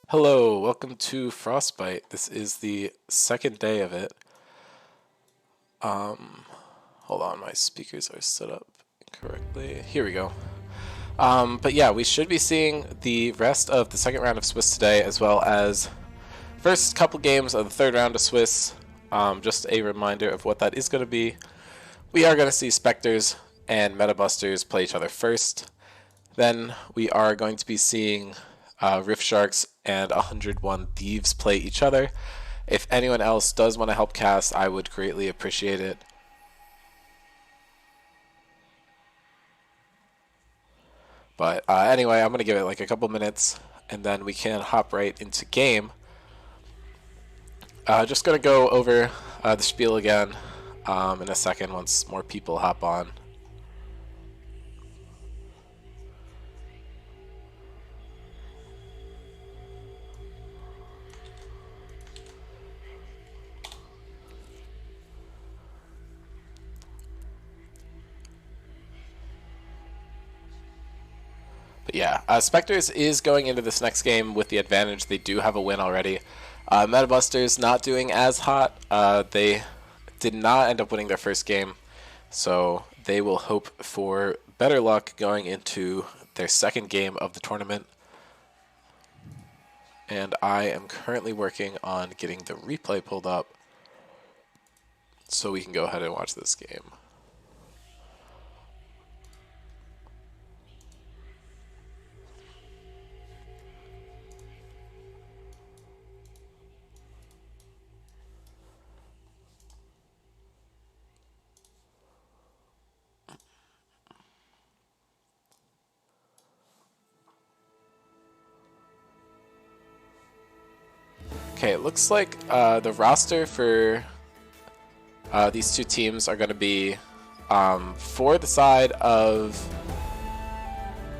Hello, welcome to Frostbite. This is the second day of it. Hold on, my speakers are set up incorrectly. Here we go. But yeah, we should be seeing the rest of the second round of Swiss today, as well as first couple games of the third round of Swiss. Just a reminder of what that is going to be. We are going to see Spectres and Metabusters play each other first. Then we are going to be seeing Rift Sharks and 101 Thieves play each other. If anyone else does want to help cast, I would greatly appreciate it. But anyway, I'm going to give it like a couple minutes, and then we can hop right into game. Just going to go over the spiel again in a second once more people hop on. But yeah, Spectres is going into this next game with the advantage. They do have a win already. Metabusters not doing as hot. They did not end up winning their first game, so they will hope for better luck going into their second game of the tournament. And I am currently working on getting the replay pulled up so we can go ahead and watch this game. Okay, it looks like the roster for these two teams are going to be for the side of...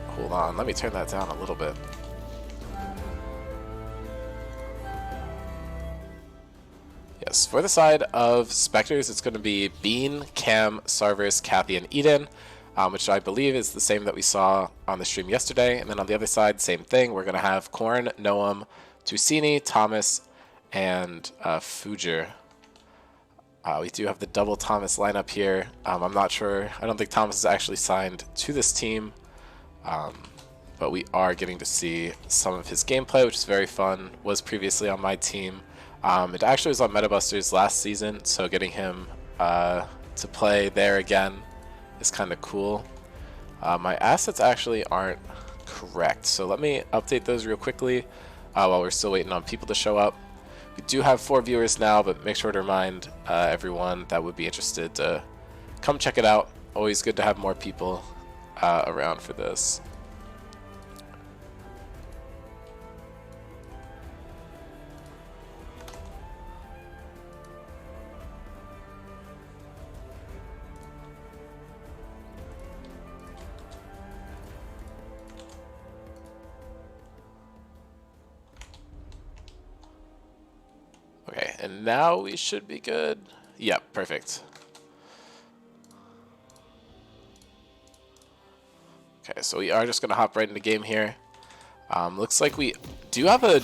Hold on, let me turn that down a little bit. Yes, for the side of Spectres, it's going to be Bean, Cam, Sarvis, Kathy, and Eden, which I believe is the same that we saw on the stream yesterday. And then on the other side, same thing. We're going to have Korn, Noam, Tusini, Thomas, and Fujer. We do have the double Thomas lineup here. I'm not sure. I don't think Thomas is actually signed to this team, but we are getting to see some of his gameplay, which is very fun. Was previously on my team. It actually was on Metabusters last season, so getting him to play there again is kind of cool. My assets actually aren't correct, so let me update those real quickly while we're still waiting on people to show up. We do have 4 viewers now, but make sure to remind everyone that would be interested to come check it out. Always good to have more people around for this. Okay, and now we should be good. Yep, perfect. Okay, so we are just going to hop right into game here. Looks like we do have a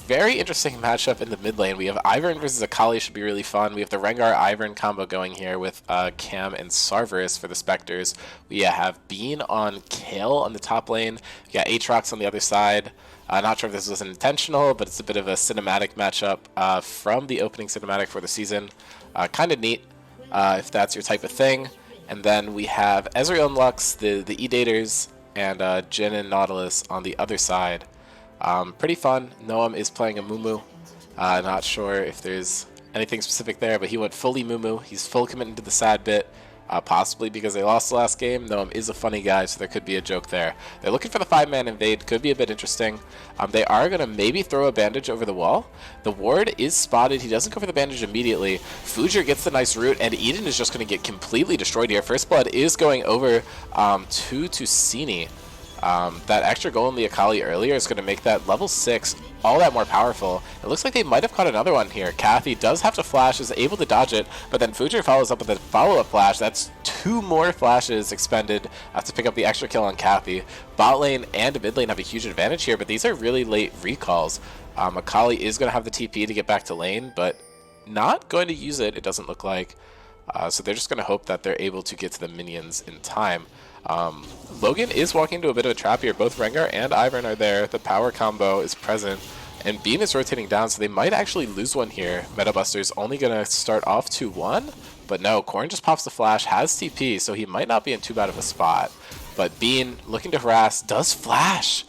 very interesting matchup in the mid lane. We have Ivern versus Akali, should be really fun. We have the Rengar-Ivern combo going here with Cam and Sarvis for the Spectres. We have Bean on Kale on the top lane. We got Aatrox on the other side. Not sure if this was intentional, but it's a bit of a cinematic matchup from the opening cinematic for the season. Kind of neat if that's your type of thing. And then we have Ezreal and Lux, the E-Daters, and Jhin and Nautilus on the other side. Pretty fun. Noam is playing a Mumu. Not sure if there's anything specific there, but he went fully Mumu. He's full committed to the sad bit. Possibly because they lost the last game. Noam is a funny guy, so there could be a joke there. They're looking for the 5-man invade. Could be a bit interesting. They are going to maybe throw a bandage over the wall. The ward is spotted. He doesn't go for the bandage immediately. Fujer gets the nice root, and Eden is just going to get completely destroyed here. First blood is going over to Tusini. That extra goal in the Akali earlier is going to make that level 6 all that more powerful. It looks like they might have caught another one here. Kathy does have to flash, is able to dodge it, but then Future follows up with a follow-up flash. That's 2 more flashes expended to pick up the extra kill on Kathy. Bot lane and mid lane have a huge advantage here, but these are really late recalls. Akali is going to have the TP to get back to lane, but not going to use it, it doesn't look like. So they're just going to hope that they're able to get to the minions in time. Logan is walking into a bit of a trap here. Both Rengar and Ivern are there. The power combo is present. And Bean is rotating down, so they might actually lose one here. Metabuster's only going to start off 2-1. But no, Corrin just pops the flash, has TP, so he might not be in too bad of a spot. But Bean, looking to harass, does flash.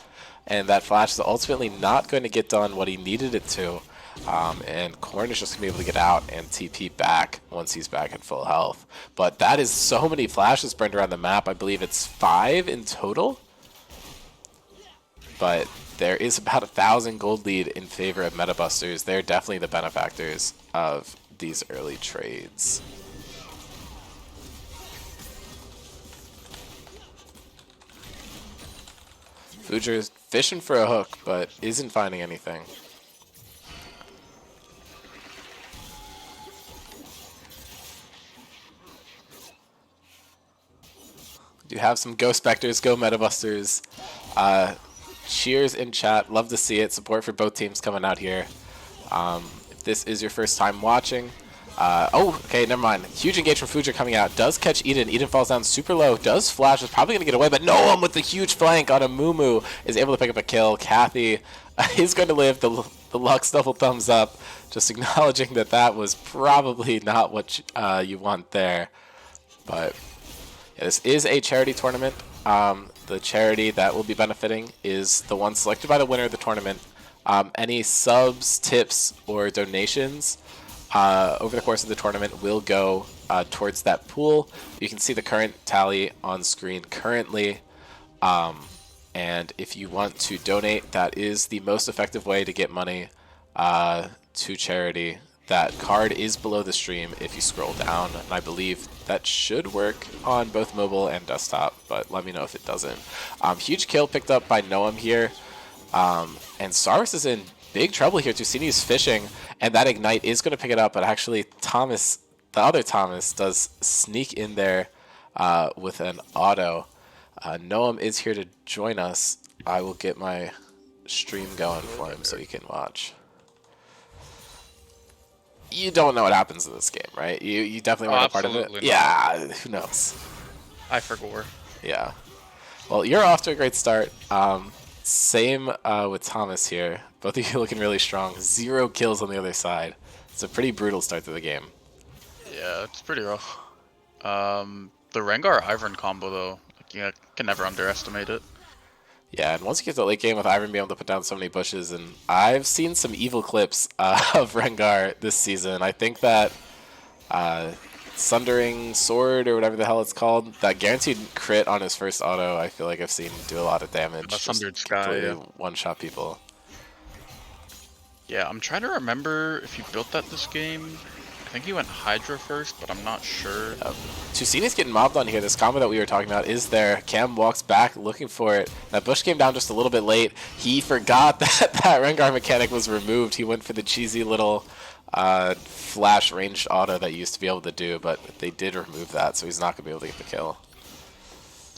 And that flash is ultimately not going to get done what he needed it to. And Corrin is just going to be able to get out and TP back once he's back at full health. But that is so many flashes burned around the map. I believe it's 5 in total. But there is about 1,000 gold lead in favor of Metabusters. They're definitely the benefactors of these early trades. Fujer's fishing for a hook, but isn't finding anything. Do have some Ghost Specters, go Metabusters. Cheers in chat, love to see it. Support for both teams coming out here. If this is your first time watching, okay, never mind. Huge engage from Fujer coming out. Does catch Eden. Eden falls down super low. Does flash. Is probably going to get away, but no one with the huge flank on a Mumu is able to pick up a kill. Kathy is going to live. The Lux double thumbs up. Just acknowledging that that was probably not what you want there. But yeah, this is a charity tournament. The charity that will be benefiting is the one selected by the winner of the tournament. Any subs, tips, or donations over the course of the tournament will go towards that pool. You can see the current tally on screen currently. And if you want to donate, that is the most effective way to get money to charity. That card is below the stream if you scroll down, and I believe that should work on both mobile and desktop, but let me know if it doesn't. Huge kill picked up by Noam here, and Saurus is in big trouble here. Tusini's fishing, and that Ignite is going to pick it up, but actually Thomas, the other Thomas, does sneak in there with an auto. Noam is here to join us. I will get my stream going for him so he can watch. You don't know what happens in this game, right? You definitely weren't a part of it. Not. Yeah, who knows? I forgot. Yeah. Well, you're off to a great start. Same with Thomas here. Both of you looking really strong. 0 kills on the other side. It's a pretty brutal start to the game. Yeah, it's pretty rough. The Rengar Ivern combo though, you can never underestimate it. Yeah, and once you get to the late game with Ivern being able to put down so many bushes, and I've seen some evil clips of Rengar this season. I think that Sundering Sword, or whatever the hell it's called, that guaranteed crit on his first auto, I feel like I've seen do a lot of damage. Sundered Sky, yeah. One-shot people. Yeah, I'm trying to remember if you built that this game. I think he went Hydra first, but I'm not sure. Tusini's getting mobbed on here. This combo that we were talking about is there. Cam walks back looking for it. That bush came down just a little bit late. He forgot that that Rengar mechanic was removed. He went for the cheesy little flash ranged auto that you used to be able to do, but they did remove that, so he's not going to be able to get the kill.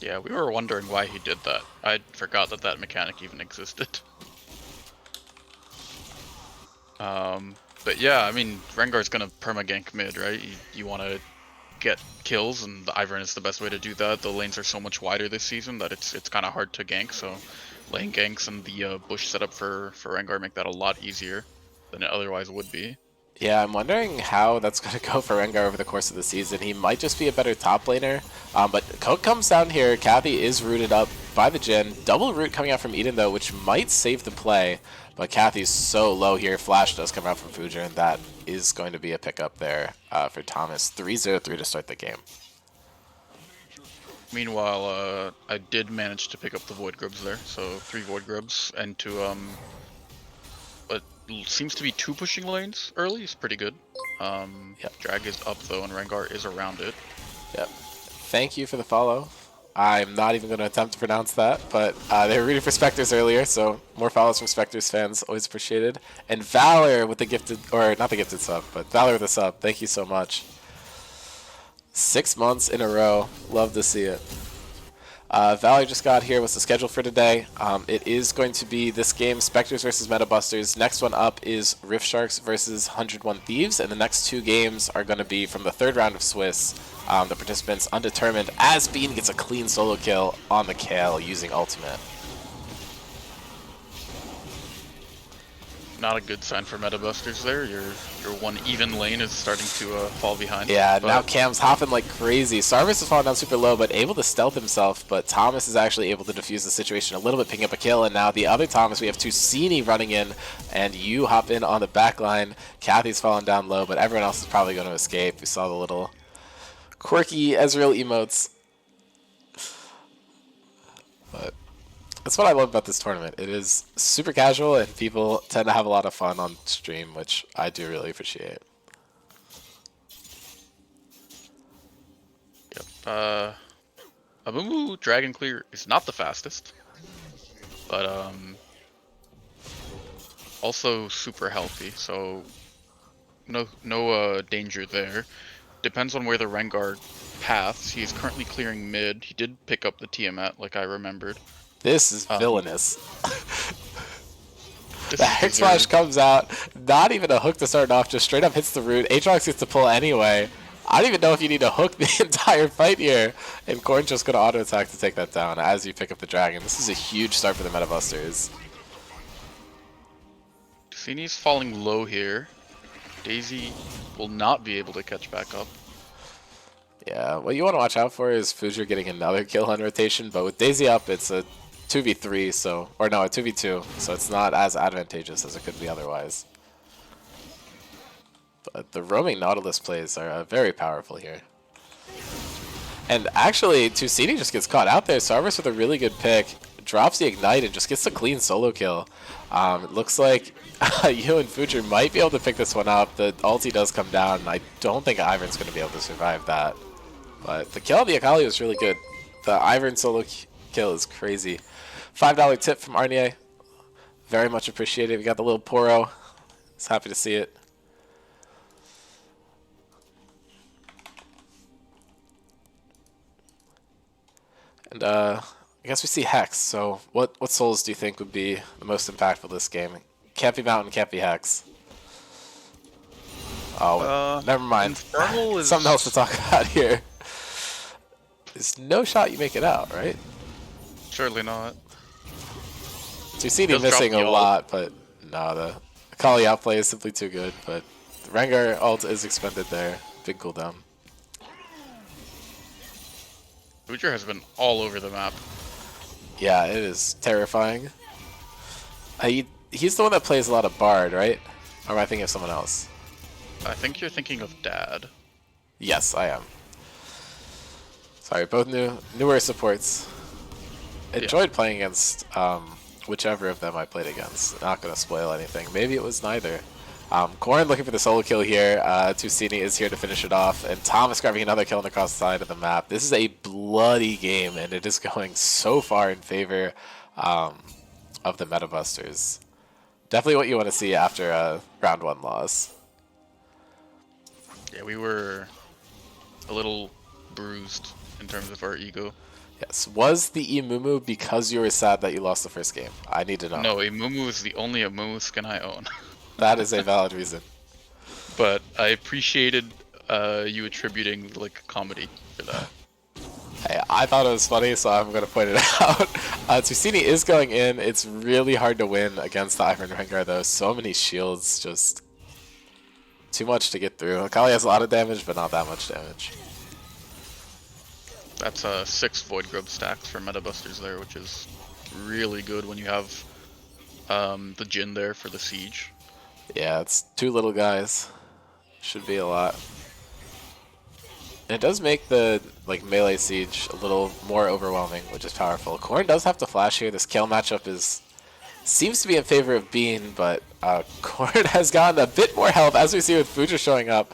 Yeah, we were wondering why he did that. I forgot that that mechanic even existed. But yeah, I mean, Rengar's gonna perma-gank mid, right? You want to get kills, and the Ivern is the best way to do that. The lanes are so much wider this season that it's kind of hard to gank, so lane ganks and the bush setup for Rengar make that a lot easier than it otherwise would be. Yeah, I'm wondering how that's going to go for Rengar over the course of the season. He might just be a better top laner, but Coke comes down here. Kathy is rooted up by the Jhin. Double root coming out from Eden, though, which might save the play, but Kathy's so low here. Flash does come out from Fujer, and that is going to be a pickup there for Thomas. 3-0-3 to start the game. Meanwhile, I did manage to pick up the Void Grubs there, so 3 Void Grubs, and to what seems to be 2 pushing lanes early is pretty good. Yep. Drag is up though, and Rengar is around it. Yep. Thank you for the follow. I'm not even going to attempt to pronounce that, but they were rooting for Spectres earlier, so more follows from Spectres fans, always appreciated. And Valor with the gifted, or not the gifted sub, but Valor with the sub, thank you so much. 6 months in a row, love to see it. Valor just got here. What's the schedule for today? It is going to be this game, Spectres versus Metabusters. Next one up is Rift Sharks versus 101 Thieves, and the next 2 games are going to be from the 3rd round of Swiss. The participants undetermined as Bean gets a clean solo kill on the Kale using ultimate. Not a good sign for Metabusters there. Your one even lane is starting to fall behind. Yeah, but now Cam's hopping like crazy. Sarvis is falling down super low, but able to stealth himself. But Thomas is actually able to defuse the situation a little bit, picking up a kill. And now the other Thomas, we have Tusini running in, and you hop in on the back line. Kathy's falling down low, but everyone else is probably going to escape. We saw the little quirky Ezreal emotes. But that's what I love about this tournament. It is super casual, and people tend to have a lot of fun on stream, which I do really appreciate. Yep. Amumu Dragon Clear is not the fastest, but also super healthy, so no danger there. Depends on where the Rengar paths. He is currently clearing mid. He did pick up the Tiamat, like I remembered. This is villainous. This The is Hex Flash deserved. comes out, not even a hook to start off, just straight up hits the root. Aatrox gets to pull anyway. I don't even know if you need to hook the entire fight here. And Corn just going to auto attack to take that down as you pick up the dragon. This is a huge start for the Metabusters. Tusini's falling low here. Daisy will not be able to catch back up. Yeah, what you want to watch out for is Fujer getting another kill on rotation, but with Daisy up, it's a 2v3, so, or no, a 2v2, so it's not as advantageous as it could be otherwise. But the roaming Nautilus plays are very powerful here. And actually, Tusini just gets caught out there. Sarvis with a really good pick, drops the Ignite and just gets a clean solo kill. It looks like you and Fujer might be able to pick this one up. The ulti does come down, and I don't think Ivern's going to be able to survive that. But the kill on the Akali was really good. The Ivern solo kill is crazy. $5 tip from Arnier. Very much appreciated. We got the little Poro. It's happy to see it. And I guess we see Hex. So what souls do you think would be the most impactful this game? Can't be Mountain, can't be Hex. Oh, never mind. Infernal is Something else to talk about here. There's no shot you make it out, right? Surely not. Tusini Does missing drop a the lot, but no, the Akali outplay is simply too good. But the Rengar ult is expended there. Big cooldown. Fujer has been all over the map. Yeah, it is terrifying. He's the one that plays a lot of Bard, right? Or am I thinking of someone else? I think you're thinking of Dad. Yes, I am. Sorry, both newer supports. Enjoyed playing against whichever of them I played against. Not going to spoil anything. Maybe it was neither. Corrin looking for the solo kill here. Tusini is here to finish it off. And Thomas grabbing another kill on the cross side of the map. This is a bloody game, and it is going so far in favor of the Metabusters. Definitely what you want to see after a round 1 loss. Yeah, we were a little bruised in terms of our ego. Yes. Was the Imumu because you were sad that you lost the first game? I need to know. No, Amumu is the only Amumu skin I own. That is a valid reason. But I appreciated you attributing like comedy for that. Hey, I thought it was funny, so I'm going to point it out. Tusini is going in. It's really hard to win against the Ivern Rengar, though. So many shields, just too much to get through. Akali has a lot of damage, but not that much damage. That's 6 Void Grub stacks for Metabusters there, which is really good when you have the Jhin there for the siege. Yeah, it's 2 little guys. Should be a lot. And it does make the melee siege a little more overwhelming, which is powerful. Corrin does have to flash here. This kill matchup is seems to be in favor of Bean, but Corn has gotten a bit more help, as we see with Fuja showing up.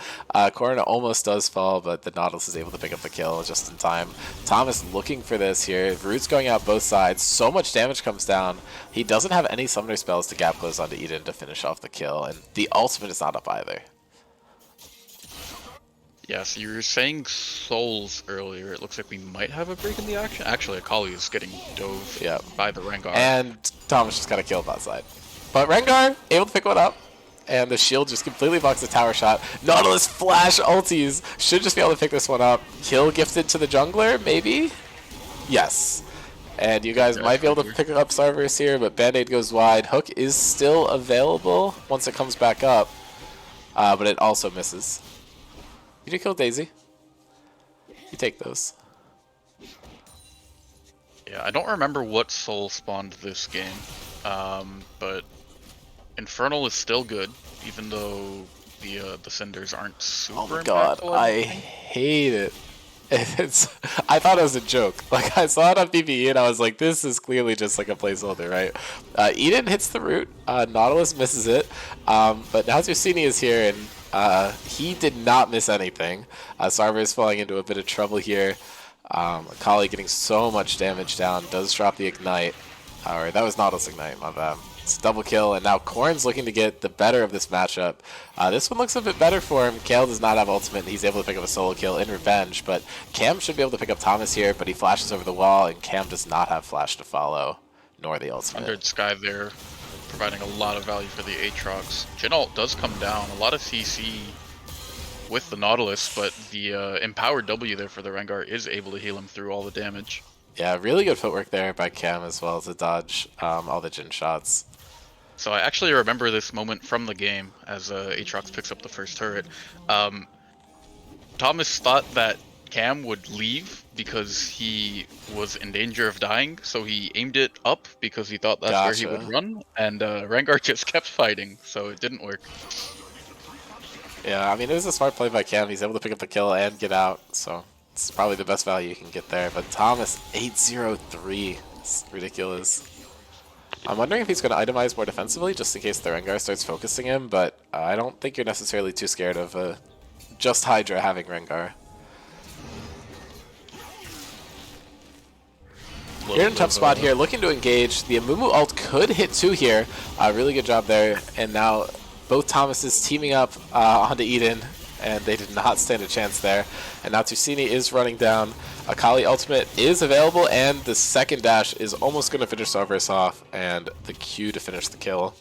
Corn almost does fall, but the Nautilus is able to pick up the kill just in time. Thomas looking for this here. Root's going out both sides. So much damage comes down. He doesn't have any summoner spells to gap close onto Eden to finish off the kill, and the ultimate is not up either. Yeah, so you were saying souls earlier. It looks like we might have a break in the action. Actually, Akali is getting dove by the Rengar. And Thomas just got a kill bot side. But Rengar able to pick one up. And the shield just completely blocks the tower shot. Nautilus flash ultis. Should just be able to pick this one up. Kill gifted to the jungler, maybe? Yes. And you guys might be able to pick up Cerberus here, but Band-Aid goes wide. Hook is still available once it comes back up. But it also misses. You did kill Daisy. You take those. Yeah, I don't remember what soul spawned this game, but Infernal is still good, even though the cinders aren't super. Oh my god, I hate it. I thought it was a joke. Like, I saw it on PvE and I was like, this is clearly just like a placeholder, right? Eden hits the root, Nautilus misses it, but now Zusini is here and he did not miss anything. Sarver is falling into a bit of trouble here. Akali getting so much damage down, does drop the ignite. Alright, that was Nautilus ignite, my bad. It's a double kill, and now Corn's looking to get the better of this matchup. This one looks a bit better for him. Kale does not have ultimate, and he's able to pick up a solo kill in revenge, but Cam should be able to pick up Thomas here, but he flashes over the wall, and Cam does not have flash to follow, nor the ultimate. 100 Sky there, providing a lot of value for the Aatrox. Jhin ult does come down, a lot of CC with the Nautilus, but the empowered W there for the Rengar is able to heal him through all the damage. Yeah, really good footwork there by Cam as well to dodge all the Jhin shots. So I actually remember this moment from the game as Aatrox picks up the first turret. Thomas thought that Cam would leave because he was in danger of dying, so he aimed it up because he thought that's where he would run, and Rengar just kept fighting, so it didn't work. Yeah, I mean, it was a smart play by Cam. He's able to pick up the kill and get out, so it's probably the best value you can get there. But Thomas, 8-0-3. It's ridiculous. I'm wondering if he's going to itemize more defensively, just in case the Rengar starts focusing him, but I don't think you're necessarily too scared of just Hydra having Rengar. You're in a tough spot here, looking to engage. The Amumu ult could hit 2 here. Really good job there, and now both Thomases teaming up onto Eden, and they did not stand a chance there. And now Tusini is running down. Akali ultimate is available, and the second dash is almost going to finish Cerberus off, and the Q to finish the kill.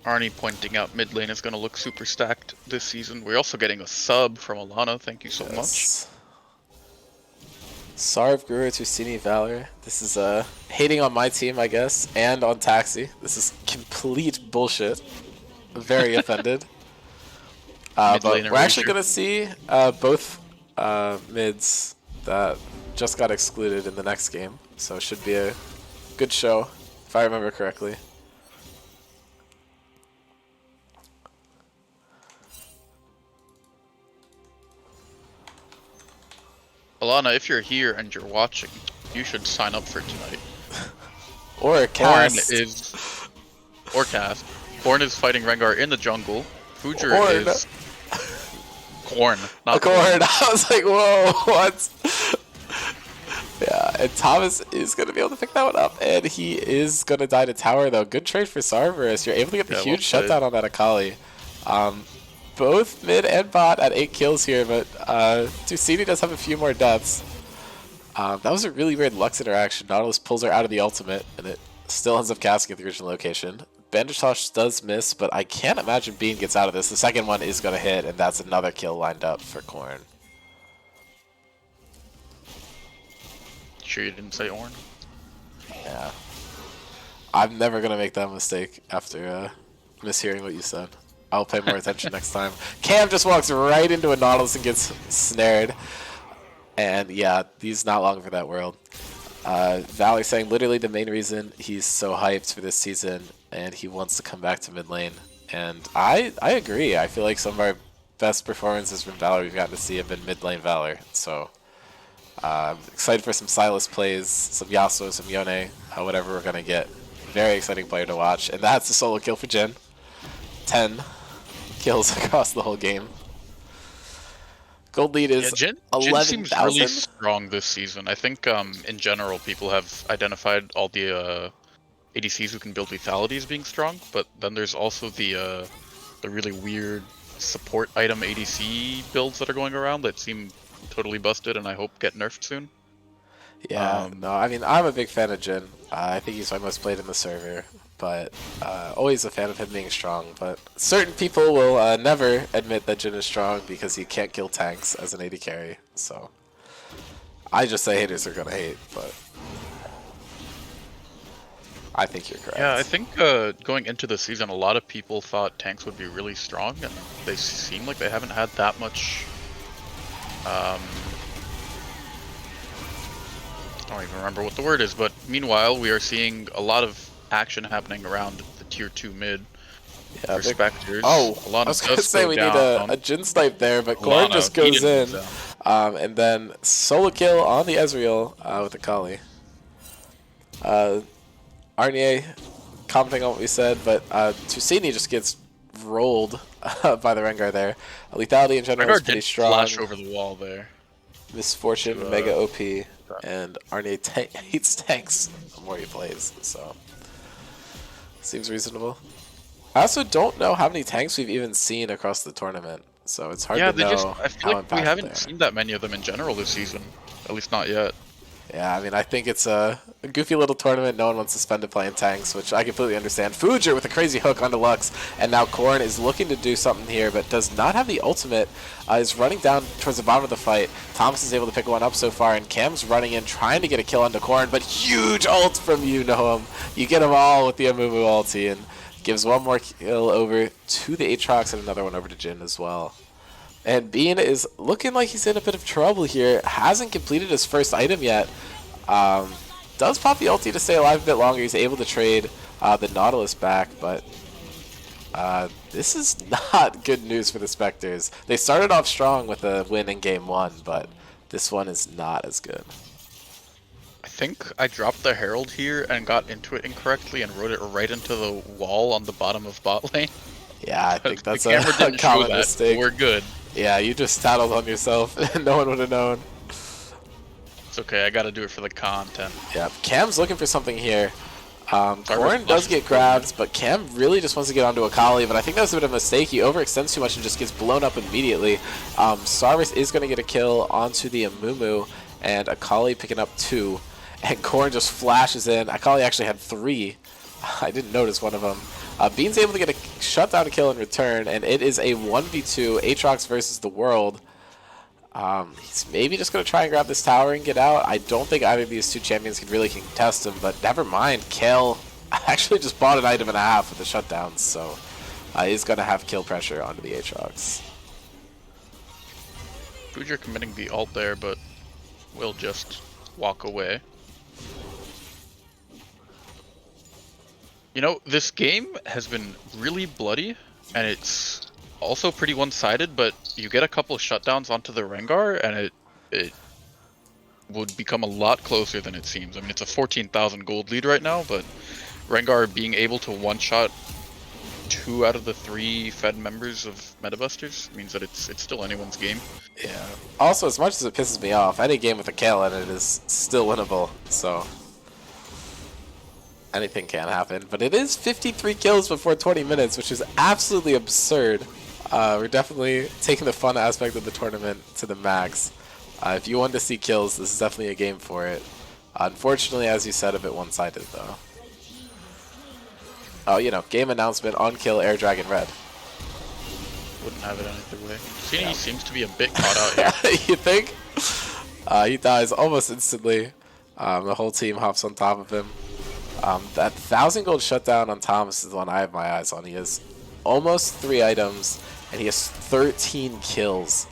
Arnie pointing out mid lane is going to look super stacked this season. We're also getting a sub from Alana. Thank you so much. Sarv, Guru, Tusini, Valor. This is hating on my team, I guess, and on Taxi. This is complete bullshit. Very offended. But we're actually going to see both mids that just got excluded in the next game. So it should be a good show, if I remember correctly. Alana, if you're here and you're watching, you should sign up for tonight. Or cast. Or cast. Corn is fighting Rengar in the jungle. Fujer is... Corn, not Corn. I was like, whoa, what? Yeah, and Thomas is going to be able to pick that one up, and he is going to die to tower, though. Good trade for Cerberus. You're able to get the huge shutdown on that Akali. Both mid and bot at 8 kills here, but Tusini does have a few more deaths. That was a really weird Lux interaction. Nautilus pulls her out of the ultimate, and it still ends up casting at the original location. Bandage Toss does miss, but I can't imagine Bean gets out of this. The second one is going to hit, and that's another kill lined up for Corn. Sure you didn't say Ornn? Yeah. I'm never going to make that mistake after mishearing what you said. I'll pay more attention next time. Cam just walks right into a Nautilus and gets snared. And yeah, he's not long for that world. Valor saying literally the main reason he's so hyped for this season and he wants to come back to mid lane. And I agree. I feel like some of our best performances from Valor we've gotten to see have been mid lane Valor. So Excited for some Silas plays, some Yasuo, some Yone, whatever we're going to get. Very exciting player to watch. And that's a solo kill for Jin. 10 kills across the whole game. Gold lead is Jin seems really 11,000. strong this season. I think in general people have identified all the ADCs who can build lethality as being strong, but then there's also the really weird support item ADC builds that are going around that seem totally busted and I hope get nerfed soon. Yeah, no, I mean, I'm a big fan of Jin. I think he's my most played in the server, but always a fan of him being strong. But certain people will never admit that Jin is strong because he can't kill tanks as an AD carry. So I just say haters are going to hate, but I think you're correct. Yeah, I think going into the season, a lot of people thought tanks would be really strong, and they seem like they haven't had that much. I don't even remember what the word is, but meanwhile, we are seeing a lot of action happening around the tier 2 mid. Yeah, Spectres. Oh, Alana I was going to does say go we down. need a Jin snipe there, but Corn just goes in. And then solo kill on the Ezreal with the Kali. Arnier commenting on what we said, but Tusini just gets rolled by the Rengar there. Lethality in general is pretty strong. Flash over the wall there. Misfortune, mega OP, and Arnier hates tanks the more he plays, so seems reasonable. I also don't know how many tanks we've even seen across the tournament, so it's hard to know. I feel like we haven't seen that many of them in general this season, at least not yet. Yeah, I mean, I think it's a goofy little tournament. No one wants to spend it playing tanks, which I completely understand. Fujer with a crazy hook onto Lux, and now Korn is looking to do something here, but does not have the ultimate. Is running down towards the bottom of the fight. Thomas is able to pick one up so far, and Cam's running in, trying to get a kill onto Korn, but huge ult from you, Noam. You get them all with the Amumu ulti, and gives one more kill over to the Aatrox, and another one over to Jin as well. And Bean is looking like he's in a bit of trouble here. Hasn't completed his first item yet. Does pop the ulti to stay alive a bit longer. He's able to trade the Nautilus back, but this is not good news for the Spectres. They started off strong with a win in game 1, but this one is not as good. I think I dropped the Herald here and got into it incorrectly and wrote it right into the wall on the bottom of bot lane. Yeah, I think that's a common mistake. We're good. Yeah, you just tattled on yourself and no one would have known. It's okay, I gotta do it for the content. Yeah, Cam's looking for something here. Corrin does get grabbed, but Cam really just wants to get onto Akali, but I think that was a bit of a mistake. He overextends too much and just gets blown up immediately. Sarvis is going to get a kill onto the Amumu, and Akali picking up 2. And Corrin just flashes in. Akali actually had 3. I didn't notice one of them. Bean's able to get a shutdown kill in return, and it is a 1v2, Aatrox versus the world. He's maybe just going to try and grab this tower and get out. I don't think either of these two champions can really contest him, but never mind. Kill. I actually just bought an item and a half with the shutdowns, so he's going to have kill pressure onto the Aatrox. Fujer committing the ult there, but will just walk away. You know, this game has been really bloody, and it's also pretty one-sided, but you get a couple of shutdowns onto the Rengar, and it would become a lot closer than it seems. I mean, it's a 14,000 gold lead right now, but Rengar being able to one-shot 2 out of the 3 Fed members of Metabusters means that it's still anyone's game. Yeah. Also, as much as it pisses me off, any game with a Kayle in it is still winnable, so anything can happen. But it is 53 kills before 20 minutes, which is absolutely absurd. We're definitely taking the fun aspect of the tournament to the max. If you want to see kills, this is definitely a game for it. Unfortunately, as you said, a bit one-sided, though. Oh, you know, game announcement on kill Air Dragon Red. Wouldn't have it any other way. He seems to be a bit caught out here. You think? He dies almost instantly. The whole team hops on top of him. That 1,000 gold shutdown on Thomas is the one I have my eyes on. He has almost 3 items, and he has 13 kills.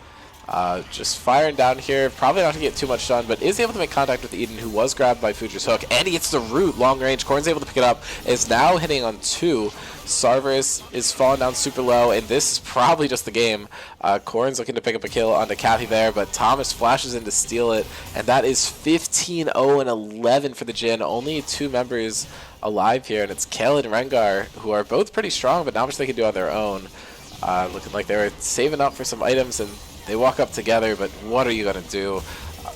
Just firing down here, probably not going to get too much done, but is able to make contact with Eden, who was grabbed by Fuji's hook, and he gets the root long range. Corn's able to pick it up, is now hitting on 2. Sarverus is falling down super low, and this is probably just the game. Corn's looking to pick up a kill onto Kathy there, but Thomas flashes in to steal it, and that is 15-0 and 11 for the Jin. Only 2 members alive here, and it's Kale and Rengar, who are both pretty strong, but not much they can do on their own. Looking like they were saving up for some items, and they walk up together, but what are you going to do?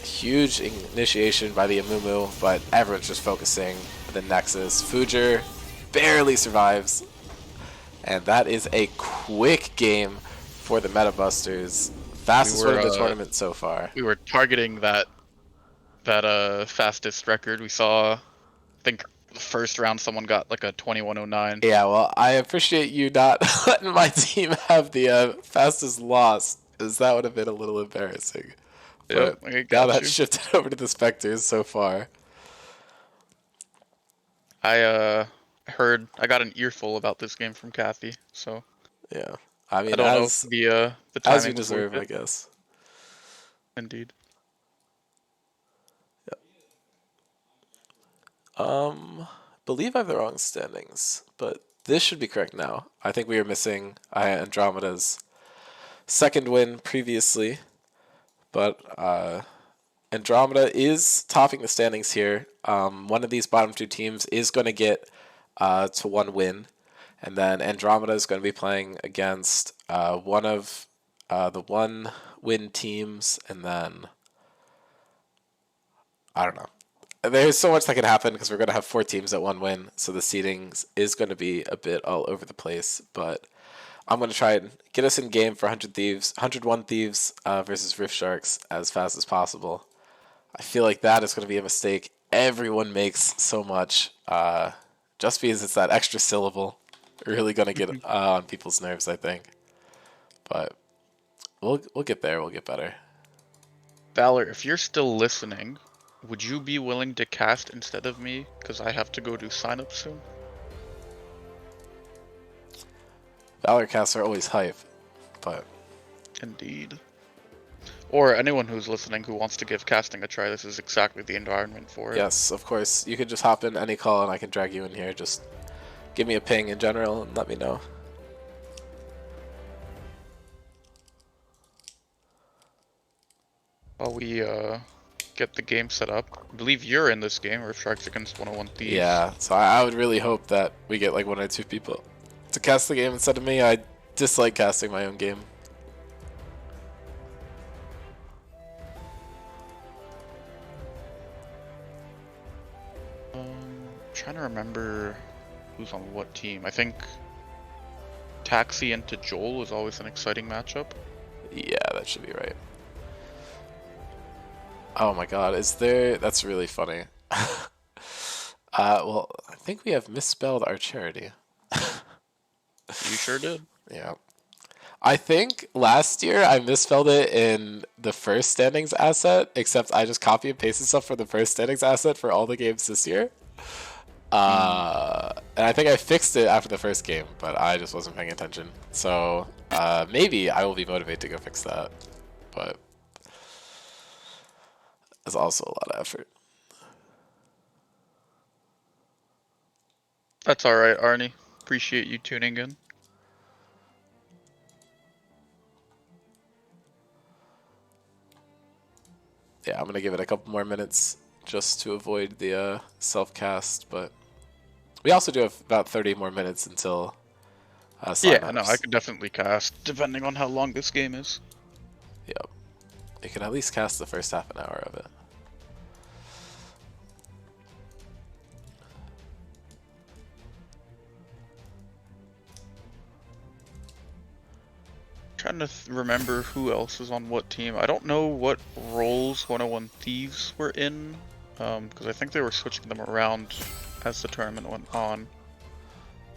Huge initiation by the Amumu, but everyone's just focusing the Nexus. Fujer barely survives, and that is a quick game for the Meta Busters. Fastest win of the tournament so far. We were targeting that fastest record. We saw, I think, the first round someone got like a 21:09. Yeah, well, I appreciate you not letting my team have the fastest loss, because that would have been a little embarrassing. But now that's shifted over to the Spectres so far. I got an earful about this game from Kathy, so yeah. I mean, I don't know if the timing as you deserve, I guess. Indeed. Believe I have the wrong standings, but this should be correct now. I think we were missing Andromeda's second win previously, but Andromeda is topping the standings here. One of these bottom 2 teams is going to get to 1 win, and then Andromeda is going to be playing against one of the 1-win teams, and then I don't know. There's so much that can happen because we're going to have 4 teams at 1 win, so the seedings is going to be a bit all over the place, but I'm going to try and get us in game for 101 Thieves versus Rift Sharks as fast as possible. I feel like that is going to be a mistake everyone makes so much, just because it's that extra syllable. Really going to get on people's nerves, I think. But we'll get there. We'll get better. Valor, if you're still listening, would you be willing to cast instead of me? Because I have to go do sign up soon. Valor casts are always hype, but... Indeed. Or anyone who's listening who wants to give casting a try, this is exactly the environment for it. Yes, of course. You can just hop in any call and I can drag you in here. Just give me a ping in general and let me know. While we get the game set up, I believe you're in this game, Rift Sharks against 101 Thieves. Yeah, so I would really hope that we get like 1 or 2 people to cast the game instead of me. I dislike casting my own game. Trying to remember who's on what team. I think Taxi into Joel is always an exciting matchup. Yeah, that should be right. Oh my god, is there... That's really funny. Well, I think we have misspelled our charity. You sure did. Yeah. I think last year I misspelled it in the first standings asset, except I just copy and pasted stuff for the first standings asset for all the games this year. And I think I fixed it after the first game, but I just wasn't paying attention. So maybe I will be motivated to go fix that, but it's also a lot of effort. That's alright, Arnie. Appreciate you tuning in. Yeah, I'm going to give it a couple more minutes just to avoid the self-cast, but we also do have about 30 more minutes until yeah, no, I could definitely cast, depending on how long this game is. Yep. You can at least cast the first half an hour of it. Trying to remember who else is on what team. I don't know what roles 101 Thieves were in, because I think they were switching them around as the tournament went on.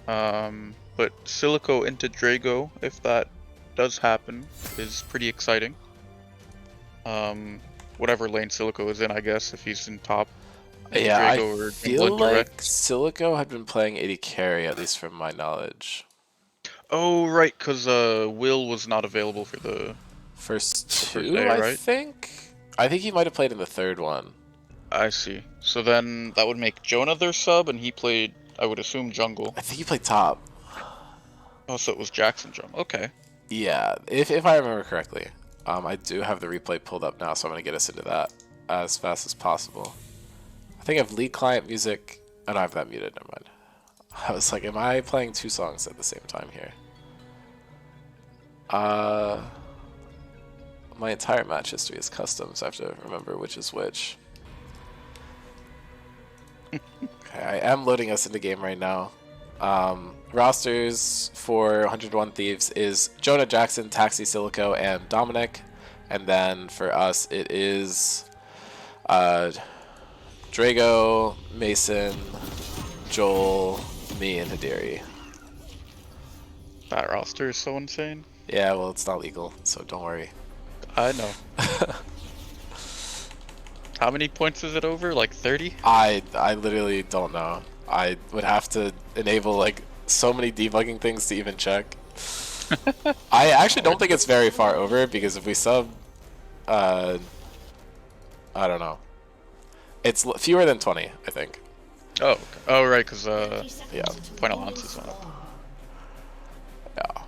But Silico into Drago, if that does happen, is pretty exciting. Whatever lane Silico is in, I guess, if he's in top. Yeah, Drago I feel like Silico had been playing AD carry, at least from my knowledge. Oh, right, because Will was not available for the First first two, day, I right? think. I think he might have played in the third one. I see. So then that would make Jonah their sub, and he played, I would assume, jungle. I think he played top. Oh, so it was Jackson jungle. Okay. Yeah, if I remember correctly. I do have the replay pulled up now, so I'm going to get us into that as fast as possible. I think I have lead client music. Oh, no, I have that muted. Never mind. I was like, am I playing two songs at the same time here? My entire match history is custom, so I have to remember which is which. Okay, I am loading us into game right now. Rosters for 101 Thieves is Jonah, Jackson, Taxi, Silico, and Dominic. And then for us, it is Drago, Mason, Joel, me, and Hadiri. That roster is so insane. Yeah, well, it's not legal, so don't worry. I know. How many points is it over? Like 30? I literally don't know. I would have to enable like so many debugging things to even check. I actually don't think it's very far over because if we sub, I don't know. It's fewer than 20, I think. Oh, okay. Oh right, because Yeah, point allowance is on it. yeah.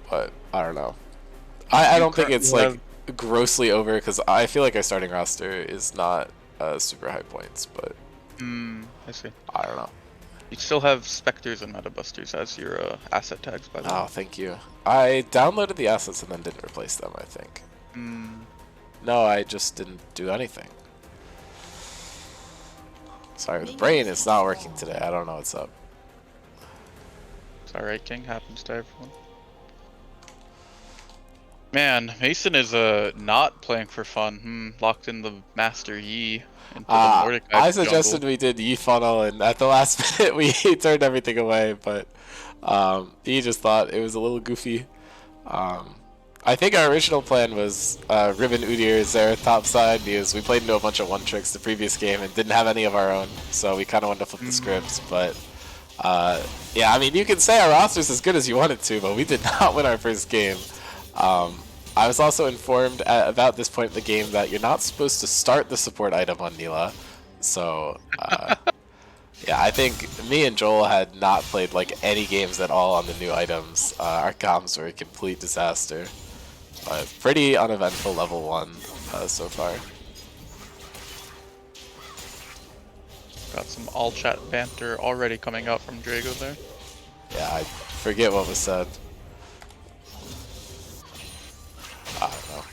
But I don't know. I don't think it's like grossly over because I feel like our starting roster is not super high points, but I see. I don't know. You still have Spectres and Metabusters as your asset tags, by the way. Oh, thank you. I downloaded the assets and then didn't replace them, I think. No, I just didn't do anything. Sorry, the brain is not working today. I don't know what's up. It's alright, King. Happens to everyone. Man, Mason is not playing for fun. Locked in the Master Yi into the Mordecai I suggested jungle. we did Yi funnel, and at the last minute we turned everything away, but he just thought it was a little goofy. I think our original plan was Ribbon, Udyr, Xerath topside because we played into a bunch of one tricks the previous game and didn't have any of our own, so we kind of wanted to flip the scripts. But yeah, I mean, you can say our roster's as good as you wanted to, but we did not win our first game. I was also informed at about this point in the game that you're not supposed to start the support item on Neela, so yeah, I think me and Joel had not played like any games at all on the new items. Our comms were a complete disaster. But pretty uneventful level 1 so far. Got some all chat banter already coming out from Drago there. Yeah, I forget what was said. I don't know.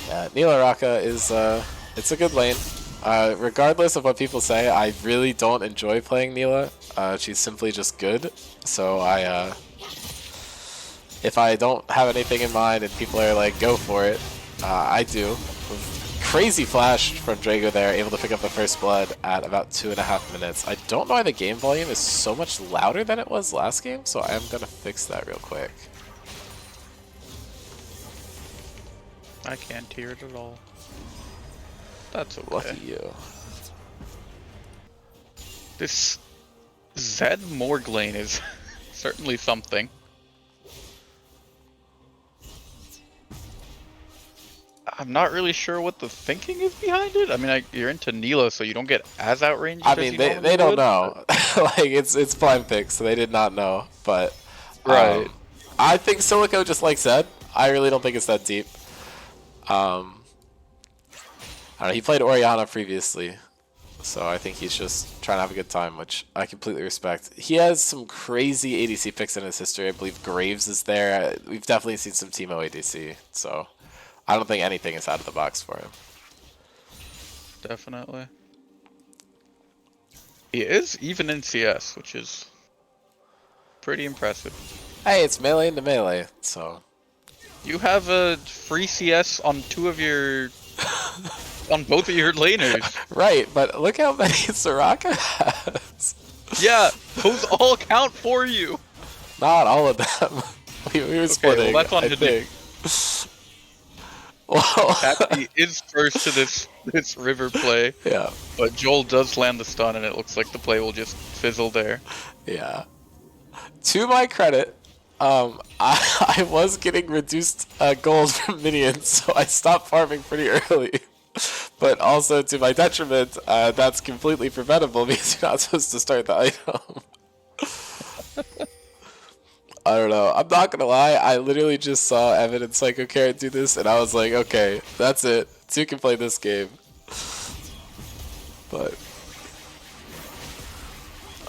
Yeah, Neela Raka is it's a good lane. Regardless of what people say, I really don't enjoy playing Neela. She's simply just good. So if I don't have anything in mind and people are like, go for it, I do. Crazy flash from Drago there, able to pick up the first blood at about 2.5 minutes. I don't know why the game volume is so much louder than it was last game, so I am going to fix that real quick. I can't hear it at all. That's okay. Lucky you. This Zed Morg lane is certainly something. I'm not really sure what the thinking is behind it. I mean, you're into Neela, so you don't get as outraged. I as mean, you they normally don't would, know. Like, it's blind pick, so they did not know. But Right. I think Silico just likes Zed. I really don't think it's that deep. I don't know, he played Orianna previously, so I think he's just trying to have a good time, which I completely respect. He has some crazy ADC picks in his history. I believe Graves is there. We've definitely seen some Teemo ADC, so I don't think anything is out of the box for him. Definitely. He is even in CS, which is pretty impressive. Hey, it's melee into melee, so... You have a free CS on on both of your laners. Right, but look how many Soraka has. Yeah, those all count for you. Not all of them. we were splitting, well, that's on I Hadiri. think. Whoa. Taxi is first to this river play, Yeah, but Joel does land the stun, and it looks like the play will just fizzle there. yeah. To my credit, I was getting reduced gold from minions, so I stopped farming pretty early. But also to my detriment, that's completely preventable because you're not supposed to start the item. I don't know. I'm not gonna lie. I literally just saw Evan and Psycho Carrot do this, and I was like, okay, that's it. Two can play this game. But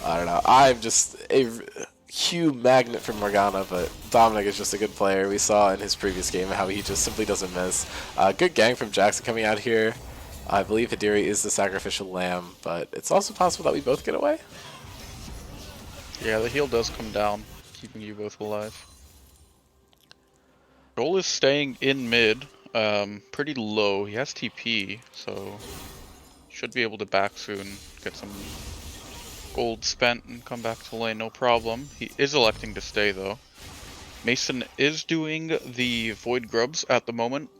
I don't know. I'm just a Hugh magnet for Morgana, but Dominic is just a good player. We saw in his previous game how he just simply doesn't miss. Good gang from Jackson coming out here. I believe Hidiri is the sacrificial lamb, but it's also possible that we both get away. Yeah, the heal does come down, keeping you both alive. Joel is staying in mid, pretty low. He has TP, so should be able to back soon, get some gold spent and come back to lane, no problem. He is electing to stay though. Mason is doing the Void Grubs at the moment.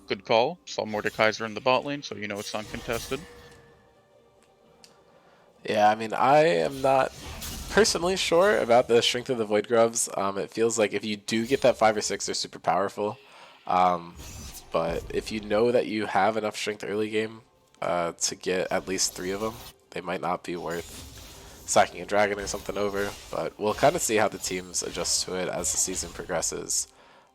Good call. Saw Mordekaiser in the bot lane, so you know it's uncontested. Yeah, I mean, I am not personally sure about the strength of the Void Grubs. It feels like if you do get that 5 or 6, they're super powerful. But if you know that you have enough strength early game to get at least 3 of them, they might not be worth sacking a dragon or something over. But we'll kind of see how the teams adjust to it as the season progresses.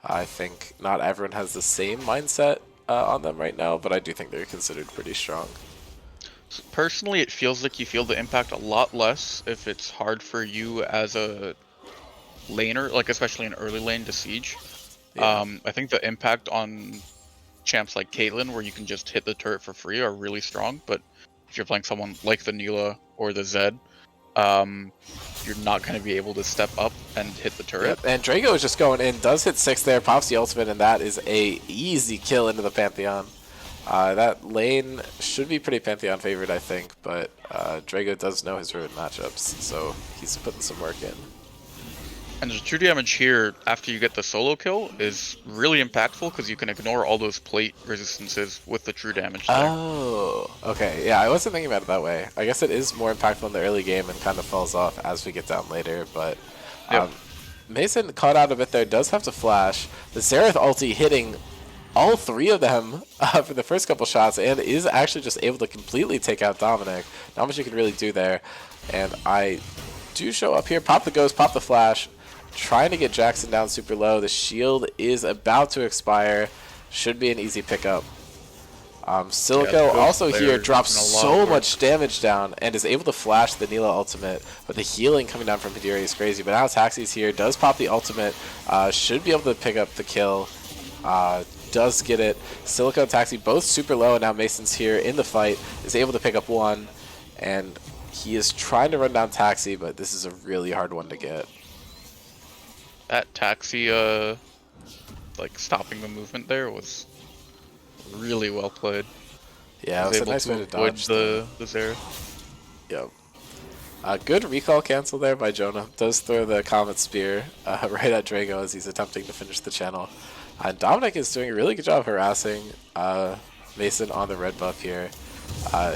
I think not everyone has the same mindset on them right now, but I do think they're considered pretty strong. Personally, it feels like you feel the impact a lot less if it's hard for you as a laner, like especially in early lane to siege. Yeah. I think the impact on champs like Caitlyn, where you can just hit the turret for free, are really strong. But if you're playing someone like the Neela or the Zed, you're not going to be able to step up and hit the turret. Yep. And Drago is just going in, does hit 6 there, pops the ultimate, and that is a easy kill into the Pantheon. That lane should be pretty Pantheon favored, I think, but Drago does know his road matchups, so he's putting some work in. And the true damage here, after you get the solo kill, is really impactful because you can ignore all those plate resistances with the true damage there. Oh, okay. Yeah, I wasn't thinking about it that way. I guess it is more impactful in the early game and kind of falls off as we get down later, but Yep. Mason caught out of it there, does have to flash. The Xerath ulti hitting all 3 of them for the first couple shots and is actually just able to completely take out Dominic. Not much you can really do there. And I do show up here, pop the ghost, pop the flash, trying to get Jackson down super low. The shield is about to expire. Should be an easy pickup. Silico also here drops so much damage down and is able to flash the Neela ultimate, but the healing coming down from Hidiri is crazy. But now Taxi's here, does pop the ultimate, should be able to pick up the kill, does get it. Silico and Taxi both super low, and now Mason's here in the fight, is able to pick up one, and he is trying to run down Taxi, but this is a really hard one to get. That Taxi, like stopping the movement there was really well played. Yeah, it was a nice way to dodge the Xerath. Yep. Good recall cancel there by Jonah. Does throw the Comet Spear right at Drago as he's attempting to finish the channel. And Dominic is doing a really good job harassing Mason on the red buff here.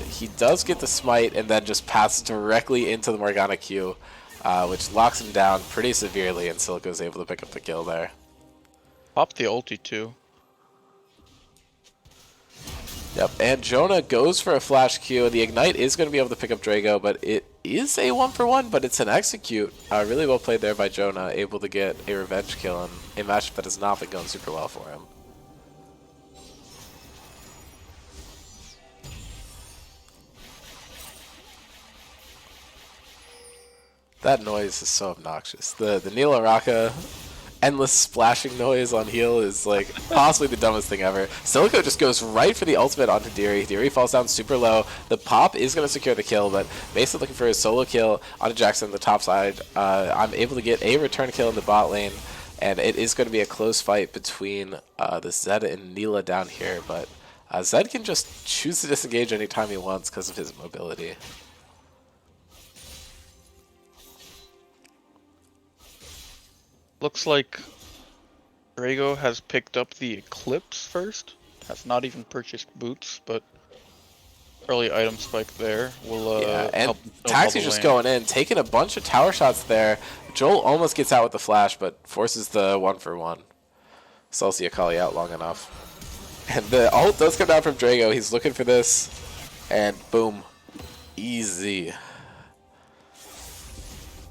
He does get the smite and then just passes directly into the Morgana Q, which locks him down pretty severely, and Silico is able to pick up the kill there. Pop the ulti too. Yep, and Jonah goes for a flash Q, and the Ignite is going to be able to pick up Drago, but it is a 1-for-1, but it's an execute. Really well played there by Jonah, able to get a revenge kill in a matchup that has not been going super well for him. That noise is so obnoxious. The Neela Raka endless splashing noise on heal is like possibly the dumbest thing ever. Silico just goes right for the ultimate onto Hidiri. Hidiri falls down super low. The pop is going to secure the kill, but Mason looking for his solo kill onto Jackson on the top side. I'm able to get a return kill in the bot lane, and it is going to be a close fight between the Zed and Neela down here, but Zed can just choose to disengage anytime he wants because of his mobility. Looks like Drago has picked up the Eclipse first. Has not even purchased boots, but early item spike there will Yeah, and help snowball the Taxi's just lane. going in, taking a bunch of tower shots there. Joel almost gets out with the flash, but forces the 1-for-1. Celsius Akali out long enough. And the ult does come down from Drago. He's looking for this. And boom. Easy.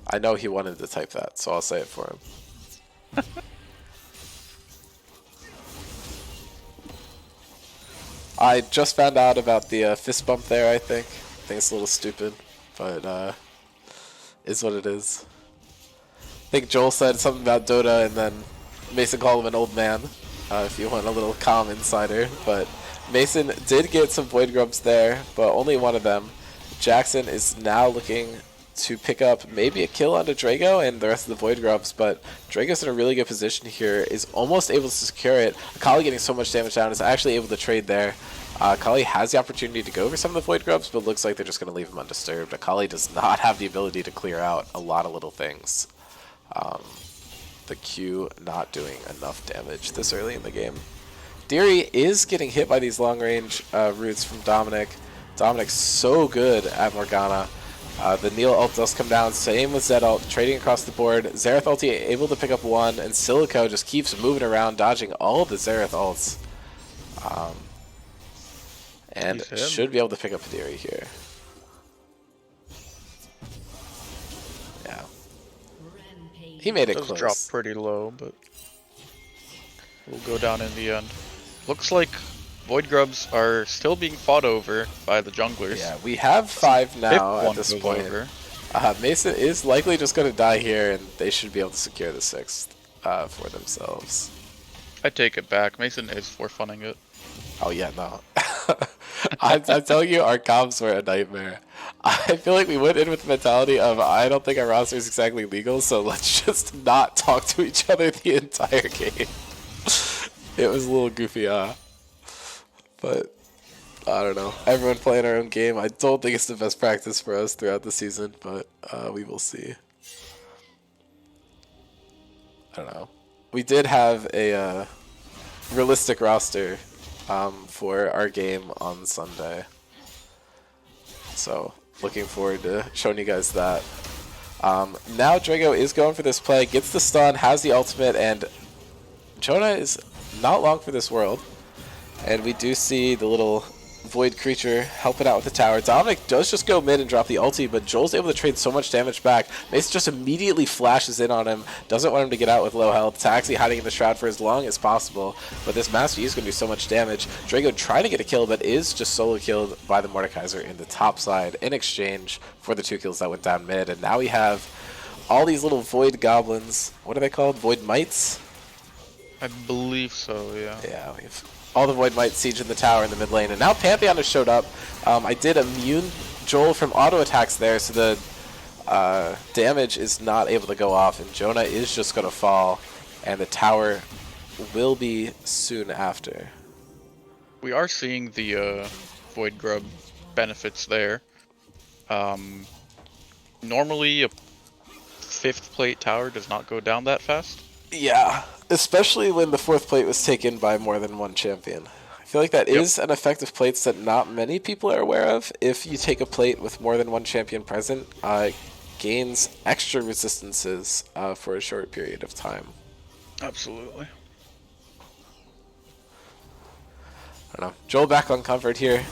I know he wanted to type that, so I'll say it for him. I just found out about the fist bump there, I think. I think it's a little stupid, but is what it is. I think Joel said something about Dota, and then Mason called him an old man, if you want a little calm insider. But Mason did get some Void Grubs there, but only one of them. Jackson is now looking to pick up maybe a kill onto Drago and the rest of the Void Grubs, but Drago's in a really good position here, is almost able to secure it. Akali getting so much damage down is actually able to trade there. Akali has the opportunity to go for some of the Void Grubs, but looks like they're just going to leave him undisturbed. Akali does not have the ability to clear out a lot of little things. The Q not doing enough damage this early in the game. Deary is getting hit by these long-range roots from Dominic. Dominic's so good at Morgana. The Neil ult does come down, same with Zed ult, trading across the board. Xerath ulti able to pick up one, and Silico just keeps moving around, dodging all of the Xerath ults. And should be able to pick up Deary here. Yeah. He made it Does close. drop pretty low, but will go down in the end. Looks like Void Grubs are still being fought over by the junglers. Yeah, we have 5 now at this point. Over. Mason is likely just going to die here, and they should be able to secure the 6th for themselves. I take it back. Mason is forfunning it. Oh yeah, no. I'm telling you, our comps were a nightmare. I feel like we went in with the mentality of, I don't think our roster is exactly legal, so let's just not talk to each other the entire game. It was a little goofy, but I don't know. Everyone playing our own game. I don't think it's the best practice for us throughout the season, but we will see. I don't know. We did have a realistic roster for our game on Sunday. So, looking forward to showing you guys that. Now Drago is going for this play, gets the stun, has the ultimate, and Jonah is not long for this world. And we do see the little void creature helping out with the tower. Dominic does just go mid and drop the ulti, but Joel's able to trade so much damage back. Mace just immediately flashes in on him, doesn't want him to get out with low health. Taxi hiding in the shroud for as long as possible, but this Master Yi is going to do so much damage. Drago trying to get a kill, but is just solo killed by the Mordekaiser in the top side in exchange for the 2 kills that went down mid. And now we have all these little void goblins. What are they called? Void mites? I believe so, yeah. Yeah, we've all the Void Might siege in the tower in the mid lane, and now Pantheon has showed up. I did immune Joel from auto attacks there, so the damage is not able to go off, and Jonah is just going to fall, and the tower will be soon after. We are seeing the Void Grub benefits there. Normally a 5th plate tower does not go down that fast. Yeah, especially when the 4th plate was taken by more than one champion. I feel like that is an effective plates that not many people are aware of. If you take a plate with more than one champion present, it gains extra resistances for a short period of time. Absolutely. I don't know. Joel back on comfort here.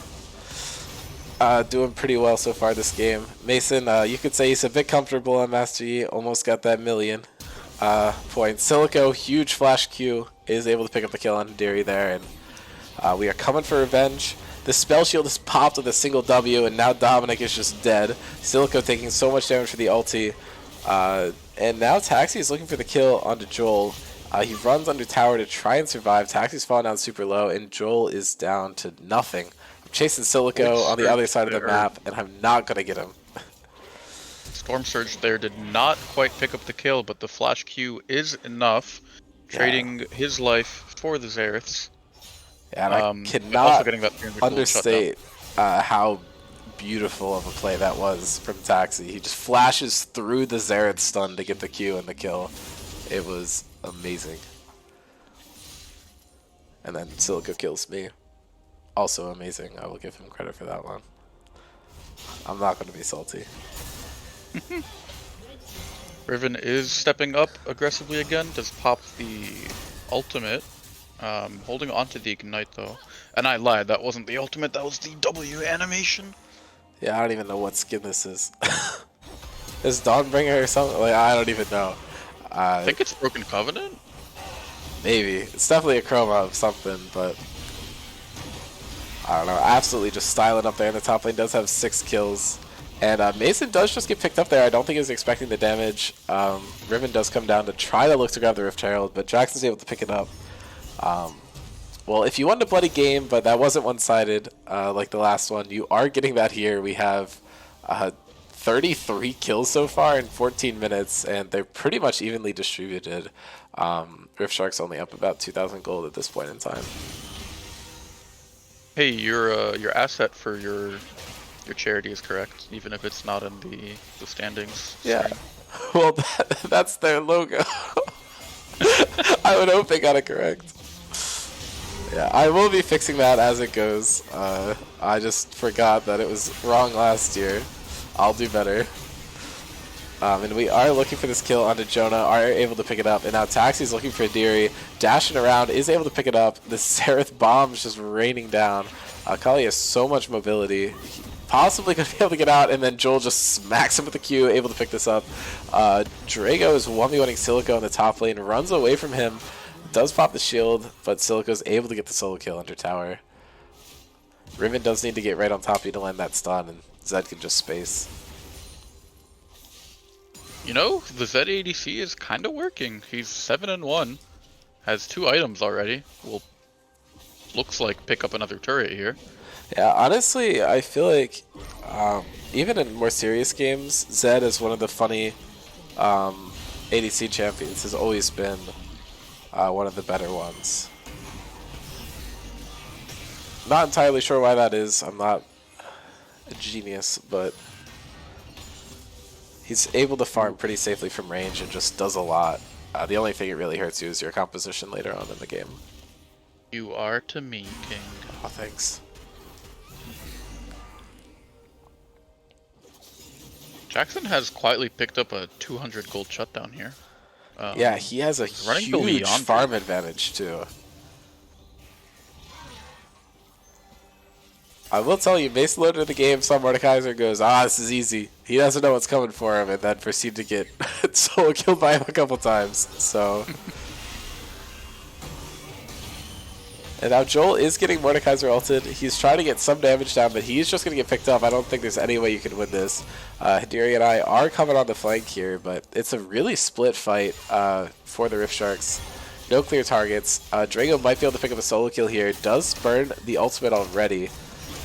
Doing pretty well so far this game. Mason, you could say he's a bit comfortable on Master Yi. Almost got that million. Points. Silico, huge flash Q, is able to pick up the kill on Deary there, and we are coming for revenge. The spell shield is popped with a single W, and now Dominic is just dead. Silico taking so much damage for the ulti, and now Taxi is looking for the kill onto Joel. He runs under tower to try and survive. Taxi's falling down super low, and Joel is down to nothing. I'm chasing Silico on the other side of the map, and I'm not going to get him. Storm Surge there did not quite pick up the kill, but the flash Q is enough, trading his life for the Xeraths. Yeah, and I cannot understate how how beautiful of a play that was from Taxi. He just flashes through the Xerath stun to get the Q and the kill. It was amazing. And then Silico kills me. Also amazing. I will give him credit for that one. I'm not going to be salty. Riven is stepping up aggressively again. Does pop the ultimate. Holding on to the ignite though. And I lied, that wasn't the ultimate, that was the W animation. Yeah, I don't even know what skin this is. Is Dawnbringer or something? Like, I don't even know. I think it's Broken Covenant? Maybe. It's definitely a chroma of something, but I don't know. Absolutely just styling up there in the top lane. Does have 6 kills. And Mason does just get picked up there. I don't think he was expecting the damage. Riven does come down to try to look to grab the Rift Herald, but Jackson's able to pick it up. Well, if you wanted a bloody game, but that wasn't one-sided like the last one, you are getting that here. We have 33 kills so far in 14 minutes, and they're pretty much evenly distributed. Rift Shark's only up about 2,000 gold at this point in time. Hey, your asset for your charity is correct, even if it's not in the standings. Yeah. Well, that's their logo. I would hope they got it correct. Yeah, I will be fixing that as it goes. I just forgot that it was wrong last year. I'll do better. And we are looking for this kill onto Jonah, are able to pick it up. And now Taxi's looking for Adiri, dashing around, is able to pick it up. The Seraph bomb is just raining down. Kali has so much mobility. Possibly going to be able to get out, and then Joel just smacks him with the Q, able to pick this up. Drago is 1v1ing Silico in the top lane, runs away from him, does pop the shield, but Silico's able to get the solo kill under tower. Riven does need to get right on top of you to land that stun, and Zed can just space. You know, the Zed ADC is kind of working. He's 7-1, has 2 items already. Will looks like pick up another turret here. Yeah, honestly, I feel like even in more serious games, Zed is one of the funny ADC champions. Has always been one of the better ones. Not entirely sure why that is. I'm not a genius, but he's able to farm pretty safely from range and just does a lot. The only thing it really hurts you is your composition later on in the game. You are to me, King. Oh, thanks. Jackson has quietly picked up a 200 gold shutdown here. Yeah, he has a huge farm advantage too. I will tell you, base loaded the game, saw Mordekaiser goes, this is easy. He doesn't know what's coming for him, and then proceed to get solo killed by him a couple times. So, and now Joel is getting Mordekaiser ulted. He's trying to get some damage down, but he's just going to get picked up. I don't think there's any way you can win this. Hidiri and I are coming on the flank here, but it's a really split fight for the Rift Sharks. No clear targets. Drago might be able to pick up a solo kill here. Does burn the ultimate already.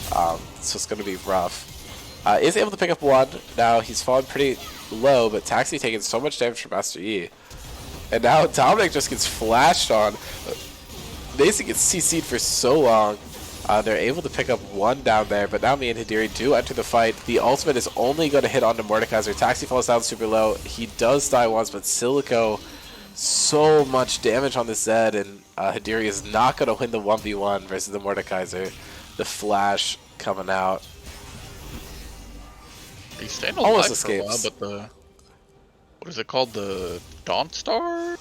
So it's going to be rough. Is able to pick up one. Now he's fallen pretty low, but Taxi taking so much damage from Master Yi. And now Dominic just gets flashed on. Mason gets CC'd for so long. They're able to pick up one down there, but now me and Hidiri do enter the fight. The ultimate is only going to hit onto Mordekaiser. Taxi falls down super low. He does die once, but Silico, so much damage on the Zed, and Hidiri is not going to win the 1v1 versus the Mordekaiser. The flash coming out. He's staying alive Almost for a while, escapes. but what is it called? The Dawn Star? I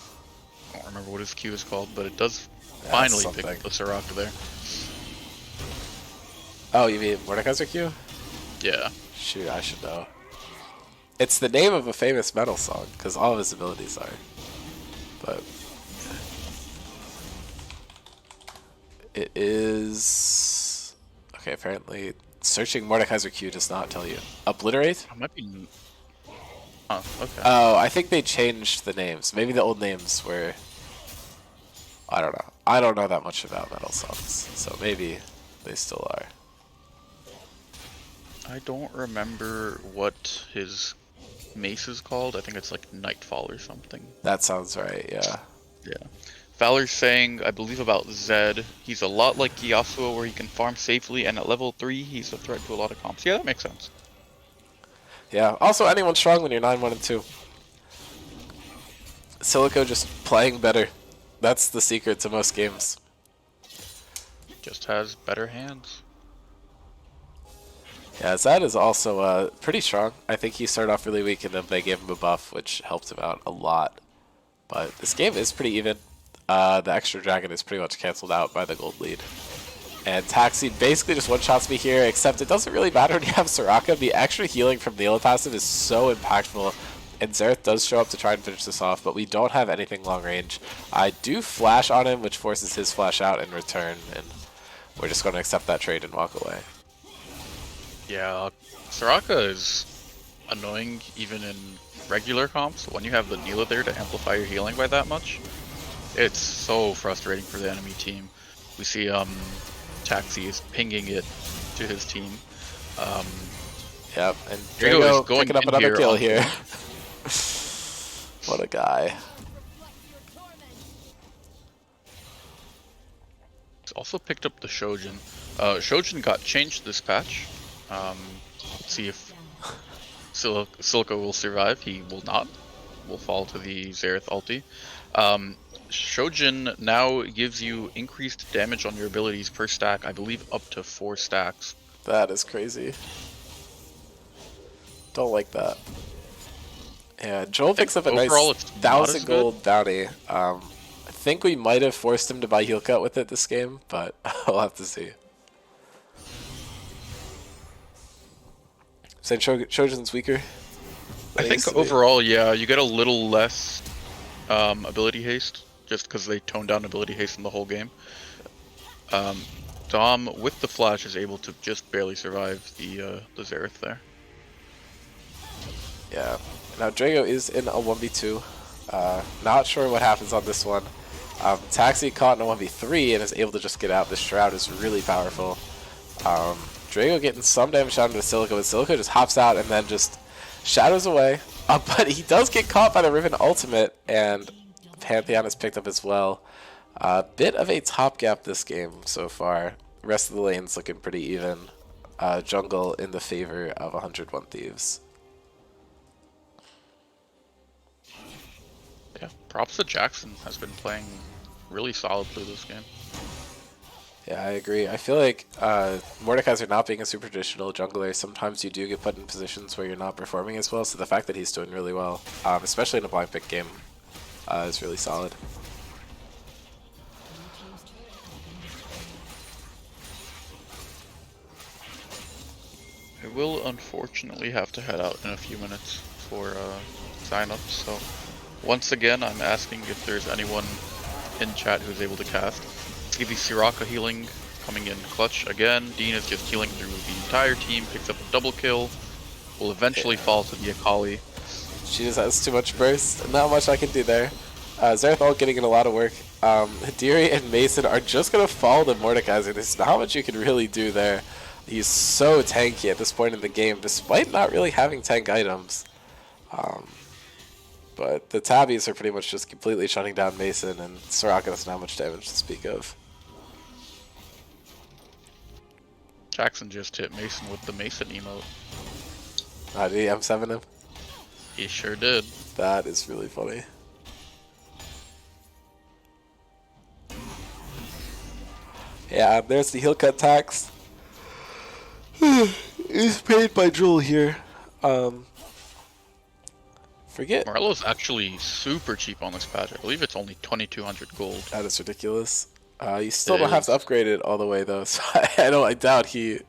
don't remember what his Q is called, but it does finally pick up the Soraka there. Oh, you mean Mordekaiser Q? Yeah. Shoot, I should know. It's the name of a famous metal song, because all of his abilities are. But it is... Okay, apparently searching Mordekaiser Q does not tell you. Obliterate? I might be... Oh, okay. Oh, I think they changed the names. Maybe the old names were... I don't know. I don't know that much about metal songs, so maybe they still are. I don't remember what his mace is called. I think it's like Nightfall or something. That sounds right, yeah. Yeah. Valor's saying, I believe about Zed, he's a lot like Yasuo where he can farm safely, and at level 3 he's a threat to a lot of comps. Yeah, that makes sense. Yeah, also anyone's strong when you're 9-1-2. Silico just playing better. That's the secret to most games. Just has better hands. Yeah, Zed is also pretty strong. I think he started off really weak, and then they gave him a buff, which helped him out a lot. But this game is pretty even. The extra dragon is pretty much canceled out by the gold lead. And Taxi basically just one-shots me here, except it doesn't really matter when you have Soraka. The extra healing from Neela passive is so impactful, and Xerath does show up to try and finish this off, but we don't have anything long range. I do flash on him, which forces his flash out in return, and we're just going to accept that trade and walk away. Yeah, Soraka is annoying even in regular comps. When you have the Neela there to amplify your healing by that much, it's so frustrating for the enemy team. We see Taxi is pinging it to his team. Yep, and Drago Drago is going picking up in another here kill on- here. What a guy. He's also picked up the Shojin. Shojin got changed this patch. Let's see if Silica will survive. He will not. Will fall to the Xerath ulti. Shojin now gives you increased damage on your abilities per stack, I believe up to 4 stacks. That is crazy. Don't like that. Yeah, Joel picks up a nice overall, it's not 1,000 as good. gold bounty. I think we might have forced him to buy heal cut with it this game, but we'll have to see. Saying Shojin's weaker? I think overall, yeah, you get a little less ability haste, just because they toned down ability haste in the whole game. Dom, with the flash, is able to just barely survive the Xerath there. Yeah. Now Drago is in a 1v2. Not sure what happens on this one. Taxi caught in a 1v3 and is able to just get out. This Shroud is really powerful. Drago getting some damage out into Silica, but Silica just hops out and then just shadows away. But he does get caught by the Riven ultimate, and Pantheon is picked up as well. A bit of a top gap this game so far. The rest of the lane's looking pretty even. Jungle in the favor of 101 Thieves. Yeah, props to Jackson, has been playing really solid through this game. Yeah, I agree. I feel like Mordekaiser not being a super traditional jungler, sometimes you do get put in positions where you're not performing as well, so the fact that he's doing really well, especially in a blind pick game, is really solid. I will unfortunately have to head out in a few minutes for sign-ups, so once again I'm asking if there's anyone in chat who's able to cast. Give you Soraka healing, coming in clutch again. Dean is just healing through the entire team, picks up a double kill, will eventually fall to the Akali. She just has too much burst, not much I can do there. Xerath getting in a lot of work. Hadiri and Mason are just going to follow the Mordekaiser. There's not much you can really do there. He's so tanky at this point in the game, despite not really having tank items. But the Tabbies are pretty much just completely shutting down Mason, and Soraka doesn't have much damage to speak of. Jackson just hit Mason with the Mason emote. Did he M7 him? He sure did. That is really funny. Yeah, there's the heal cut tax. It's paid by Joel here. Forget. Morello's actually super cheap on this patch. I believe it's only 2,200 gold. That is ridiculous. You still don't have to upgrade it all the way though, so I doubt he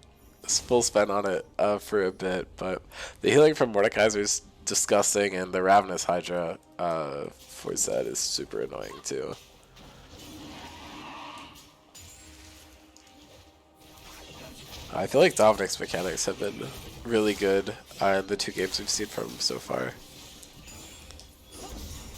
full spend on it for a bit. But the healing from Mordekaiser is disgusting, and the Ravenous Hydra for Zed is super annoying too. I feel like Dominic's mechanics have been really good in the 2 games we've seen from him so far.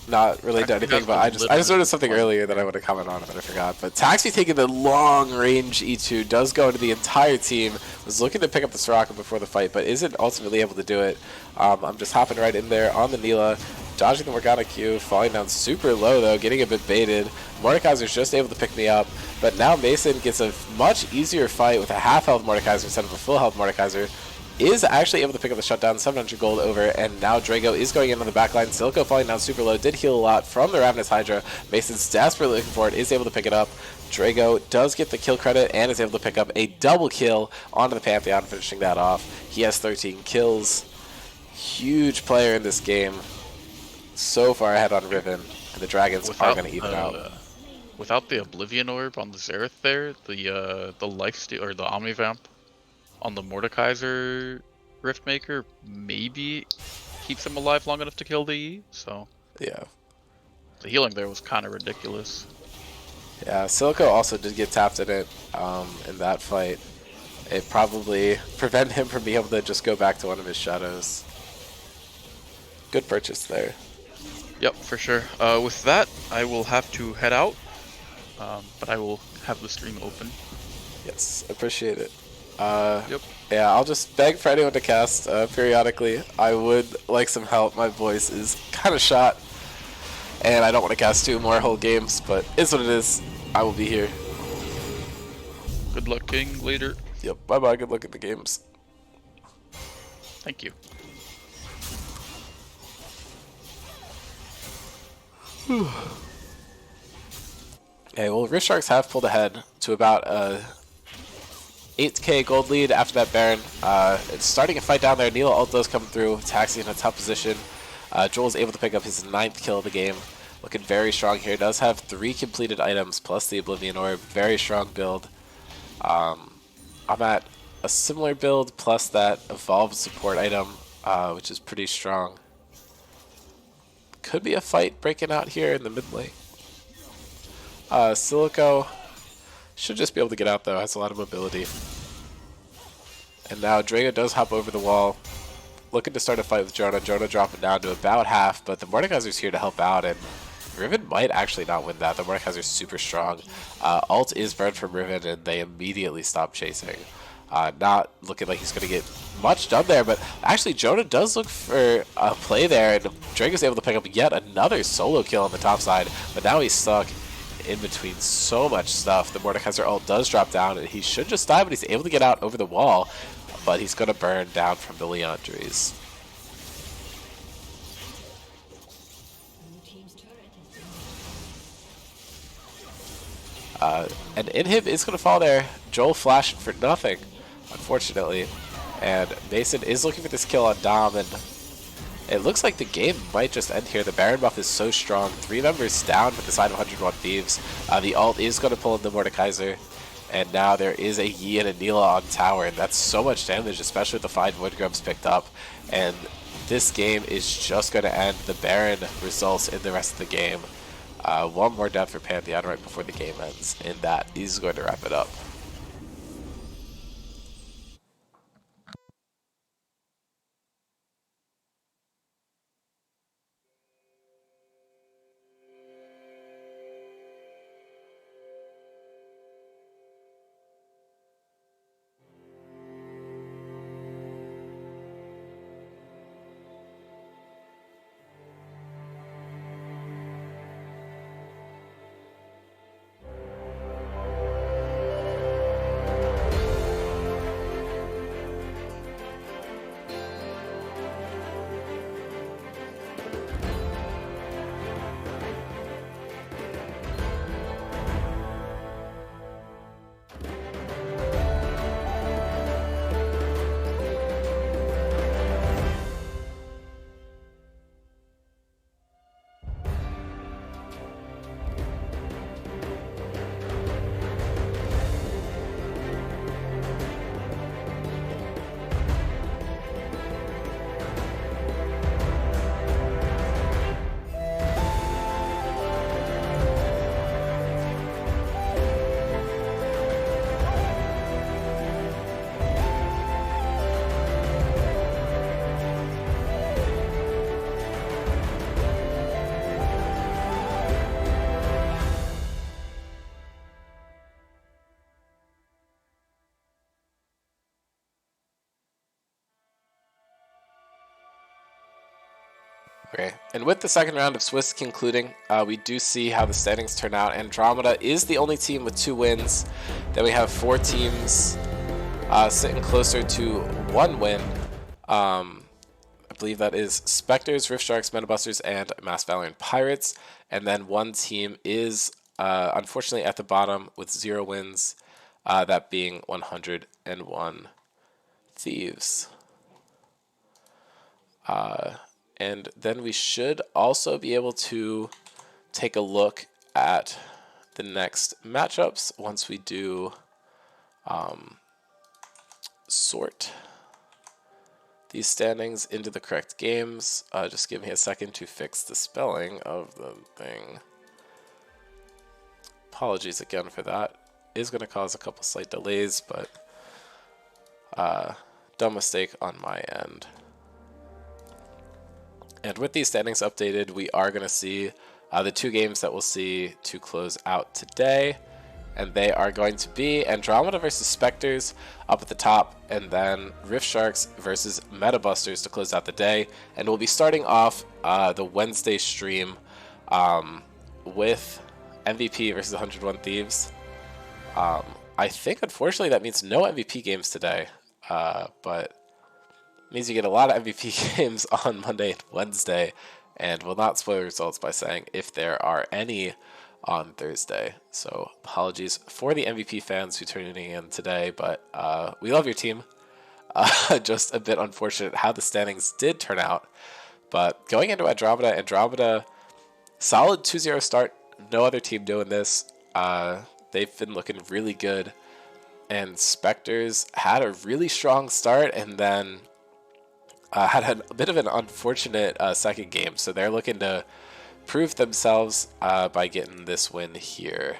Not related to anything, but I just noticed something earlier that I want to comment on, but I forgot. But Taxi taking the long range E2 does go into the entire team. Was looking to pick up the Soraka before the fight, but isn't ultimately able to do it. I'm just hopping right in there on the Neela, dodging the Morgana Q, falling down super low though, getting a bit baited. Mordekaiser's just able to pick me up, but now Mason gets a much easier fight with a half health Mordekaiser instead of a full health Mordekaiser. Is actually able to pick up the shutdown, 700 gold over, and now Drago is going in on the backline. Silico falling down super low, did heal a lot from the Ravenous Hydra. Mason's desperately looking for it, is able to pick it up. Drago does get the kill credit and is able to pick up a double kill onto the Pantheon, finishing that off. He has 13 kills. Huge player in this game. So far ahead on Riven, and the Dragons are going to even out. Without the Oblivion Orb on the Xerath there, the lifesteal or the Omnivamp on the Mordekaiser Riftmaker maybe keeps him alive long enough to kill the E, so yeah. The healing there was kind of ridiculous. Yeah, Silico also did get tapped in it in that fight. It probably prevented him from being able to just go back to one of his shadows. Good purchase there. Yep, for sure. With that, I will have to head out, but I will have the stream open. Yes, appreciate it. Yep. Yeah, I'll just beg for anyone to cast periodically. I would like some help. My voice is kind of shot, and I don't want to cast 2 more whole games, but it's what it is. I will be here. Good luck, King. Later. Yep, bye-bye. Good luck at the games. Thank you. Okay, well, Rift Sharks have pulled ahead to about a 8k gold lead after that Baron. It's starting a fight down there. Neela ult does come through. Taxi in a tough position. Joel's able to pick up his 9th kill of the game. Looking very strong here. Does have 3 completed items plus the Oblivion Orb. Very strong build. I'm at a similar build plus that evolved support item, which is pretty strong. Could be a fight breaking out here in the mid lane. Silico should just be able to get out though, has a lot of mobility. And now Drago does hop over the wall, looking to start a fight with Jonah. Jonah dropping down to about half, but the Mordekaiser's here to help out, and Riven might actually not win that. The Mordekaiser's super strong. Ult is burned from Riven, and they immediately stop chasing. Not looking like he's going to get much done there, but actually Jonah does look for a play there, and Drago's able to pick up yet another solo kill on the top side, but now he's stuck in between so much stuff. The Mordekaiser ult does drop down, and he should just die, but he's able to get out over the wall, but he's going to burn down from the Leandries. And Inhib is going to fall there. Joel flashing for nothing, unfortunately. And Mason is looking for this kill on Dom, and it looks like the game might just end here. The Baron buff is so strong. 3 members down with the side of 101 Thieves. The ult is going to pull in the Mordekaiser. And now there is a Yi and a Neela on tower, and that's so much damage, especially with the 5 Wood Grubs picked up. And this game is just going to end. The Baron results in the rest of the game. 1 more death for Pantheon right before the game ends, and that is going to wrap it up. Okay. And with the second round of Swiss concluding, we do see how the standings turn out. Andromeda is the only team with 2 wins. Then we have 4 teams sitting closer to 1 win. I believe that is Spectres, Rift Sharks, Metabusters, and Mass Valorant Pirates. And then 1 team is unfortunately at the bottom with 0 wins, that being 101 Thieves. And then we should also be able to take a look at the next matchups once we do sort these standings into the correct games. Just give me a second to fix the spelling of the thing. Apologies again for that. Is going to cause a couple slight delays, but dumb mistake on my end. And with these standings updated, we are going to see the 2 games that we'll see to close out today. And they are going to be Andromeda versus Spectres up at the top, and then Rift Sharks versus Metabusters to close out the day. And we'll be starting off the Wednesday stream with MVP versus 101 Thieves. I think, unfortunately, that means no MVP games today, but it means you get a lot of MVP games on Monday and Wednesday, and will not spoil results by saying if there are any on Thursday. So apologies for the MVP fans who turned in today, but we love your team. Just a bit unfortunate how the standings did turn out. But going into Andromeda, solid 2-0 start. No other team doing this. They've been looking really good. And Spectres had a really strong start and then had a bit of an unfortunate second game. So they're looking to prove themselves by getting this win here.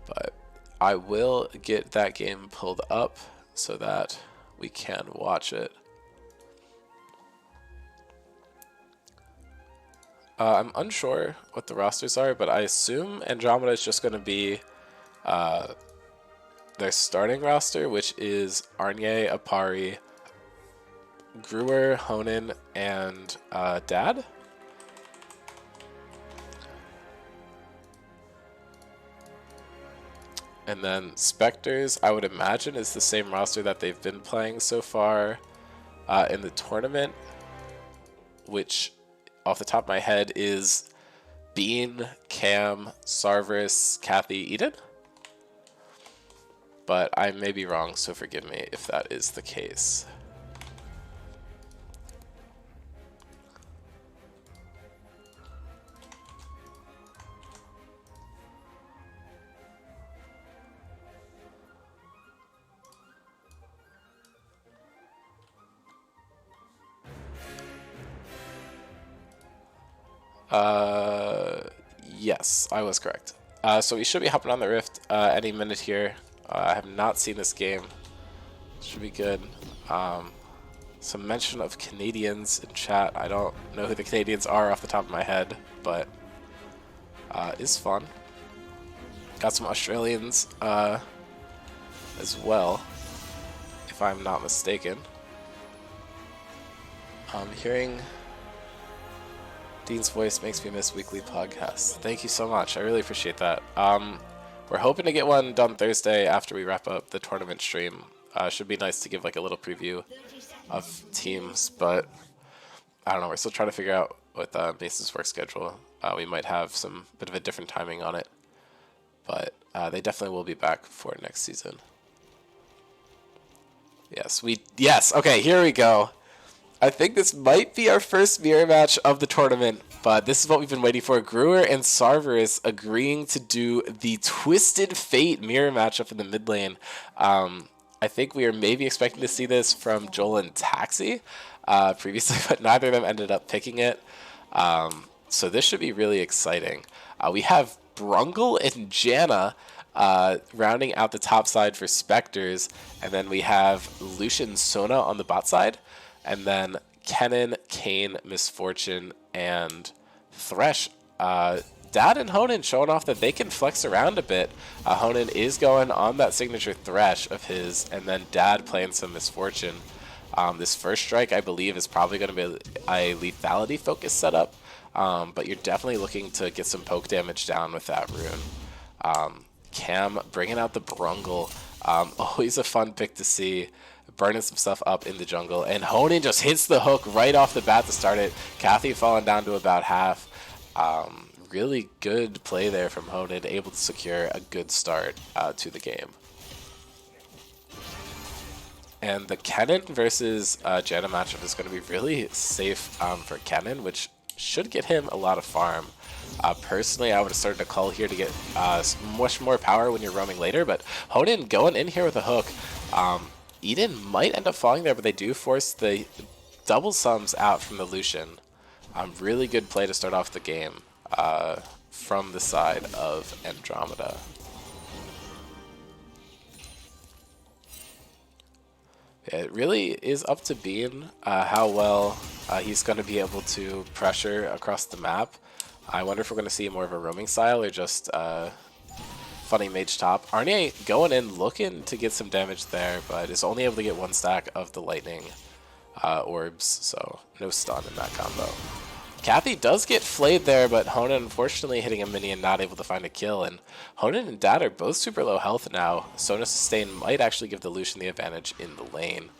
But I will get that game pulled up so that we can watch it. I'm unsure what the rosters are, but I assume Andromeda is just going to be their starting roster, which is Arnye, Apari, Gruer, Honan, and Dad. And then Spectres, I would imagine, is the same roster that they've been playing so far in the tournament, which, off the top of my head, is Bean, Cam, Sarvis, Kathy, Eden? But I may be wrong, so forgive me if that is the case. Yes, I was correct. So we should be hopping on the Rift any minute here. I have not seen this game. Should be good. Some mention of Canadians in chat. I don't know who the Canadians are off the top of my head, but is fun. Got some Australians as well, if I'm not mistaken. Hearing Dean's voice makes me miss weekly podcasts. Thank you so much. I really appreciate that. We're hoping to get one done Thursday after we wrap up the tournament stream. Should be nice to give like a little preview of teams, but I don't know. We're still trying to figure out with Mason's work schedule. We might have some bit of a different timing on it, but they definitely will be back for next season. Yes. Okay, here we go. I think this might be our first mirror match of the tournament, but this is what we've been waiting for. Gruer and Sarveris agreeing to do the Twisted Fate mirror matchup in the mid lane. I think we are maybe expecting to see this from Joel and Taxi previously, but neither of them ended up picking it. So this should be really exciting. We have Brungle and Janna rounding out the top side for Spectres, and then we have Lucian Sona on the bot side. And then Kennen, Kane, Misfortune, and Thresh. Dad and Honan showing off that they can flex around a bit. Honan is going on that signature Thresh of his, and then Dad playing some Misfortune. This first strike, I believe, is probably going to be a lethality focus setup, but you're definitely looking to get some poke damage down with that rune. Cam bringing out the Brungle. Always a fun pick to see. burning some stuff up in the jungle. And Honan just hits the hook right off the bat to start it. Kathy falling down to about half. Really good play there from Honan, able to secure a good start to the game. And the Kennen versus Janna matchup is going to be really safe for Kennen, which should get him a lot of farm. Personally, I would have started a call here to get much more power when you're roaming later, but Honan going in here with a hook. Eden might end up falling there, but they do force the double sums out from the Lucian. Really good play to start off the game from the side of Andromeda. It really is up to Bean how well he's going to be able to pressure across the map. I wonder if we're going to see more of a roaming style or just funny mage top. Arnie going in looking to get some damage there, but is only able to get one stack of the lightning orbs, so no stun in that combo. Kathy does get flayed there, but Honan unfortunately hitting a minion, not able to find a kill. And Honan and Dad are both super low health now. Sona Sustain might actually give the Lucian the advantage in the lane.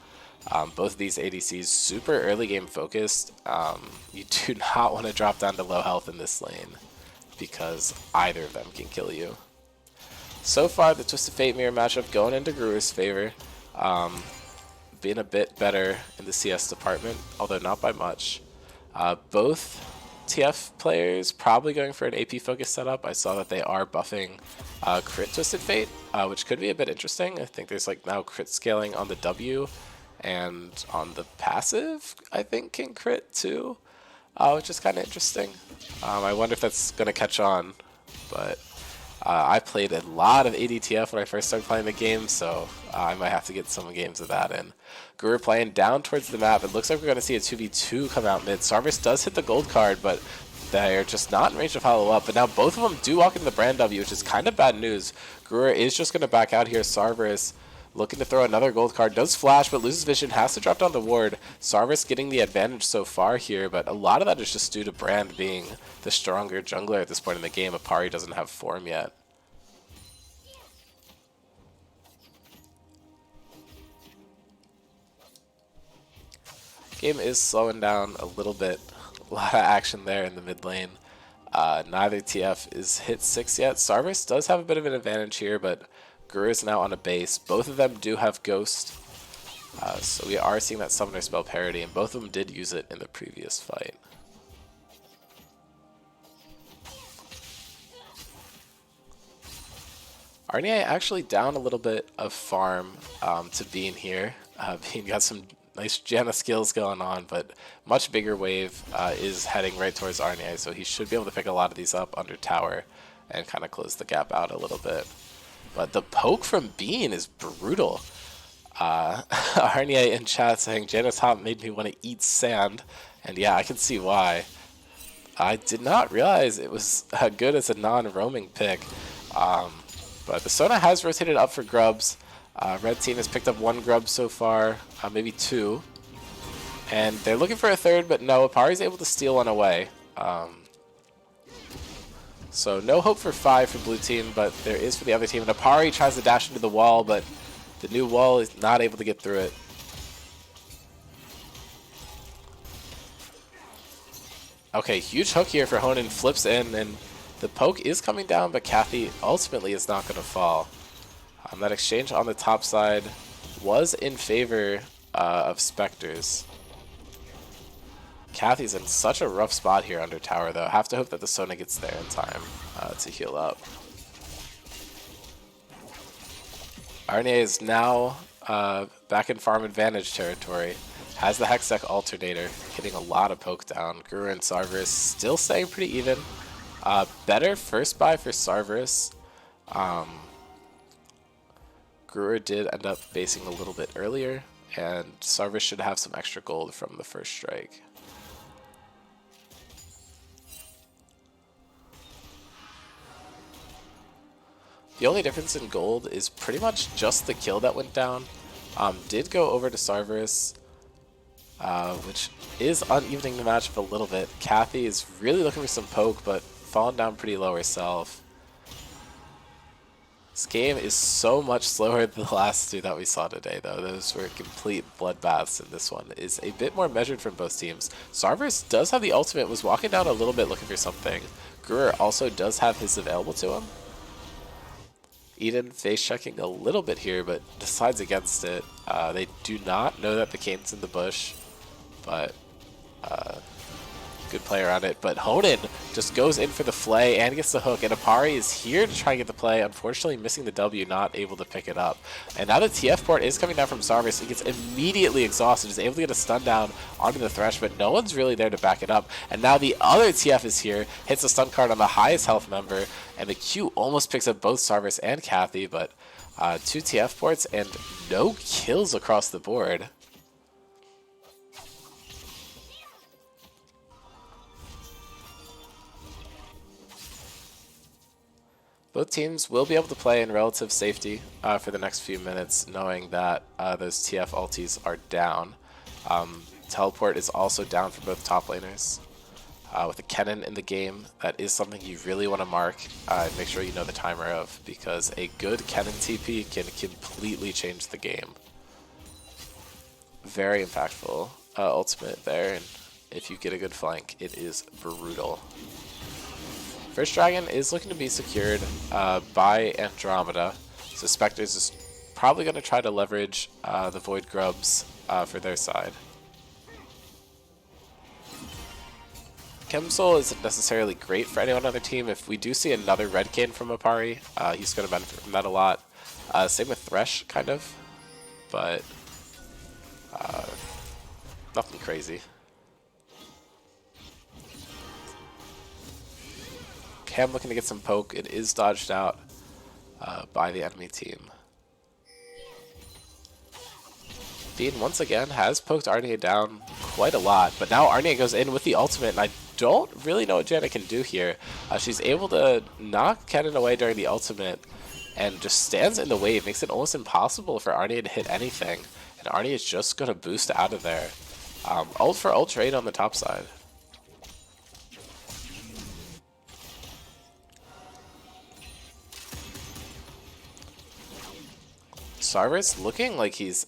Both of these ADCs super early game focused. You do not want to drop down to low health in this lane because either of them can kill you. So far, the Twisted Fate Mirror matchup going into Gruer's favor. Being a bit better in the CS department, although not by much. Both TF players probably going for an AP focus setup. I saw that they are buffing crit Twisted Fate, which could be a bit interesting. I think there's like now crit scaling on the W, and on the passive I think can crit too, which is kind of interesting. I wonder if that's going to catch on, but I played a lot of ADTF when I first started playing the game, so I might have to get some games of that in. Gruer playing down towards the map. It looks like we're going to see a 2v2 come out mid. Sarvis does hit the gold card, but they're just not in range to follow up. But now both of them do walk into the Brand W, which is kind of bad news. Gruer is just going to back out here. Sarvis looking to throw another gold card. Does flash, but loses vision. Has to drop down the ward. Sarvis getting the advantage so far here, but a lot of that is just due to Brand being the stronger jungler at this point in the game. Apari doesn't have form yet. Game is slowing down a little bit. A lot of action there in the mid lane. Neither TF is hit 6 yet. Sarvis does have a bit of an advantage here, but Gruer is now on a base. Both of them do have Ghost. So we are seeing that Summoner spell parity, and both of them did use it in the previous fight. Arnie actually down a little bit of farm to Bean here. Bean got some nice Janna skills going on, but much bigger wave is heading right towards Arnie, so he should be able to pick a lot of these up under tower and kind of close the gap out a little bit. But the poke from Bean is brutal. Arnie in chat saying, Janna's top made me want to eat sand, and yeah, I can see why. I did not realize it was good as a non-roaming pick. But the Sona has rotated up for grubs. Red team has picked up 1 grub so far, maybe 2. And they're looking for a 3rd, but no, Apari's able to steal one away. So no hope for 5 for blue team, but there is for the other team. And Apari tries to dash into the wall, but the new wall is not able to get through it. Okay, huge hook here for Honan, flips in, and the poke is coming down, but Kathy ultimately is not going to fall. That exchange on the top side was in favor of Spectres. Kathy's in such a rough spot here under tower, though. Have to hope that the Sona gets there in time to heal up. Arnie is now back in farm advantage territory. Has the Hextech Alternator, getting a lot of poke down. Gruer and Sarvis still staying pretty even. Better first buy for Sarvis. Gruer did end up basing a little bit earlier, and Sarvis should have some extra gold from the first strike. The only difference in gold is pretty much just the kill that went down. Did go over to Sarvis, which is unevening the matchup a little bit. Kathy is really looking for some poke, but falling down pretty low herself. This game is so much slower than the last two that we saw today, though. Those were complete bloodbaths, and this one is a bit more measured from both teams. Sarvis does have the ultimate, was walking down a little bit looking for something. Gruer also does have his available to him. Eden face checking a little bit here, but decides against it. They do not know that the Kane's in the bush, but good play around it. But Honan just goes in for the flay and gets the hook, and Apari is here to try and get the play. Unfortunately, missing the W, not able to pick it up. And now the TF port is coming down from Sarvis. He gets immediately exhausted, is able to get a stun down onto the Thresh, but no one's really there to back it up. And now the other TF is here, hits a stun card on the highest health member, and the Q almost picks up both Sarvis and Kathy, but 2 TF ports and no kills across the board. Both teams will be able to play in relative safety for the next few minutes, knowing that those TF ultis are down. Teleport is also down for both top laners. With a Kennen in the game, that is something you really want to mark and make sure you know the timer of, because a good Kennen TP can completely change the game. Very impactful ultimate there, and if you get a good flank, it is brutal. First Dragon is looking to be secured by Andromeda, so Spectres is probably going to try to leverage the Void Grubs for their side. Chemsol isn't necessarily great for anyone on their team. If we do see another Red Cane from Apari, he's going to benefit from that a lot. Same with Thresh, kind of, but nothing crazy. Cam looking to get some poke. It is dodged out by the enemy team. Bean once again has poked Arnia down quite a lot, but now Arnia goes in with the ultimate, and I don't really know what Janna can do here. She's able to knock Kennen away during the ultimate and just stands in the wave, makes it almost impossible for Arnia to hit anything, and Arnia is just going to boost out of there. Ult for ult trade on the top side. Sarvis looking like he's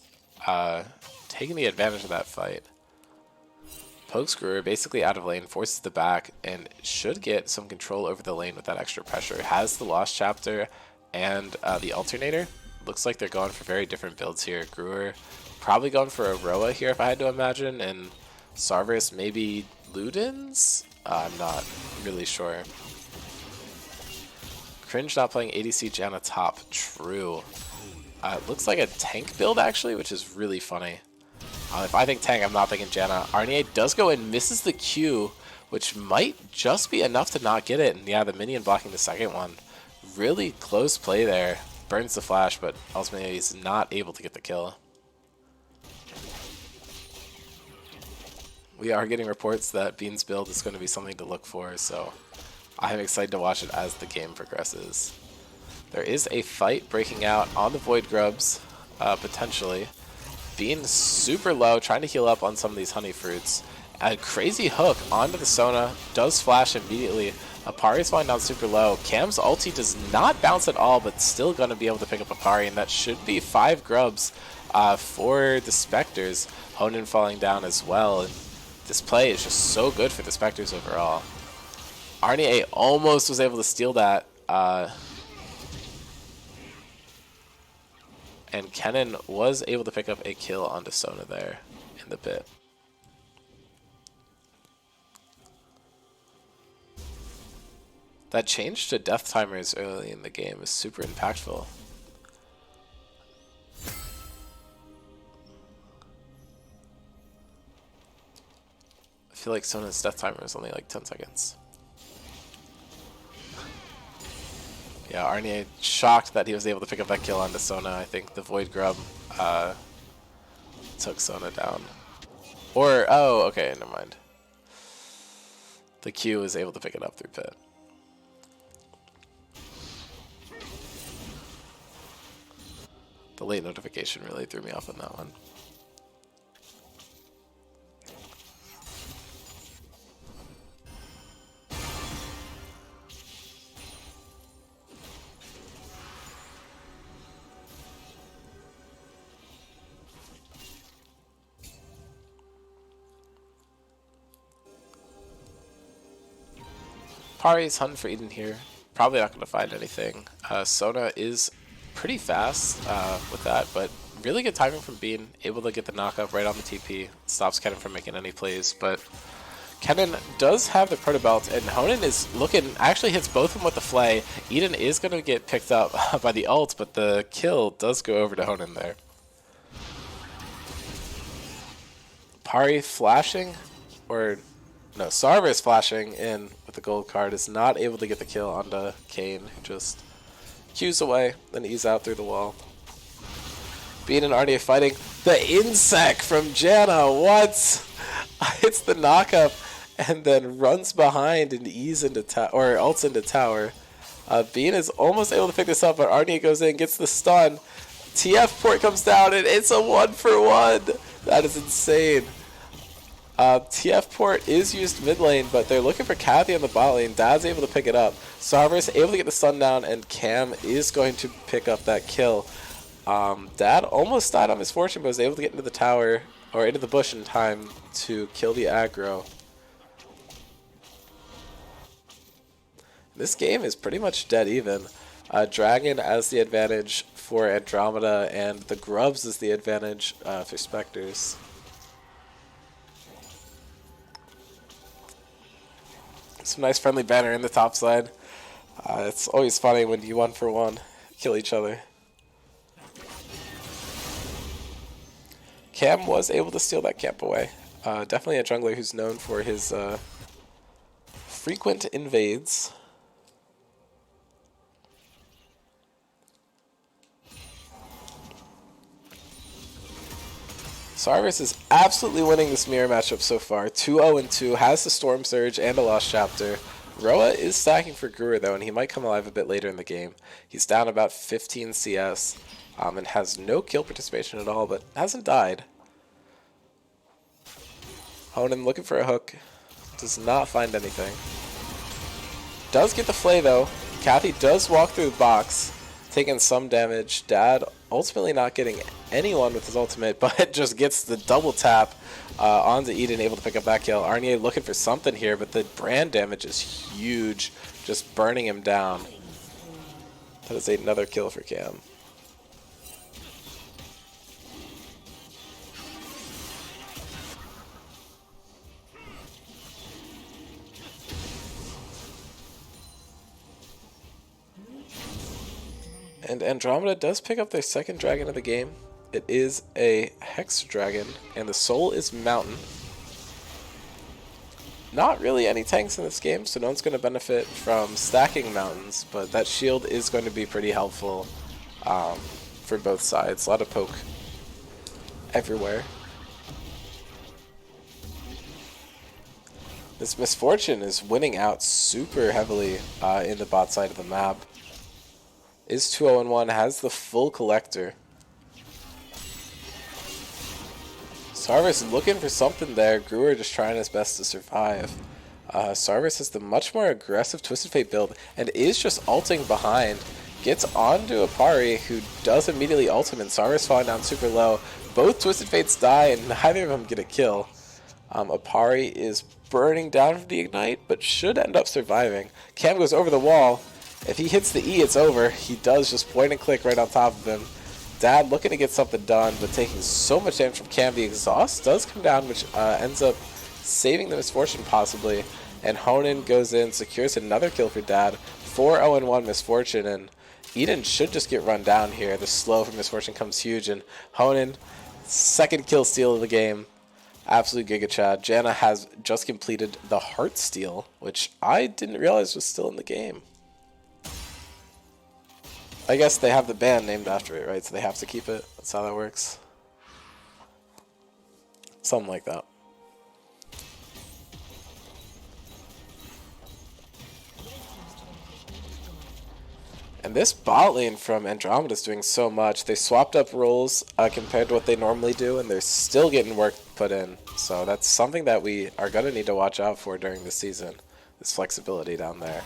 taking the advantage of that fight. Pokes Gruer basically out of lane, forces the back, and should get some control over the lane with that extra pressure. Has the Lost Chapter and the Alternator. Looks like they're going for very different builds here. Gruer probably going for a Roa here if I had to imagine, and Sarvis maybe Ludens? I'm not really sure. Cringe not playing ADC Janna top. True. It looks like a tank build, actually, which is really funny. If I think tank, I'm not thinking Janna. Arnie does go and misses the Q, which might just be enough to not get it. And yeah, the minion blocking the second one. Really close play there. Burns the flash, but ultimately he's not able to get the kill. We are getting reports that Bean's build is going to be something to look for, so I'm excited to watch it as the game progresses. There is a fight breaking out on the Void Grubs, potentially. Being super low, trying to heal up on some of these honey fruits. A crazy hook onto the Sona, does flash immediately. Apari's falling down super low. Cam's ulti does not bounce at all, but still going to be able to pick up Apari, and that should be 5 grubs for the Spectres. Honan falling down as well. And this play is just so good for the Spectres overall. Arnie almost was able to steal that. And Kennen was able to pick up a kill onto Sona there in the pit. That change to death timers early in the game is super impactful. I feel like Sona's death timer is only like 10 seconds. Yeah, Arnie shocked that he was able to pick up that kill onto Sona. I think the Void Grub took Sona down. Or, oh, okay, never mind. The Q was able to pick it up through pit. The late notification really threw me off on that one. Pari's hunting for Eden here. Probably not going to find anything. Sona is pretty fast with that, but really good timing from Bean. Able to get the knockup right on the TP. Stops Kennen from making any plays, but Kennen does have the proto belt, and Honan is looking, actually hits both of them with the flay. Eden is going to get picked up by the ult, but the kill does go over to Honan there. Pari flashing, or no, Sarvis flashing in with the gold card is not able to get the kill onto Kane, who just Q's away, then E's out through the wall. Bean and Arnie fighting. The insect from Janna, what? Hits the knockup and then runs behind and E's into or ults into tower. Bean is almost able to pick this up, but Arnie goes in, gets the stun. TF port comes down, and it's a 1-for-1. That is insane. TF port is used mid lane, but they're looking for Kathy on the bot lane. Dad's able to pick it up. Sarver's able to get the stun down, and Cam is going to pick up that kill. Dad almost died on Misfortune, but was able to get into the tower, or into the bush in time to kill the aggro. This game is pretty much dead even. Dragon as the advantage for Andromeda, and the Grubs is the advantage for Spectres. Some nice friendly banner in the top side. It's always funny when you 1-for-1 kill each other. Cam was able to steal that camp away. Definitely a jungler who's known for his frequent invades. Sarvis is absolutely winning this mirror matchup so far. 2-0-2, has the Storm Surge and a Lost Chapter. Roa is stacking for Gruer though, and he might come alive a bit later in the game. He's down about 15 CS and has no kill participation at all, but hasn't died. Honan looking for a hook. Does not find anything. Does get the flay though. Kathy does walk through the box, taking some damage. Dad ultimately not getting anyone with his ultimate, but just gets the double tap onto Eden, able to pick up that kill. Arnier looking for something here, but the brand damage is huge, just burning him down. That is another kill for Cam. And Andromeda does pick up their second dragon of the game. It is a Hex Dragon, and the soul is Mountain. Not really any tanks in this game, so no one's going to benefit from stacking mountains, but that shield is going to be pretty helpful for both sides. A lot of poke everywhere. This Misfortune is winning out super heavily in the bot side of the map. Is 2-0-1, has the full collector. Sarvis looking for something there. Gruer just trying his best to survive. Sarvis has the much more aggressive Twisted Fate build and is just ulting behind. Gets onto a Pari who does immediately ultimate. Sarvis falling down super low. Both Twisted Fates die and neither of them get a kill. Apari is burning down from the Ignite, but should end up surviving. Cam goes over the wall. If he hits the E, it's over. He does just point and click right on top of him. Dad looking to get something done, but taking so much damage from Cam. The exhaust does come down, which ends up saving the Misfortune possibly. And Honan goes in, secures another kill for Dad. 4-0-1 Misfortune, and Eden should just get run down here. The slow from Misfortune comes huge, and Honan, second kill steal of the game. Absolute Giga Chad. Janna has just completed the Heart Steal, which I didn't realize was still in the game. I guess they have the band named after it, right? So they have to keep it. That's how that works. Something like that. And this bot lane from Andromeda is doing so much. They swapped up roles compared to what they normally do, and they're still getting work put in. So that's something that we are going to need to watch out for during this season. This flexibility down there.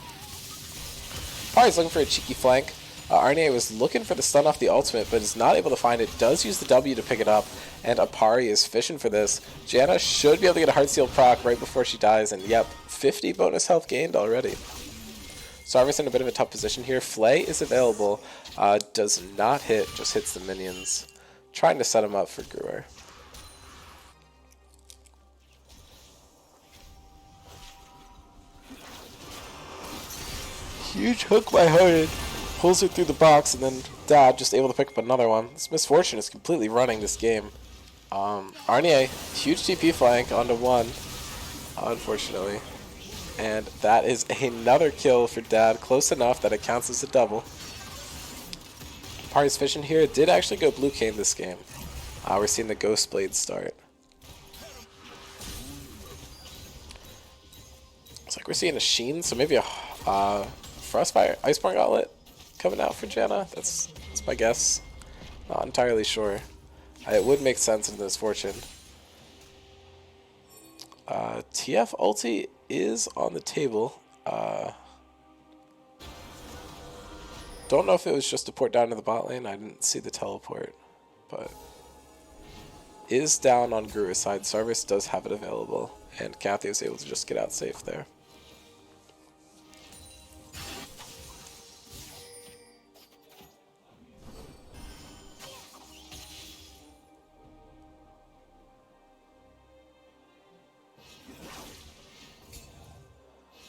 Pari's looking for a cheeky flank. Arnier was looking for the stun off the ultimate, but is not able to find it. Does use the W to pick it up, and Apari is fishing for this. Janna should be able to get a Heartsteel proc right before she dies, and yep, 50 bonus health gained already. Sarvis in a bit of a tough position here. Flay is available. Does not hit, just hits the minions. Trying to set him up for Gruer. Huge hook by Hoden. Pulls it through the box, and then Dad just able to pick up another one. This Misfortune is completely running this game. Arnie, huge TP flank onto one, unfortunately. And that is another kill for Dad, close enough that it counts as a double. Party's Vision here did actually go Blue Cane this game. We're seeing the Ghost Blade start. It's like we're seeing a Sheen, so maybe a Frostbite Iceborne Gauntlet coming out for Janna. That's my guess. Not entirely sure. It would make sense in this Fortune. TF ulti is on the table. Don't know if it was just a port down to the bot lane. I didn't see the teleport, but is down on Gruer's side. Sarvis does have it available, and Kathy was able to just get out safe there.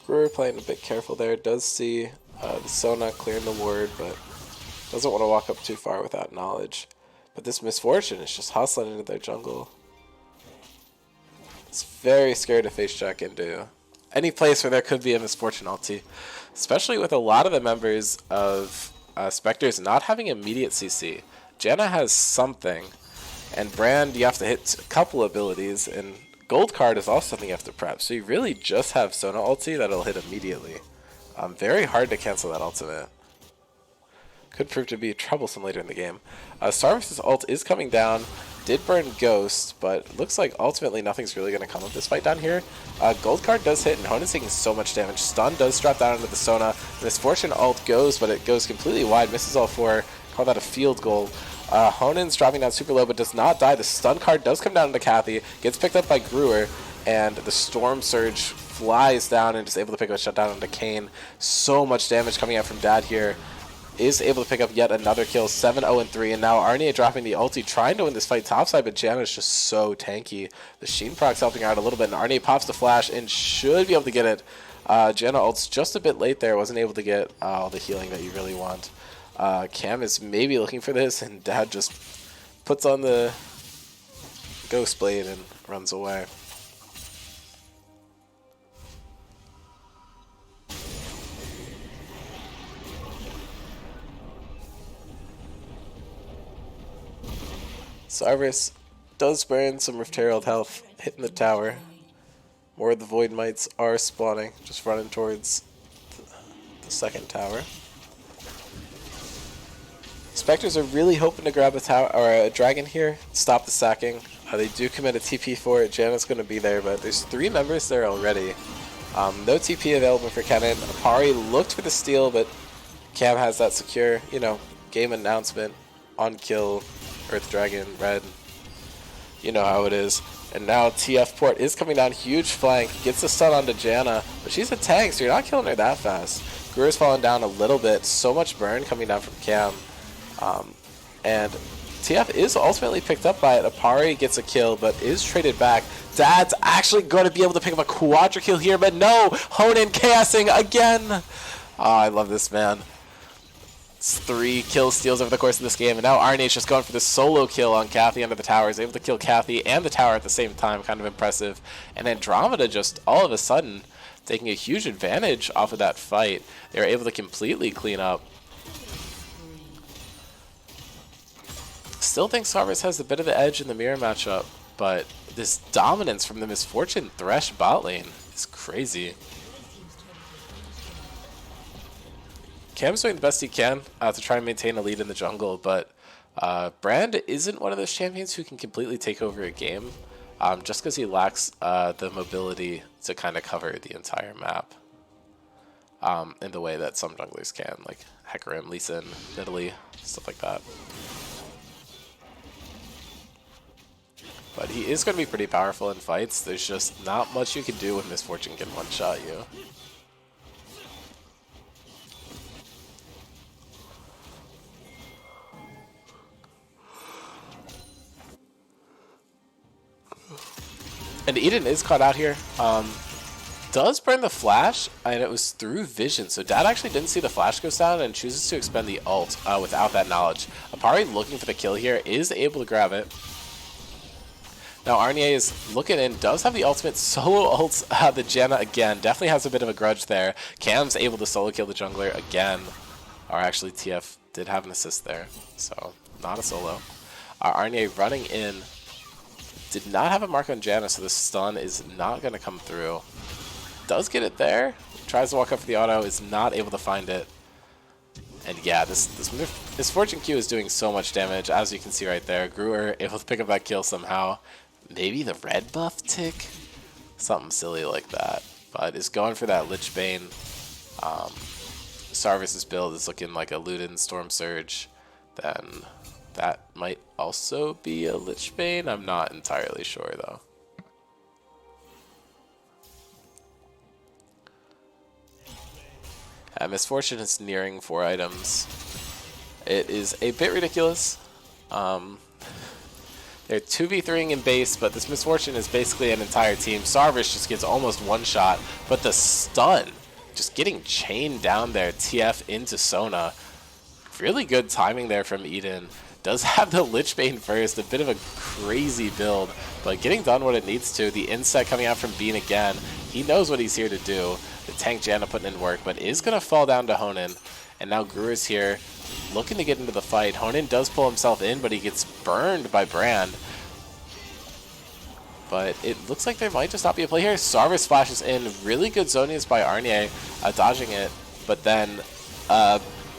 Gruer playing a bit careful there. Does see the Sona clearing the ward, but doesn't want to walk up too far without knowledge. But this Misfortune is just hustling into their jungle. It's very scary to face check into any place where there could be a Misfortune ulti, especially with a lot of the members of Spectres not having immediate CC. Janna has something, and Brand, you have to hit a couple abilities, and Gold Card is also something you have to prep. So you really just have Sona ulti that'll hit immediately. Very hard to cancel that ultimate. Could prove to be troublesome later in the game. Sarvis' ult is coming down. Did burn Ghost, but looks like ultimately nothing's really going to come of this fight down here. Gold Card does hit, and Honen's taking so much damage. Stun does drop down into the Sona. Misfortune ult goes, but it goes completely wide. Misses all four. Call that a field goal. Honen's dropping down super low, but does not die. The stun card does come down into Kathy. Gets picked up by Gruer, and the Storm Surge flies down and is able to pick up a shutdown onto Kane. So much damage coming out from Dad here. Is able to pick up yet another kill, 7-0-3, and now Arnie dropping the ulti, trying to win this fight topside, but Janna is just so tanky. The Sheen proc's helping out a little bit, and Arnie pops the flash and should be able to get it. Janna ult's just a bit late there, wasn't able to get all the healing that you really want. Cam is maybe looking for this, and Dad just puts on the Ghost Blade and runs away. Sarvis does burn some Rift Herald health, hitting the tower. More of the Void Mites are spawning, just running towards the second tower. Spectres are really hoping to grab a tower or a dragon here, stop the sacking. They do commit a TP for it. Janna's going to be there, but there's 3 members there already. No TP available for Kennen. Apari looked for the steal, but Cam has that secure, game announcement on kill. Earth Dragon, red. You know how it is. And now TF Port is coming down, huge flank, gets the stun onto Janna, but she's a tank, so you're not killing her that fast. Gruer's falling down a little bit, so much burn coming down from Cam. And TF is ultimately picked up by it. Apari gets a kill, but is traded back. Dad's actually going to be able to pick up a quadra kill here, but no! Honen chaosing again! Oh, I love this man. 3 kill steals over the course of this game, and now Arnie's just going for the solo kill on Kathy under the tower. He's able to kill Kathy and the tower at the same time, kind of impressive. And Andromeda just all of a sudden taking a huge advantage off of that fight. They were able to completely clean up. Still think Sarvis has a bit of the edge in the mirror matchup, but this dominance from the Misfortune Thresh bot lane is crazy. Cam's doing the best he can to try and maintain a lead in the jungle, but Brand isn't one of those champions who can completely take over a game, just because he lacks the mobility to kind of cover the entire map in the way that some junglers can, like Hecarim, Lee Sin, Nidalee, stuff like that. But he is going to be pretty powerful in fights. There's just not much you can do when Misfortune can one-shot you. And Eden is caught out here. Does burn the flash, and it was through vision. So Dad actually didn't see the flash goes down and chooses to expend the ult without that knowledge. Apari looking for the kill here, is able to grab it. Now Arnier is looking in, does have the ultimate, solo ults the Janna again. Definitely has a bit of a grudge there. Cam's able to solo kill the jungler again. Or actually TF did have an assist there, so not a solo. Arnier running in. Did not have a mark on Janna, so the stun is not going to come through. Does get it there. Tries to walk up for the auto, is not able to find it. And yeah, this Misfortune Q is doing so much damage, as you can see right there. Gruer able to pick up that kill somehow. Maybe the red buff tick? Something silly like that. But is going for that Lich Bane. Sarvis's build is looking like a Luden Storm Surge. Then that might also be a Lich Bane. I'm not entirely sure though. Misfortune is nearing 4 items. It is a bit ridiculous. They're 2v3ing in base, but this Misfortune is basically an entire team. Sarvis just gets almost one shot, but the stun, just getting chained down there, TF into Sona. Really good timing there from Eden. Does have the Lich Bane first, a bit of a crazy build, but getting done what it needs to. The inset coming out from Bean again. He knows what he's here to do. The tank Janna putting in work, but is going to fall down to Honan. And now Gruer's here, looking to get into the fight. Honan does pull himself in, but he gets burned by Brand. But it looks like there might just not be a play here. Sarvis flashes in. Really good Zonias by Arnier, dodging it. But then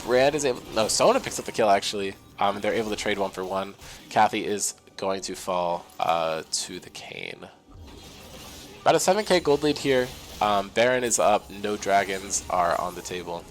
Brand is able... No, Sona picks up the kill, actually. They're able to trade 1 for 1. Kathy is going to fall to the Kayn. About a 7k gold lead here. Baron is up. No dragons are on the table.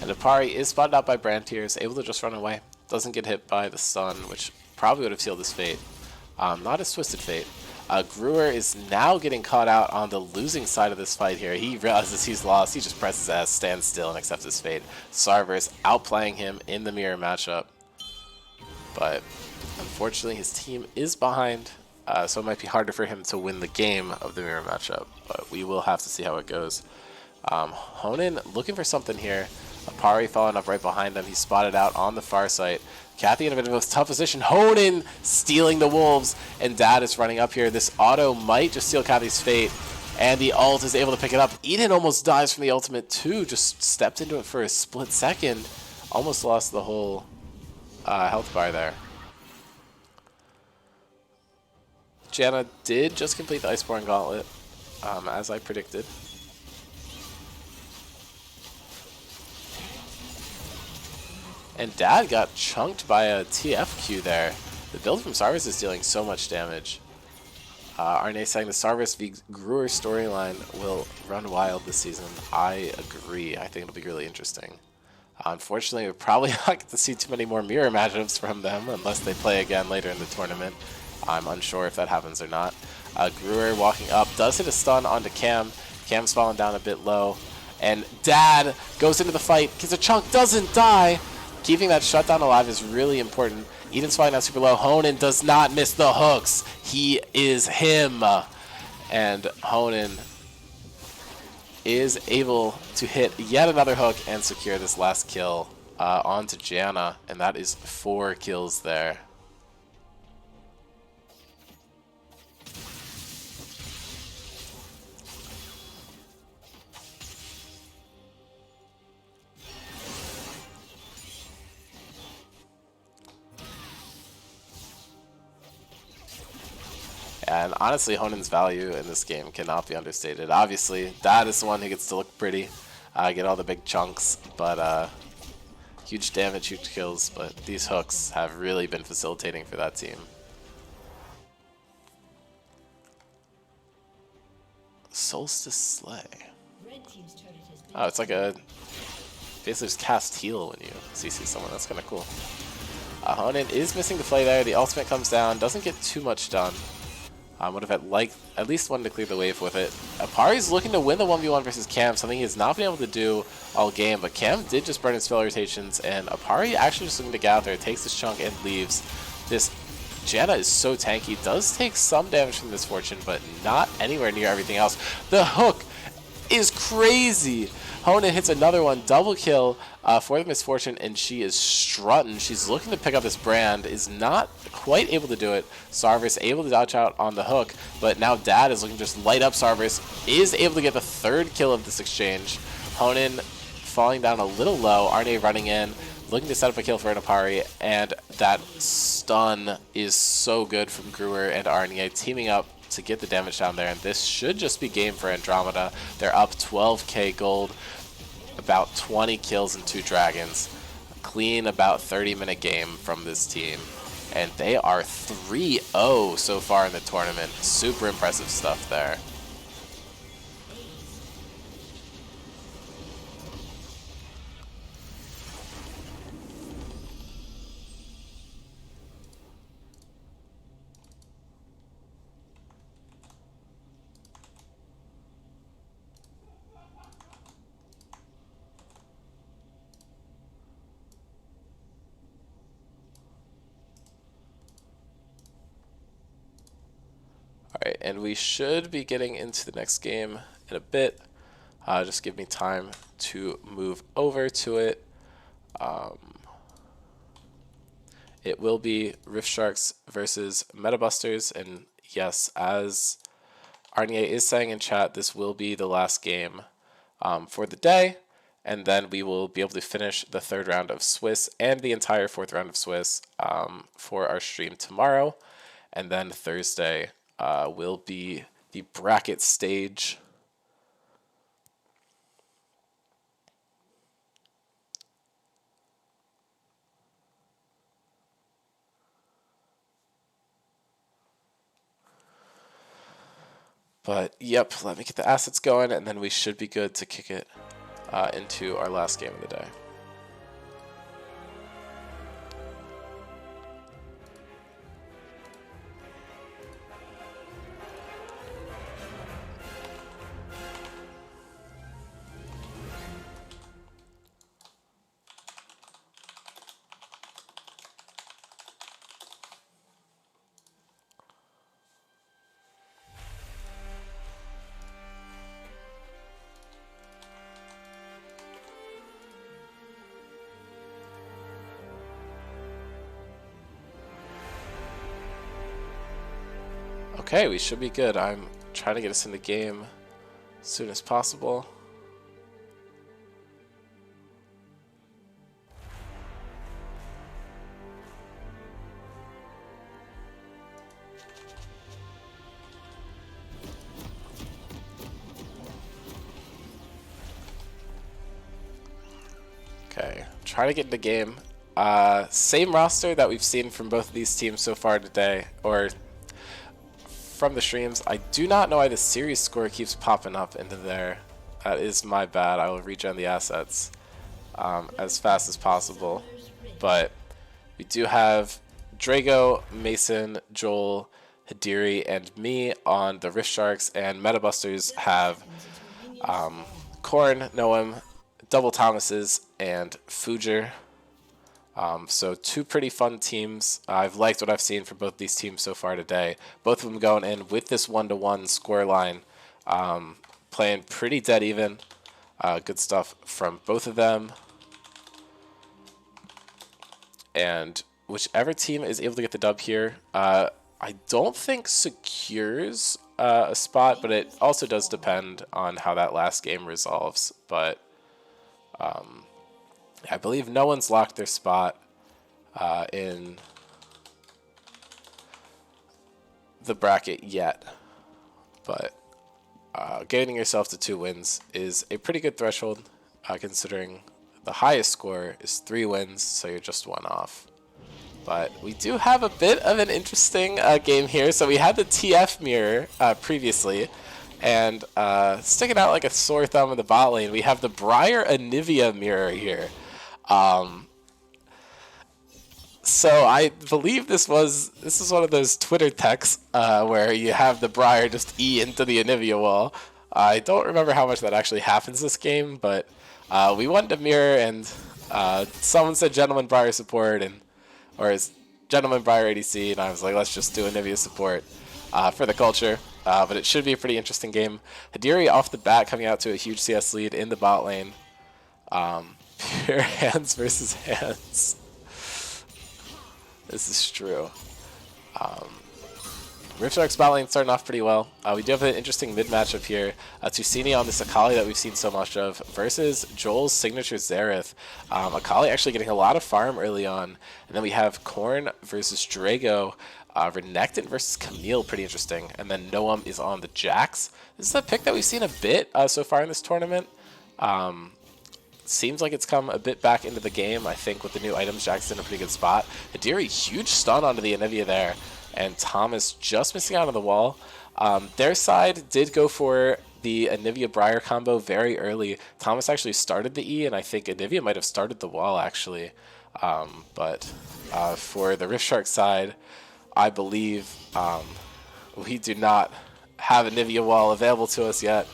And Apari is spotted out by Brantiers, able to just run away. Doesn't get hit by the stun, which probably would have sealed his fate. Not his twisted fate. Gruer is now getting caught out on the losing side of this fight here. He realizes he's lost. He just presses S, stands still, and accepts his fate. Sarvis outplaying him in the mirror matchup. But unfortunately, his team is behind, so it might be harder for him to win the game of the mirror matchup. But we will have to see how it goes. Honan looking for something here. Apari following up right behind him. He's spotted out on the far side. Kathy in a bit of a tough position. Honan stealing the wolves, and Dad is running up here. This auto might just steal Kathy's fate, and the ult is able to pick it up. Eden almost dies from the ultimate too. Just stepped into it for a split second. Almost lost the whole health bar there. Janna did just complete the Iceborne Gauntlet, as I predicted. And Dad got chunked by a TFQ there. The build from Sarvis is dealing so much damage. Arne saying the Sarvis v Gruer storyline will run wild this season. I agree. I think it'll be really interesting. Unfortunately, we're probably not going to see too many more mirror matchups from them unless they play again later in the tournament. I'm unsure if that happens or not. Gruer walking up, does hit a stun onto Cam. Cam's falling down a bit low. And Dad goes into the fight, gets a chunk, doesn't die. Keeping that shutdown alive is really important. Eden's falling down super low. Honan does not miss the hooks. He is him. And Honan is able to hit yet another hook and secure this last kill onto Janna. And that is 4 kills there. And honestly, Honan's value in this game cannot be understated. Obviously, Dad is the one who gets to look pretty, get all the big chunks, but huge damage, huge kills. But these hooks have really been facilitating for that team. Solstice Slay. Oh, it's like a basically just cast heal when you CC someone. That's kind of cool. Honan is missing the play there. The ultimate comes down. Doesn't get too much done. Would have had at least wanted to clear the wave with it. Apari's looking to win the 1v1 versus Cam, something he has not been able to do all game, but Cam did just burn his spell rotations, and Apari actually just looking to gather, takes his chunk and leaves. This Janna is so tanky, does take some damage from Misfortune, but not anywhere near everything else. The hook is crazy! Honan hits another one, double kill for the Misfortune, and she is strutting. She's looking to pick up this brand, is not quite able to do it. Sarvis able to dodge out on the hook, but now Dad is looking to just light up Sarvis, is able to get the third kill of this exchange. Honan falling down a little low, Arne running in, looking to set up a kill for Apari, and that stun is so good from Gruer and Arne teaming up to get the damage down there, and this should just be game for Andromeda. They're up 12k gold, about 20 kills and 2 dragons. A clean about 30-minute game from this team, and they are 3-0 so far in the tournament. Super impressive stuff there. Alright, and we should be getting into the next game in a bit. Just give me time to move over to it. It will be Rift Sharks versus Metabusters, and yes, as Arnier is saying in chat, this will be the last game for the day, and then we will be able to finish the 3rd round of Swiss and the entire 4th round of Swiss for our stream tomorrow, and then Thursday will be the bracket stage. But yep, let me get the assets going, and then we should be good to kick it into our last game of the day. Okay, we should be good. I'm trying to get us in the game as soon as possible. Okay, trying to get in the game. Same roster that we've seen from both of these teams so far today, or from the streams. I do not know why the series score keeps popping up into there. That is my bad. I will regen the assets as fast as possible. But we do have Drago, Mason, Joel, Hidiri, and me on the Rift Sharks, and Metabusters have Korn, Noam, Double Thomases, and Fujer. So 2 pretty fun teams. I've liked what I've seen from both these teams so far today. Both of them going in with this 1-to-1 score line, playing pretty dead even. Good stuff from both of them. And whichever team is able to get the dub here, I don't think secures a spot, but it also does depend on how that last game resolves. But I believe no one's locked their spot in the bracket yet, but getting yourself to 2 wins is a pretty good threshold, considering the highest score is 3 wins, so you're just 1 off. But we do have a bit of an interesting game here. So we had the TF mirror previously, And sticking out like a sore thumb in the bot lane, we have the Briar Anivia mirror here. So I believe this is one of those Twitter texts where you have the Briar just E into the Anivia wall. I don't remember how much that actually happens this game, but we went to mirror and someone said Gentleman Briar support or is Gentleman Briar ADC, and I was like, let's just do Anivia support for the culture. But it should be a pretty interesting game. Hadiri off the bat coming out to a huge CS lead in the bot lane. Pure hands versus hands. This is true. Rift bot lane starting off pretty well. We do have an interesting mid matchup here. Tusini on this Akali that we've seen so much of versus Joel's signature Xerath. Akali actually getting a lot of farm early on. And then we have Korn versus Drago. Renekton versus Camille, pretty interesting. And then Noam is on the Jax. This is a pick that we've seen a bit so far in this tournament. Seems like it's come a bit back into the game. I think with the new items, Jax is in a pretty good spot. Hadiri, huge stun onto the Anivia there. And Thomas just missing out on the wall. Their side did go for the Anivia Briar combo very early. Thomas actually started the E, and I think Anivia might have started the wall actually. But for the Rift side, I believe we do not have Anivia wall available to us yet.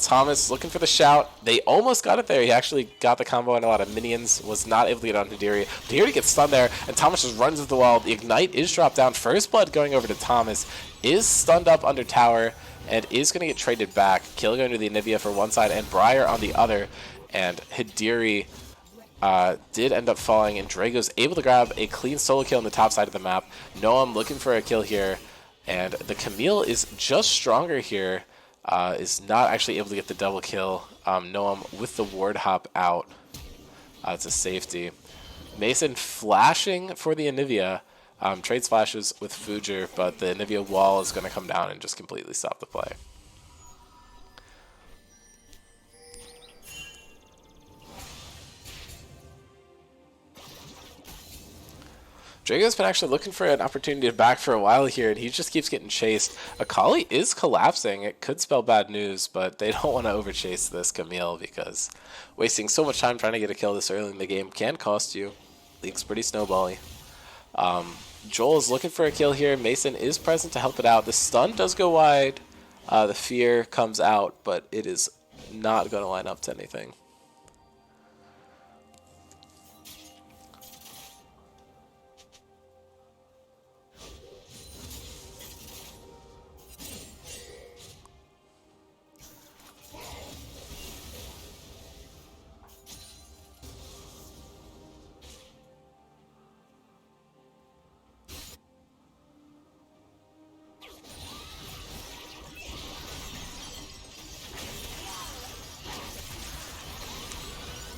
Thomas looking for the shout. They almost got it there. He actually got the combo on a lot of minions. Was not able to get on Hadiri. Hadiri gets stunned there, and Thomas just runs to the wall. The Ignite is dropped down. First Blood going over to Thomas. Is stunned up under tower, and is going to get traded back. Kill going to the Anivia for one side, and Briar on the other. And Hadiri did end up falling, and Drago's able to grab a clean solo kill on the top side of the map. Noam looking for a kill here, and the Camille is just stronger here. Is not actually able to get the double kill. Noam with the ward hop out to safety. Mason flashing for the Anivia. Trades flashes with Fujer, but the Anivia wall is going to come down and just completely stop the play. Drago's been actually looking for an opportunity to back for a while here, and he just keeps getting chased. Akali is collapsing. It could spell bad news, but they don't want to overchase this Camille because wasting so much time trying to get a kill this early in the game can cost you. League's pretty snowbally. Joel is looking for a kill here. Mason is present to help it out. The stun does go wide. The fear comes out, but it is not going to line up to anything.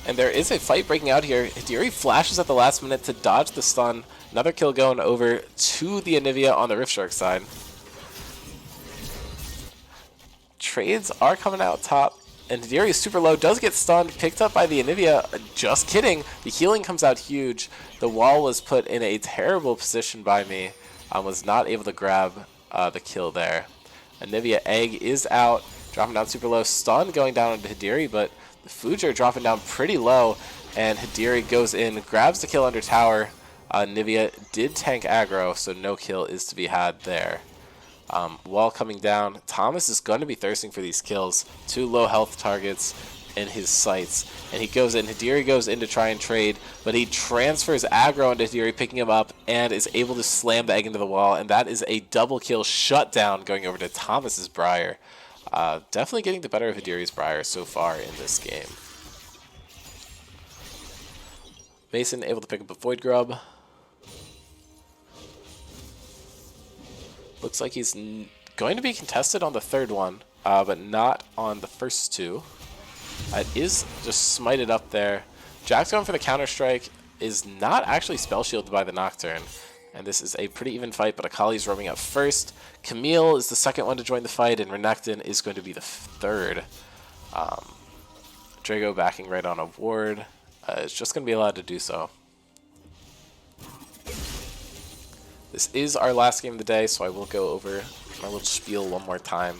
And there is a fight breaking out here. Hadiri flashes at the last minute to dodge the stun. Another kill going over to the Anivia on the Rift side. Trades are coming out top. And Hadiri is super low, does get stunned, picked up by the Anivia. Just kidding. The healing comes out huge. The wall was put in a terrible position by me. Was not able to grab the kill there. Anivia Egg is out, dropping down super low. Stun going down onto Hadiri, but the Fujer dropping down pretty low, and Hadiri goes in, grabs the kill under tower. Anivia did tank aggro, so no kill is to be had there. Wall coming down. Thomas is going to be thirsting for these kills. 2 low health targets in his sights, and he goes in. Hadiri goes in to try and trade, but he transfers aggro into Hadiri, picking him up, and is able to slam the egg into the wall, and that is a double kill shutdown going over to Thomas's Briar. Definitely getting the better of Hadiri's Briar so far in this game. Mason able to pick up a Void Grub. Looks like he's going to be contested on the third one, but not on the first 2. It is just smited up there. Jax going for the Counter-Strike is not actually spell shielded by the Nocturne. And this is a pretty even fight, but Akali's roaming up first. Camille is the second one to join the fight, and Renekton is going to be the third. Drago backing right on a ward. Is just going to be allowed to do so. This is our last game of the day, so I will go over my little spiel one more time.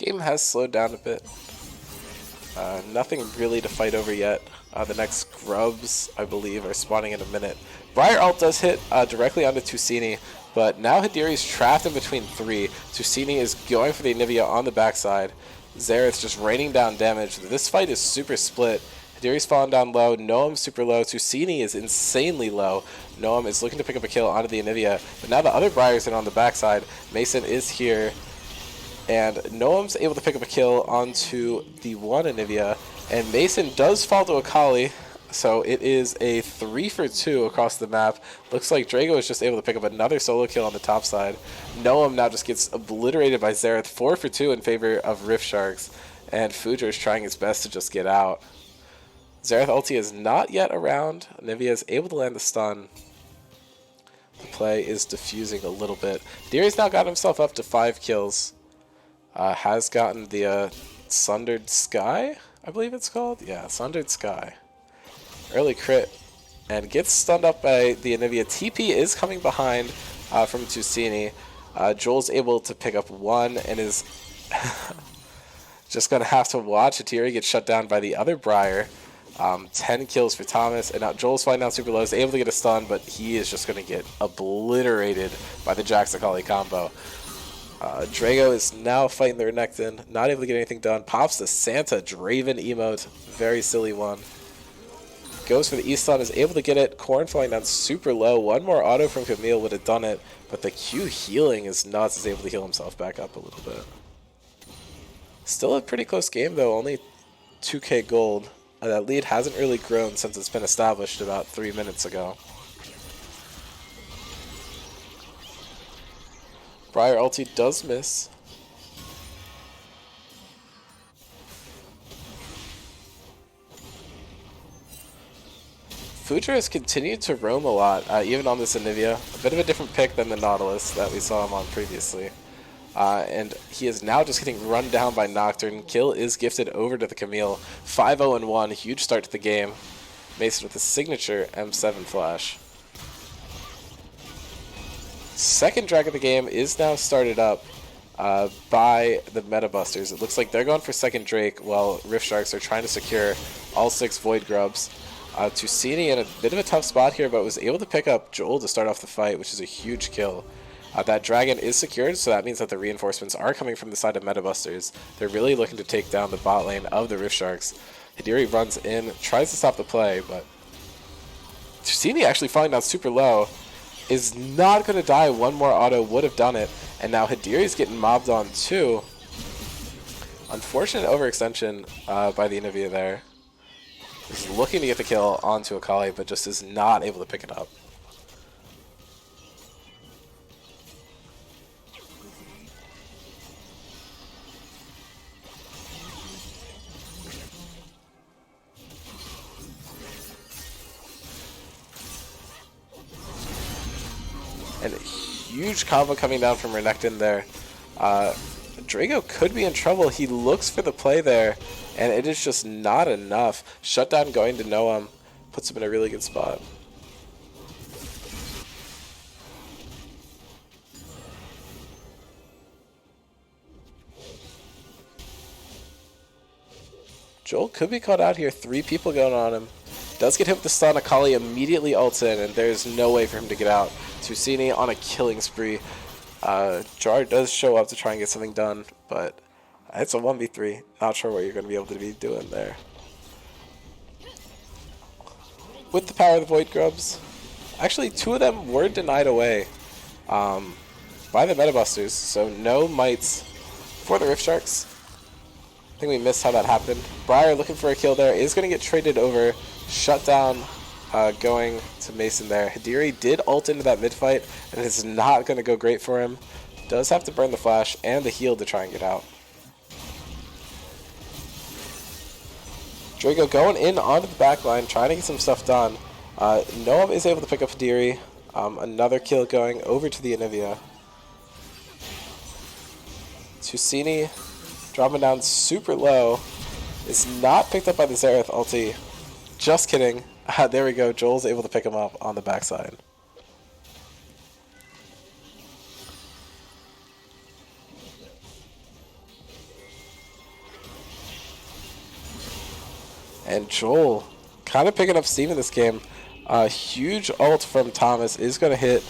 Game has slowed down a bit. Nothing really to fight over yet. The next grubs, I believe, are spawning in a minute. Briar ult does hit directly onto Tusini, but now Hidiri's trapped in between three. Tusini is going for the Anivia on the backside. Xerath's just raining down damage. This fight is super split. Hidiri's falling down low. Noam's super low. Tusini is insanely low. Noam is looking to pick up a kill onto the Anivia, but now the other Briar's in on the backside. Mason is here, and Noam's able to pick up a kill onto the one Anivia, and Mason does fall to Akali, so it is a 3 for 2 across the map. Looks like Drago is just able to pick up another solo kill on the top side. Noam now just gets obliterated by Xerath, 4 for 2 in favor of Rift Sharks, and Fuja is trying his best to just get out. Xerath ulti is not yet around. Anivia is able to land the stun. The play is diffusing a little bit. Diri's now got himself up to 5 kills. Has gotten the Sundered Sky, I believe it's called? Yeah, Sundered Sky. Early crit, and gets stunned up by the Anivia. TP is coming behind from Tusini. Joel's able to pick up one and is just going to have to watch Atiri get shut down by the other Briar. 10 kills for Thomas, and now Joel's flying down super low, is able to get a stun, but he is just going to get obliterated by the Jax Akali combo. Drago is now fighting the Renekton, not able to get anything done. Pops the Santa Draven emote, very silly one. Goes for the E-stun, is able to get it. Corn falling down super low. One more auto from Camille would have done it, but the Q healing is nuts, is able to heal himself back up a little bit. Still a pretty close game though, only 2k gold. That lead hasn't really grown since it's been established about 3 minutes ago. Briar ulti does miss. Fuja has continued to roam a lot, even on this Anivia. A bit of a different pick than the Nautilus that we saw him on previously. And he is now just getting run down by Nocturne. Kill is gifted over to the Camille. 5-0-1, huge start to the game. Mason with a signature M7 flash. Second drag of the game is now started up by the Meta Busters. It looks like they're going for second Drake while Rift Sharks are trying to secure all 6 Void Grubs. Tusini in a bit of a tough spot here, but was able to pick up Joel to start off the fight, which is a huge kill. That dragon is secured, so that means that the reinforcements are coming from the side of Meta Busters. They're really looking to take down the bot lane of the Rift Sharks. Hidiri runs in, tries to stop the play, but Tusini actually falling down super low. Is not going to die. One more auto would have done it. And now Hidiri's getting mobbed on too. Unfortunate overextension by the Anivia there. Is looking to get the kill onto Akali, but just is not able to pick it up. And a huge combo coming down from Renekton there. Drago could be in trouble. He looks for the play there, and it is just not enough. Shutdown going to Noam puts him in a really good spot. Joel could be caught out here. 3 people going on him. Does get hit with the stun. Akali immediately ults in, and there's no way for him to get out. Tusini on a killing spree. Jar does show up to try and get something done, but it's a 1v3. Not sure what you're going to be able to be doing there. With the power of the Void Grubs, actually 2 of them were denied away by the Meta Busters, so no mites for the Rift Sharks. I think we missed how that happened. Briar looking for a kill there, is going to get traded over. Shutdown going to Mason there. Hidiri did ult into that mid fight, and it's not going to go great for him. Does have to burn the flash and the heal to try and get out. Drago going in onto the back line, trying to get some stuff done. Noam is able to pick up Hidiri. Another kill going over to the Anivia. Tusini dropping down super low. Is not picked up by the Xerath ulti. Just kidding. There we go. Joel's able to pick him up on the backside. And Joel kind of picking up steam in this game. A huge ult from Thomas is going to hit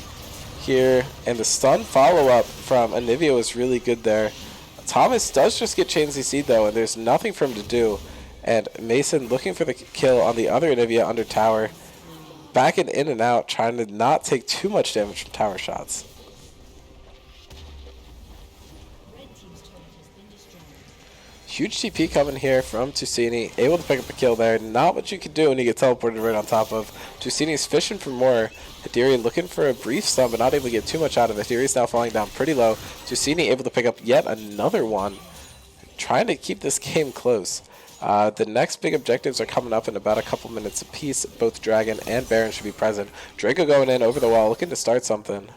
here. And the stun follow-up from Anivia was really good there. Thomas does just get chain CC'd though, and there's nothing for him to do. And Mason looking for the kill on the other Anivia under tower. Backing in and out, trying to not take too much damage from tower shots. Huge TP coming here from Tusini, able to pick up a kill there. Not what you can do when you get teleported right on top of. Tusini's fishing for more. Hidiri looking for a brief stun, but not able to get too much out of it. Hidiri's now falling down pretty low. Tusini able to pick up yet another one. Trying to keep this game close. The next big objectives are coming up in about a couple minutes apiece. Both Dragon and Baron should be present. Draco going in over the wall, looking to start something.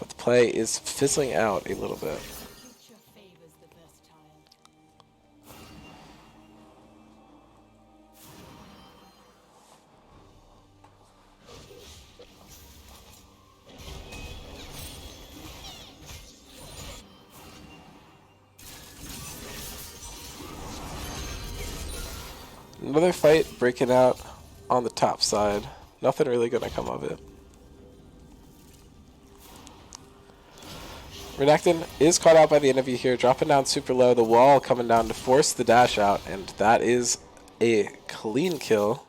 But the play is fizzling out a little bit. Another fight breaking out on the top side. Nothing really going to come of it. Renekton is caught out by the enemy here, dropping down super low. The wall coming down to force the dash out, and that is a clean kill.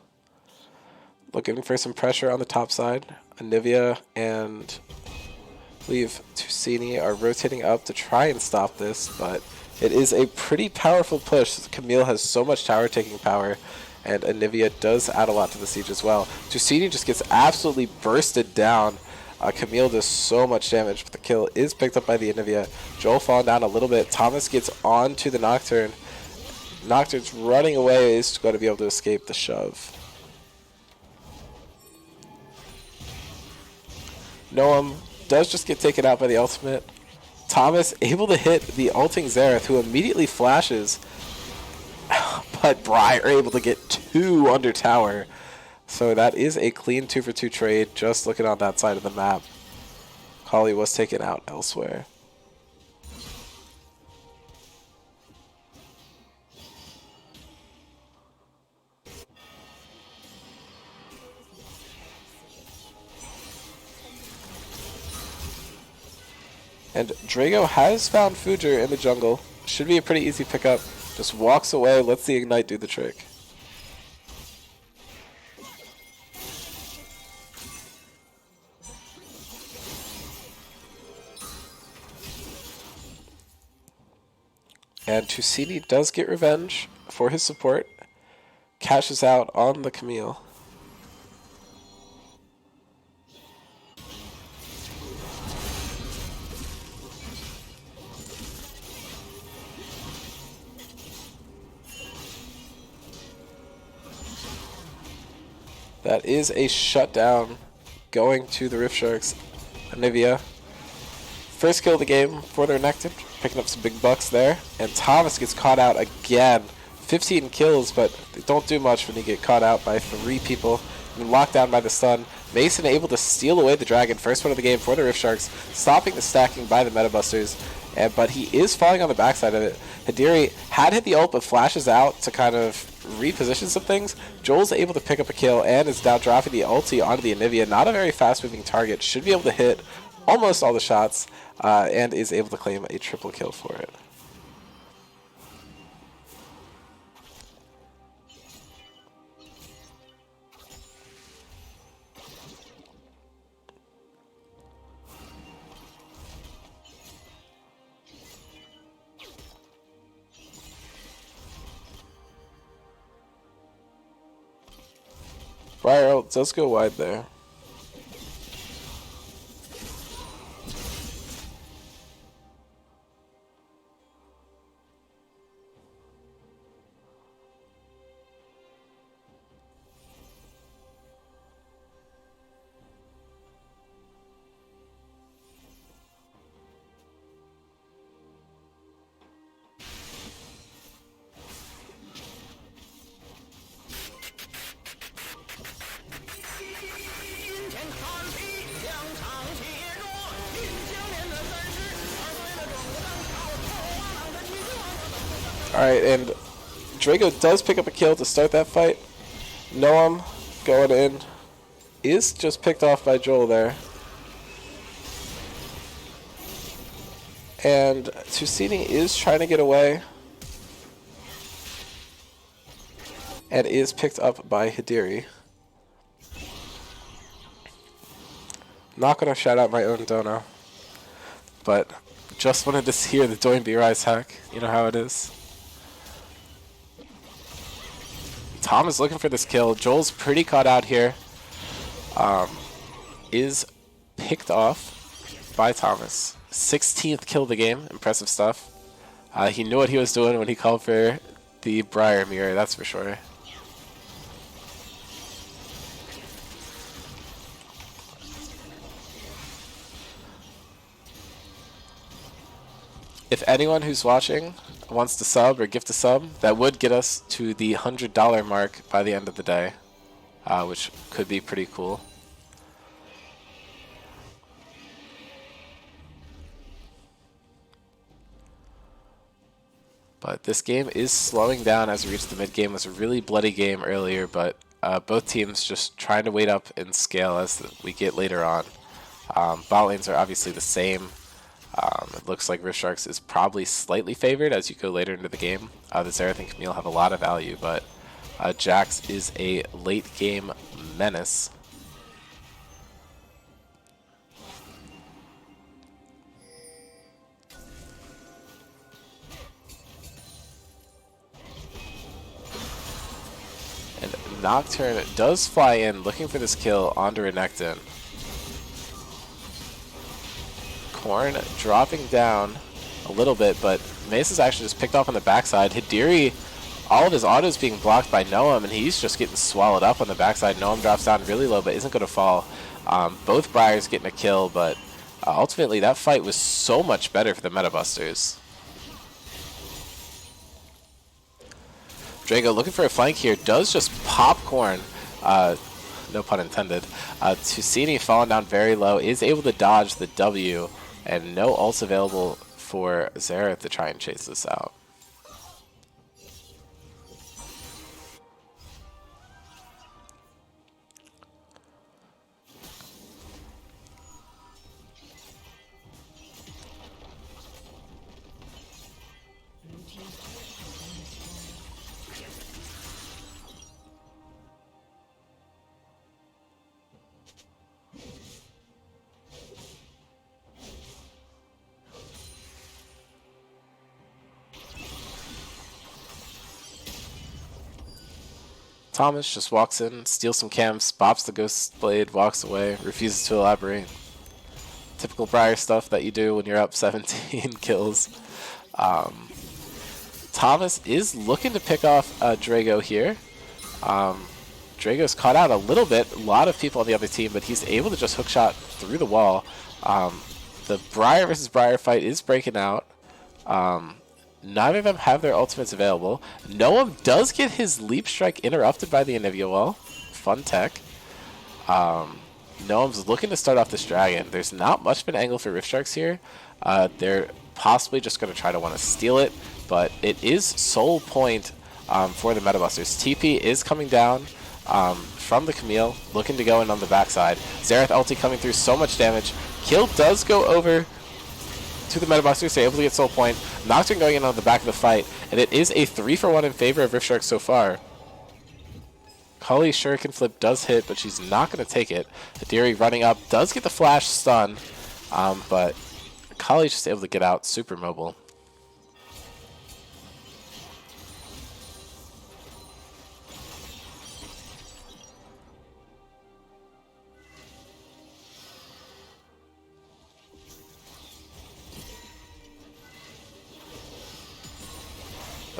Looking for some pressure on the top side. Anivia and I believe Tusini are rotating up to try and stop this, but it is a pretty powerful push. Camille has so much tower taking power, and Anivia does add a lot to the siege as well. Tusini just gets absolutely bursted down. Camille does so much damage, but the kill is picked up by the Anivia. Joel falling down a little bit. Thomas gets onto the Nocturne. Nocturne's running away, is going to be able to escape the shove. Noam does just get taken out by the ultimate. Thomas able to hit the ulting Xerath, who immediately flashes, but Briar able to get 2 under tower. So that is a clean 2-for-2 trade, just looking on that side of the map. Holly was taken out elsewhere. And Drago has found Fujer in the jungle. Should be a pretty easy pickup. Just walks away, lets the Ignite do the trick. And Tusini does get revenge for his support. Cashes out on the Camille. That is a shutdown going to the Rift Sharks. Anivia. First kill of the game for their Renekton, picking up some big bucks there. And Thomas gets caught out again. 15 kills, but they don't do much when you get caught out by 3 people. And locked down by the stun. Mason able to steal away the dragon. First one of the game for the Rift Sharks, stopping the stacking by the Metabusters. But he is falling on the backside of it. Hidiri had hit the ult, but flashes out to kind of reposition some things. Joel's able to pick up a kill and is now dropping the ulti onto the Anivia. Not a very fast-moving target. Should be able to hit almost all the shots, and is able to claim a triple kill for it. Briar ult does go wide there. Alright, and Drago does pick up a kill to start that fight. Noam going in is just picked off by Joel there. And Tusini is trying to get away. And is picked up by Hidiri. Not going to shout out my own dono. But just wanted to hear the Doinby Rise hack. You know how it is. Tom is looking for this kill. Joel's pretty caught out here. Is picked off by Thomas. 16th kill of the game. Impressive stuff. He knew what he was doing when he called for the Briar Mirror, that's for sure. If anyone who's watching wants to sub or gift a sub, that would get us to the $100 mark by the end of the day, which could be pretty cool. But this game is slowing down as we reach the mid game. It was a really bloody game earlier, but both teams just trying to wait up in scale as we get later on. Bot lanes are obviously the same. It looks like Rift Sharks is probably slightly favored as you go later into the game. The Xerath and Camille have a lot of value, but Jax is a late game menace. And Nocturne does fly in looking for this kill onto Renekton. Corn dropping down a little bit, but Mace is actually just picked off on the backside. Hidiri, all of his autos being blocked by Noam, and he's just getting swallowed up on the backside. Noam drops down really low, but isn't going to fall. Both Briars getting a kill, but ultimately that fight was so much better for the Metabusters. Drago looking for a flank here, does just pop Corn. No pun intended. Tusini falling down very low, is able to dodge the W. And no ults available for Xerath to try and chase this out. Thomas just walks in, steals some camps, bops the Ghost Blade, walks away, refuses to elaborate. Typical Briar stuff that you do when you're up 17 kills. Thomas is looking to pick off Drago here. Drago's caught out a little bit, a lot of people on the other team, but he's able to just hookshot through the wall. The Briar versus Briar fight is breaking out. Neither of them have their ultimates available. Noam does get his Leap Strike interrupted by the Anivia Wall. Fun tech. Noam's looking to start off this dragon. There's not much of an angle for Rift Sharks here. They're possibly just going to try to want to steal it, but it is sole point for the Metabusters. TP is coming down from the Camille, looking to go in on the backside. Xerath ulti coming through, so much damage. Kill does go over to the Metabusters, they're able to get soul point. Nocturne going in on the back of the fight, and it is a 3-for-1 in favor of Rift Sharks so far. Kali's Shuriken Flip does hit, but she's not going to take it. Hidiri running up, does get the flash stun, but Kali's just able to get out, super mobile.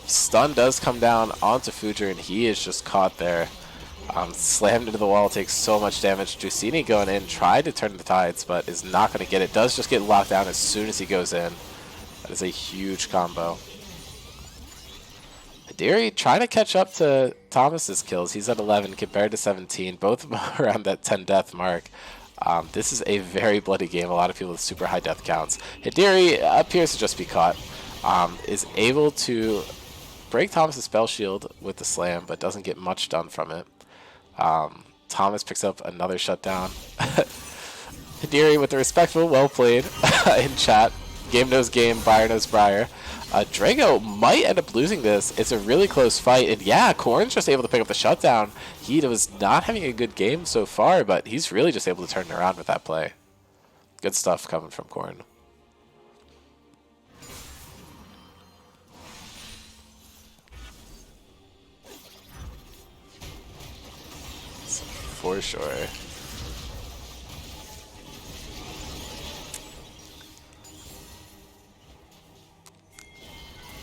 Stun does come down onto Fujer, and he is just caught there. Slammed into the wall, takes so much damage. Jusini going in, tried to turn the tides, but is not going to get it. Does just get locked down as soon as he goes in. That is a huge combo. Hidiri trying to catch up to Thomas's kills. He's at 11 compared to 17, both of them around that 10 death mark. This is a very bloody game. A lot of people with super high death counts. Hidiri appears to just be caught. Is able to break Thomas's spell shield with the slam, but doesn't get much done from it. Thomas picks up another shutdown. Hidiri with the respectful, well played in chat. Game knows game, Briar knows Briar. Drago might end up losing this. It's a really close fight. And yeah, Corrin's just able to pick up the shutdown. He was not having a good game so far, but he's really just able to turn it around with that play. Good stuff coming from Corrin. For sure.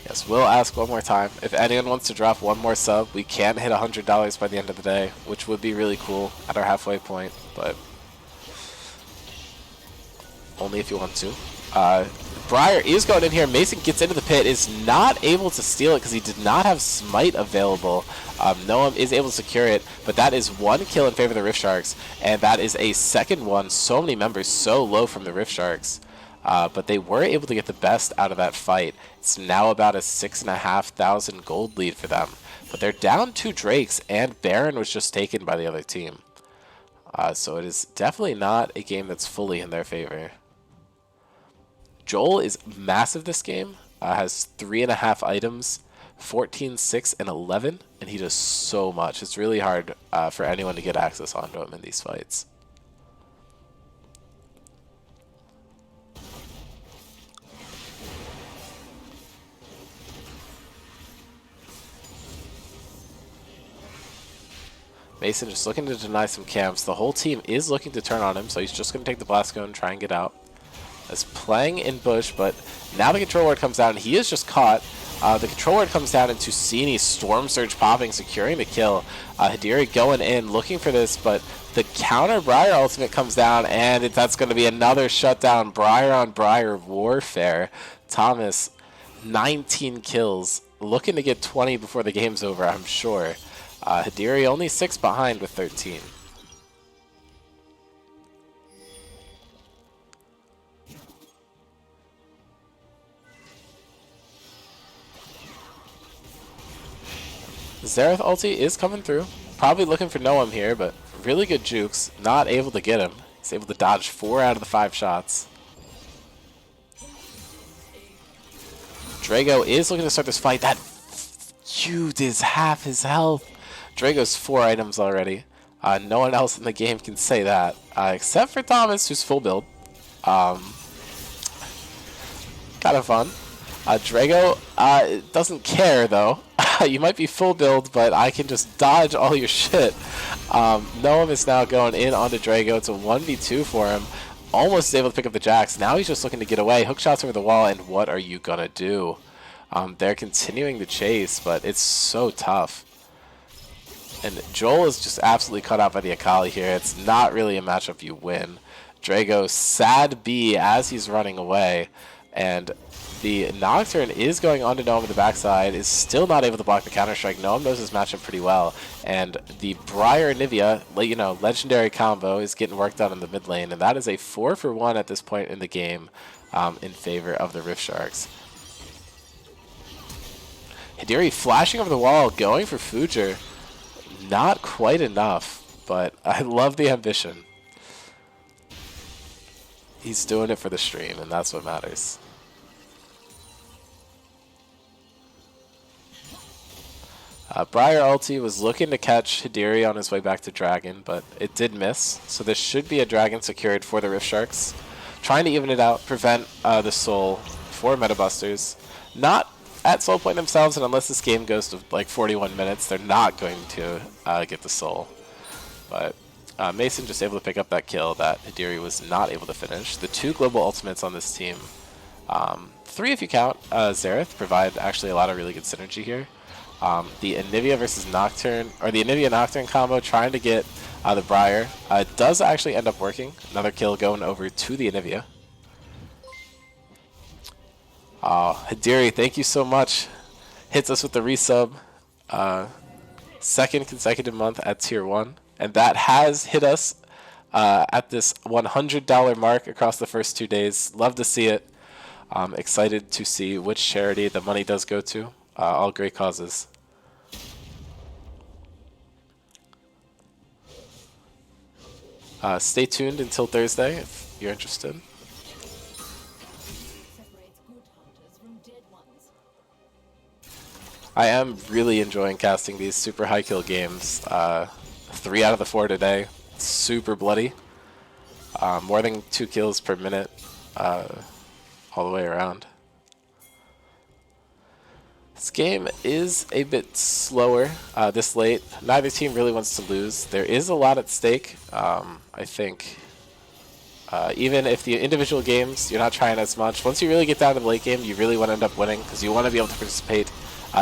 Yes, we'll ask one more time. If anyone wants to drop one more sub, we can hit $100 by the end of the day, which would be really cool at our halfway point, but only if you want to. Briar is going in here. Mason gets into the pit, is not able to steal it because he did not have Smite available. Noam is able to secure it, but that is one kill in favor of the Rift Sharks, and that is a second one. So many members so low from the Rift Sharks. But they were able to get the best out of that fight. It's now about a 6,500 gold lead for them. But they're down 2 Drakes, and Baron was just taken by the other team. So it is definitely not a game that's fully in their favor. Joel is massive this game. Has 3.5 items, 14, 6, and 11. And he does so much. It's really hard for anyone to get access onto him in these fights. Mason just looking to deny some camps. The whole team is looking to turn on him, so he's just going to take the blast cone and try and get out. Is playing in bush, but now the control ward comes down, and he is just caught. The control ward comes down into Tusini, Storm Surge popping, securing the kill. Hidiri going in, looking for this, but the counter Briar ultimate comes down, and that's going to be another shutdown. Briar on Briar warfare. Thomas, 19 kills, looking to get 20 before the game's over, I'm sure. Hidiri only 6 behind with 13. Xerath ulti is coming through. Probably looking for Noam here, but really good jukes. Not able to get him. He's able to dodge 4 out of the 5 shots. Drago is looking to start this fight. That used is half his health. Drago's 4 items already. No one else in the game can say that, except for Thomas, who's full build. Kind of fun. Drago doesn't care, though. You might be full build, but I can just dodge all your shit. Noam is now going in onto Drago. It's a 1v2 for him. Almost able to pick up the Jax. Now he's just looking to get away. Hook shots over the wall, and what are you going to do? They're continuing the chase, but it's so tough. And Joel is just absolutely cut out by the Akali here. It's not really a matchup you win. Drago sad B as he's running away. And the Nocturne is going on to Noam in the backside, is still not able to block the Counter-Strike. Noam knows his matchup pretty well. And the Briar Nivea, you know, legendary combo is getting work done in the mid lane. And that is a 4-for-1 at this point in the game in favor of the Rift Sharks. Hidiri flashing over the wall, going for Fujer. Not quite enough, but I love the ambition. He's doing it for the stream, and that's what matters. Briar ulti was looking to catch Hidiri on his way back to Dragon, but it did miss. So there should be a Dragon secured for the Rift Sharks. Trying to even it out, prevent the Soul for Metabusters. Not at Soul Point themselves, and unless this game goes to like 41 minutes, they're not going to get the Soul. But Mason just able to pick up that kill that Hidiri was not able to finish. The 2 global ultimates on this team, 3 if you count Xerath, provide actually a lot of really good synergy here. The Anivia versus Nocturne, or the Anivia Nocturne combo, trying to get the Briar, does actually end up working. Another kill going over to the Anivia. Hidiri, thank you so much. Hits us with the resub. 2nd consecutive month at tier 1. And that has hit us at this $100 mark across the first 2 days. Love to see it. Excited to see which charity the money does go to. All great causes. Stay tuned until Thursday if you're interested. I am really enjoying casting these super high kill games. 3 out of the 4 today. Super bloody. More than 2 kills per minute all the way around. This game is a bit slower this late. Neither team really wants to lose. There is a lot at stake. I think even if the individual games, you're not trying as much. Once you really get down to the late game, you really want to end up winning because you want to be able to participate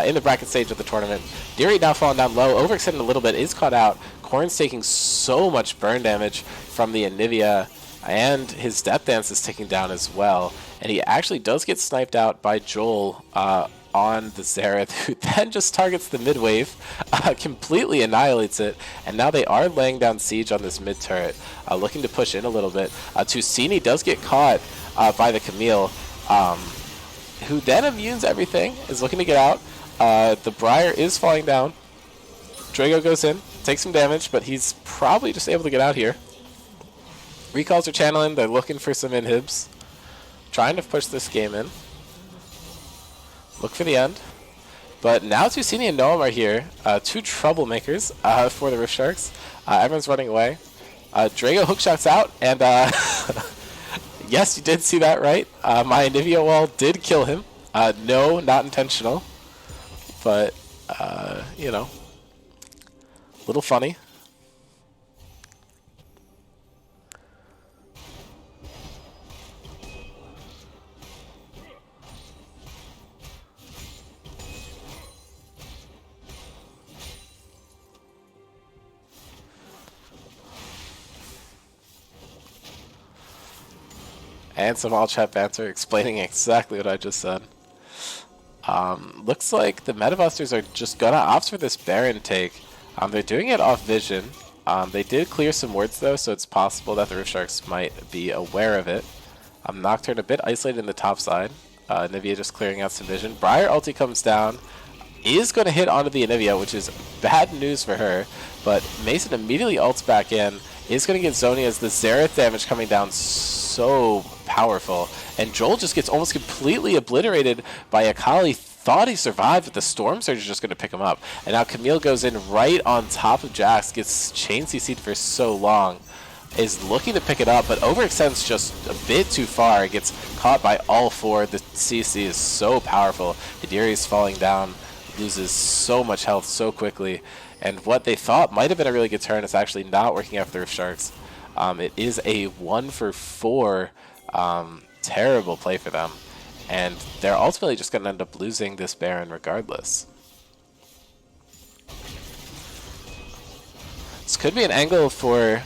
in the bracket stage of the tournament. Deary now falling down low, overextending a little bit, is caught out. Corn's taking so much burn damage from the Anivia, and his Death Dance is taking down as well. And he actually does get sniped out by Joel on the Xerath, who then just targets the mid wave, completely annihilates it, and now they are laying down siege on this mid turret, looking to push in a little bit. Tusini does get caught by the Camille, who then immunes everything, is looking to get out. The Briar is falling down. Drago goes in, takes some damage, but he's probably just able to get out here. Recalls are channeling, they're looking for some inhibs, trying to push this game in. Look for the end. But now Tusini and Noam are here. 2 troublemakers for the Rift Sharks. Everyone's running away. Drago hookshots out, and yes, you did see that right. My Anivia wall did kill him. No, not intentional. But, you know, a little funny. And some all chat banter explaining exactly what I just said. Looks like the Metabusters are just gonna opt for this Baron take. They're doing it off vision. They did clear some wards though, so it's possible that the Rift Sharks might be aware of it. Nocturne a bit isolated in the top side. Anivia just clearing out some vision. Briar ulti comes down. Is going to hit onto the Anivia, which is bad news for her. But Mason immediately ults back in. Is going to get Zoni as the Xerath damage coming down so powerful. And Joel just gets almost completely obliterated by Akali. Thought he survived, but the Storm Surge is just going to pick him up. And now Camille goes in right on top of Jax, gets chain CC'd for so long. Is looking to pick it up, but overextends just a bit too far. Gets caught by all 4. The CC is so powerful. Hidiri is falling down, loses so much health so quickly. And what they thought might have been a really good turn is actually not working out for the Rift Sharks. It is a 1-for-4 terrible play for them. And they're ultimately just going to end up losing this Baron regardless. This could be an angle for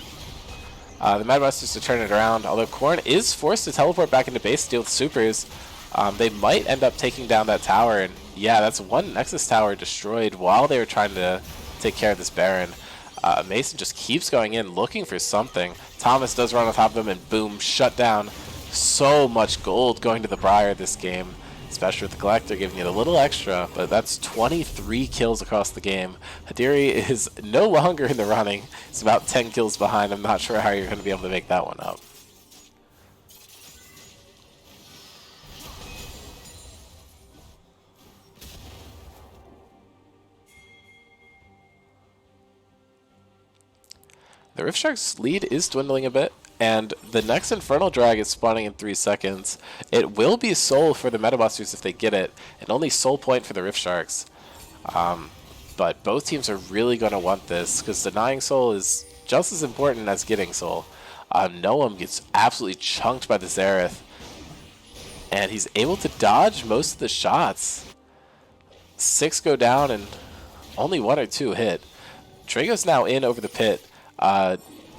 the Mad Busters to turn it around, although Korn is forced to teleport back into base to deal with supers. They might end up taking down that tower, and yeah, that's 1 Nexus tower destroyed while they were trying to take care of this Baron. Mason just keeps going in, looking for something. Thomas does run on top of him, and boom, shut down. So much gold going to the Briar this game, especially with the Collector giving you a little extra, but that's 23 kills across the game. Hidiri is no longer in the running. It's about 10 kills behind. I'm not sure how you're going to be able to make that one up. The Rift Sharks' lead is dwindling a bit, and the next Infernal Drag is spawning in 3 seconds. It will be Soul for the Metabusters if they get it, and only Soul Point for the Rift Sharks. But both teams are really going to want this, because denying Soul is just as important as getting Soul. Noam gets absolutely chunked by the Xerath, and he's able to dodge most of the shots. 6 go down, and only 1 or 2 hit. Drago's now in over the pit.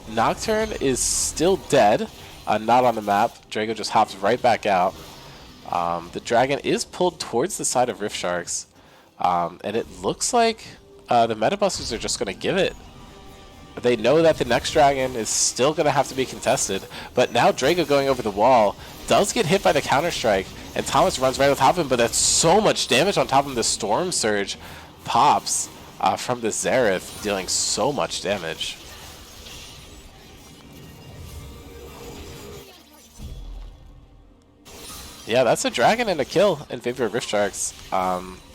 Nocturne is still dead, not on the map. Drago just hops right back out. The dragon is pulled towards the side of Rift Sharks, and it looks like the Metabusters are just going to give it. They know that the next dragon is still going to have to be contested, but now Drago going over the wall does get hit by the Counter-Strike, And Thomas runs right on top of him, but that's so much damage on top of him. The Storm Surge pops from the Xerath, dealing so much damage. Yeah, that's a dragon and a kill in favor of Rift Sharks.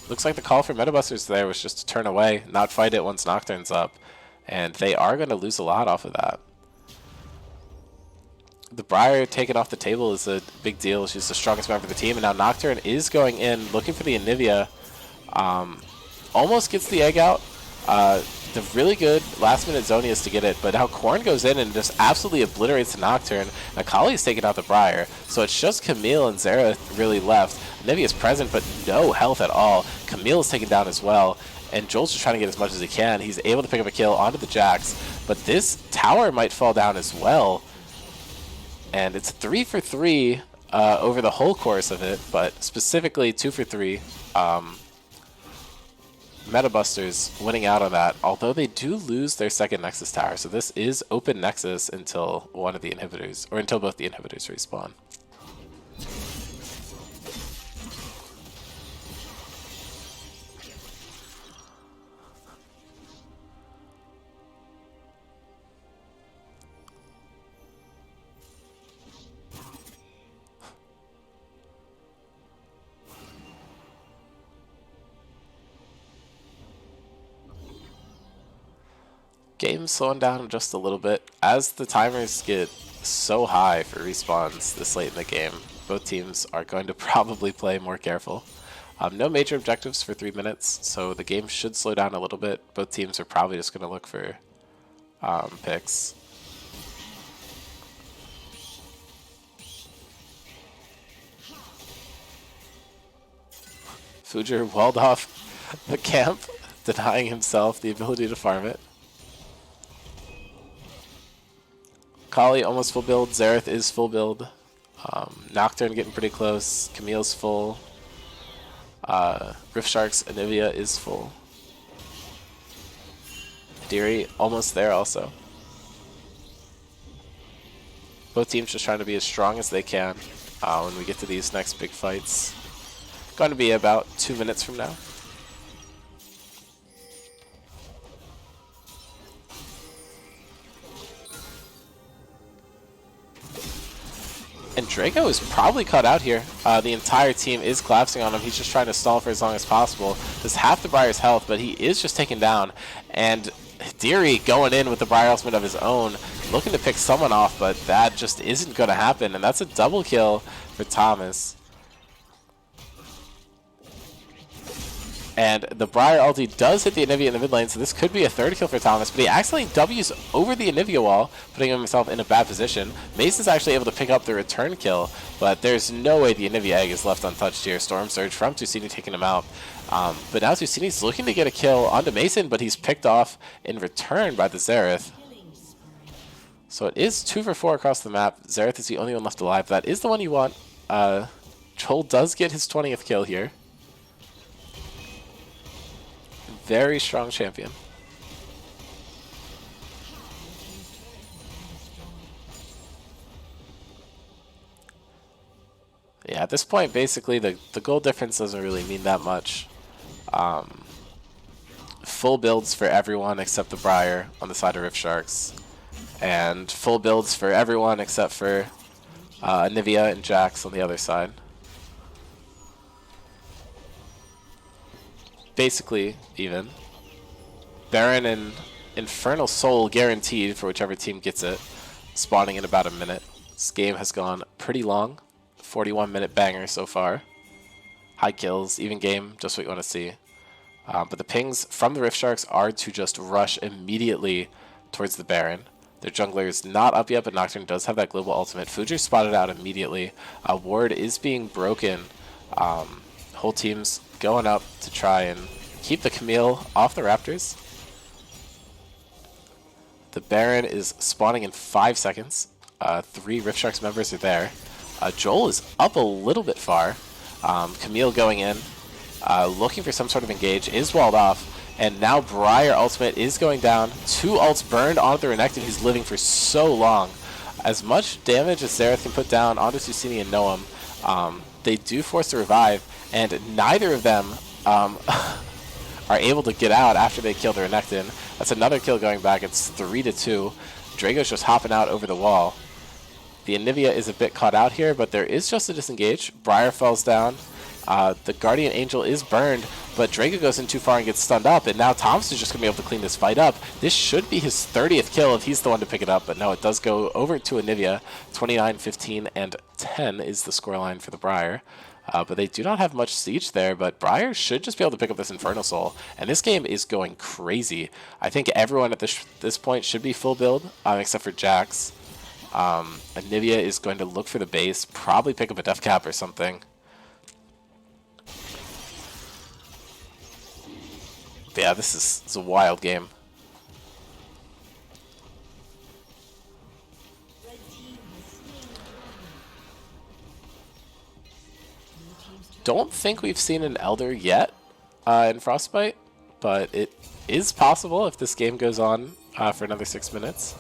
Looks like the call for Metabusters there was just to turn away, not fight it once Nocturne's up. And they are going to lose a lot off of that. The Briar taken off the table is a big deal. She's the strongest member of the team. And now Nocturne is going in, looking for the Anivia. Almost gets the egg out. The really good last-minute Zonius to get it, but now Korn goes in and just absolutely obliterates the Nocturne. Akali's taking out the Briar, so it's just Camille and Xerath really left. Anivia is present, but no health at all. Camille is taken down as well, and Joel's just trying to get as much as he can. He's able to pick up a kill onto the Jax, but this tower might fall down as well. And it's 3 for 3 over the whole course of it, but specifically 2 for 3. Metabusters winning out on that, although they do lose their second Nexus tower. So this is open Nexus until one of the inhibitors, or until both the inhibitors respawn. Game's slowing down just a little bit. As the timers get so high for respawns this late in the game, both teams are going to probably play more careful. No major objectives for 3 minutes, so the game should slow down a little bit. Both teams are probably just going to look for picks. Fujer walled off the camp, denying himself the ability to farm it. Kali almost full build, Xerath is full build. Nocturne getting pretty close, Camille's full. Rift Sharks, Anivia is full. Deary almost there also. Both teams just trying to be as strong as they can when we get to these next big fights. Going to be about 2 minutes from now. And Draco is probably caught out here. The entire team is collapsing on him. He's just trying to stall for as long as possible. Does half the Briar's health, but he is just taken down. And Deary going in with the Briar ultimate of his own, looking to pick someone off, but that just isn't going to happen. And that's a double kill for Thomas. And the Briar ulti does hit the Anivia in the mid lane, so this could be a third kill for Thomas, but he accidentally W's over the Anivia wall, putting himself in a bad position. Mason's actually able to pick up the return kill, but there's no way the Anivia egg is left untouched here. Storm Surge from Tusini taking him out. But now Tusini's looking to get a kill onto Mason, but he's picked off in return by the Xerath. So it is 2 for 4 across the map. Xerath is the only one left alive. That is the one you want. Joel does get his 20th kill here. Very strong champion. Yeah, at this point, basically, the goal difference doesn't really mean that much. Full builds for everyone except the Briar on the side of Rift Sharks. And full builds for everyone except for Anivia and Jax on the other side. Basically even. Baron and Infernal Soul guaranteed for whichever team gets it, spawning in about a minute. This game has gone pretty long, 41-minute banger so far. High kills, even game, just what you want to see. But the pings from the Rift Sharks are to just rush immediately towards the Baron. Their jungler is not up yet, but Nocturne does have that global ultimate. Fujer spotted out immediately. Ward is being broken. Whole team's going up to try and keep the Camille off the Raptors. The Baron is spawning in 5 seconds. 3 Rift Sharks members are there. Joel is up a little bit far. Camille going in, looking for some sort of engage, is walled off. And now Briar ultimate is going down. 2 ults burned onto the Renekton, who's living for so long. As much damage as Xerath can put down onto Susini and Noam, they do force a revive, and neither of them are able to get out after they kill the Renekton. That's another kill going back. It's 3-2. Drago's just hopping out over the wall. The Anivia is a bit caught out here, but there is just a disengage. Briar falls down. The Guardian Angel is burned, but Drago goes in too far and gets stunned up, and now Thomas is just going to be able to clean this fight up. This should be his 30th kill if he's the one to pick it up, but no, it does go over to Anivia. 29, 15, and 10 is the scoreline for the Briar. But they do not have much siege there, but Briar should just be able to pick up this Infernal Soul, and this game is going crazy. I think everyone at this point should be full build, except for Jax. Anivia is going to look for the base, probably pick up a Death Cap or something. But yeah, this is a wild game. Don't think we've seen an Elder yet in Frostbite, but it is possible if this game goes on for another 6 minutes.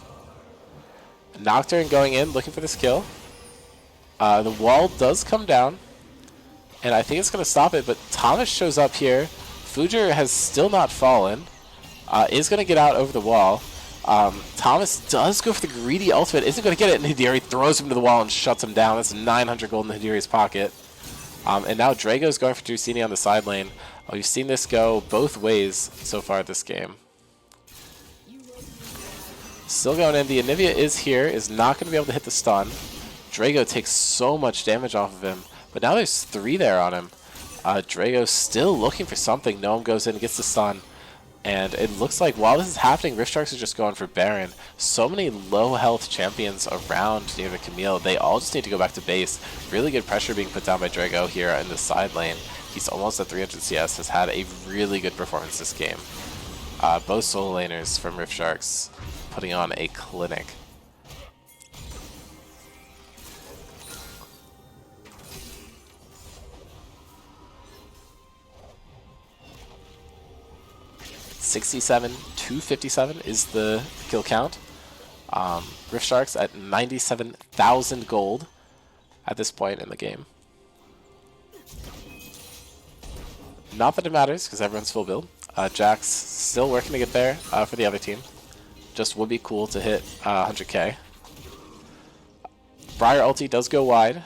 Nocturne going in, looking for this kill. The wall does come down, and I think it's going to stop it, but Thomas shows up here. Fujer has still not fallen, is going to get out over the wall. Thomas does go for the greedy ultimate, isn't going to get it, and Hidiri throws him to the wall and shuts him down. That's 900 gold in Hidiri's pocket. And now Drago's going for Dracini on the side lane. We've seen this go both ways so far this game. Still going in. The Anivia is here, is not going to be able to hit the stun. Drago takes so much damage off of him, but now there's 3 there on him. Drago still looking for something. Gnome goes in and gets the stun. And it looks like while this is happening, Rift Sharks are just going for Baron. So many low health champions around near the Camille. They all just need to go back to base. Really good pressure being put down by Drago here in the side lane. He's almost at 300 CS, has had a really good performance this game. Both solo laners from Rift Sharks putting on a clinic. $67,257 is the kill count. Rift Sharks at 97,000 gold at this point in the game. Not that it matters, because everyone's full build. Jax still working to get there for the other team. Just would be cool to hit 100k. Briar ulti does go wide.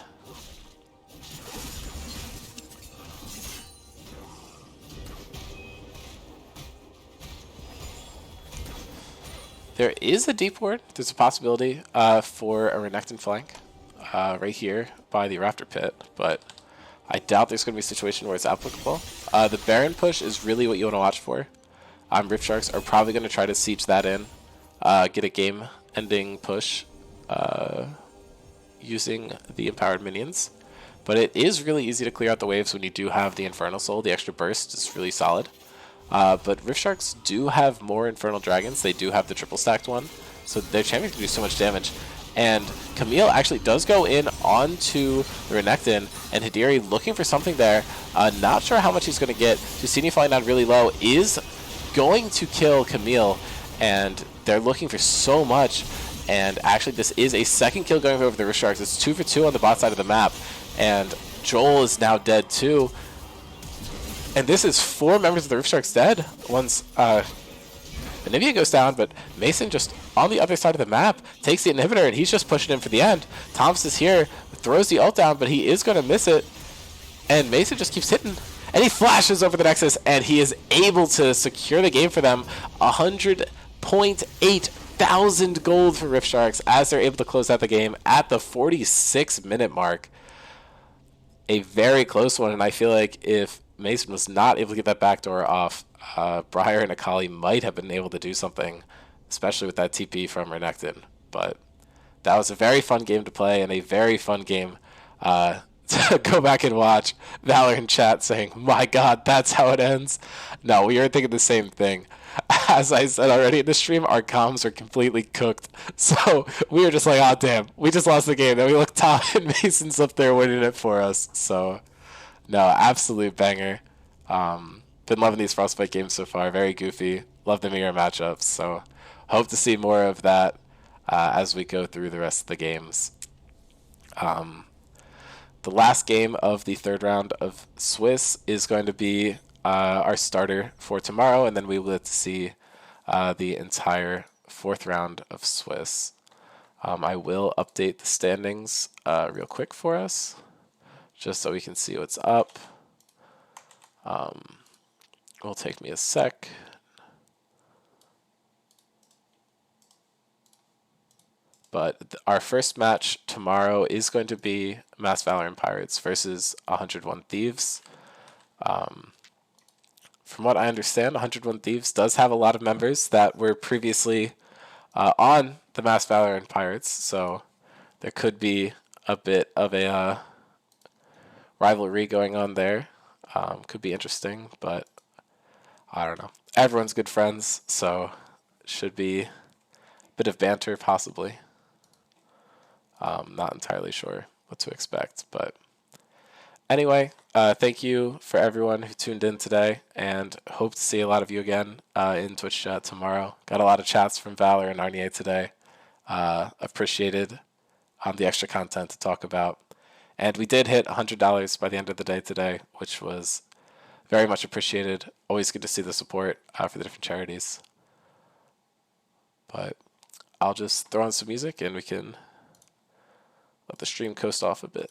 There is a deep ward. There's a possibility for a Renekton flank right here by the Raptor Pit, but I doubt there's going to be a situation where it's applicable. The Baron push is really what you want to watch for. Rift Sharks are probably going to try to siege that in, get a game-ending push using the empowered minions. But it is really easy to clear out the waves when you do have the Infernal Soul. The extra burst is really solid. But Rift Sharks do have more Infernal Dragons. They do have the triple stacked one, so their champion can do so much damage. And Camille actually does go in onto the Renekton, and Hidiri looking for something there. Not sure how much he's going to get. Tusini falling down really low is going to kill Camille, and they're looking for so much. And actually, this is a second kill going over the Rift Sharks. It's 2 for 2 on the bot side of the map, and Joel is now dead too. And this is 4 members of the Rift Sharks dead once Anivia goes down, but Mason just on the other side of the map takes the inhibitor, and he's just pushing in for the end. Thomas is here, throws the ult down, but he is going to miss it. And Mason just keeps hitting, and he flashes over the Nexus, and he is able to secure the game for them. 100.8 thousand gold for Rift Sharks as they're able to close out the game at the 46-minute mark. A very close one, and I feel like if Mason was not able to get that backdoor off, Briar and Akali might have been able to do something, especially with that TP from Renekton. But that was a very fun game to play, and a very fun game to go back and watch. Valor in chat saying, "My God, that's how it ends." No, we were thinking the same thing. As I said already in the stream, our comms are completely cooked. So we were just like, oh, damn, we just lost the game. Then we looked top, and Mason's up there winning it for us. So, no, absolute banger. Been loving these Frostbite games so far. Very goofy. Love the mirror matchups. So, hope to see more of that as we go through the rest of the games. the last game of the third round of Swiss is going to be our starter for tomorrow, and then we will get to see the entire fourth round of Swiss. I will update the standings real quick for us, just so we can see what's up. Will take me a sec. But our first match tomorrow is going to be Mass Valorant Pirates versus 101 Thieves. From what I understand, 101 Thieves does have a lot of members that were previously on the Mass Valorant Pirates, so there could be a bit of a rivalry going on there. Could be interesting, but I don't know. Everyone's good friends, so should be a bit of banter possibly. Not entirely sure what to expect, but anyway, thank you for everyone who tuned in today, and hope to see a lot of you again in Twitch chat tomorrow. Got a lot of chats from Valor and Arnier today. Appreciated the extra content to talk about. And we did hit $100 by the end of the day today, which was very much appreciated. Always good to see the support for the different charities. But I'll just throw on some music and we can let the stream coast off a bit.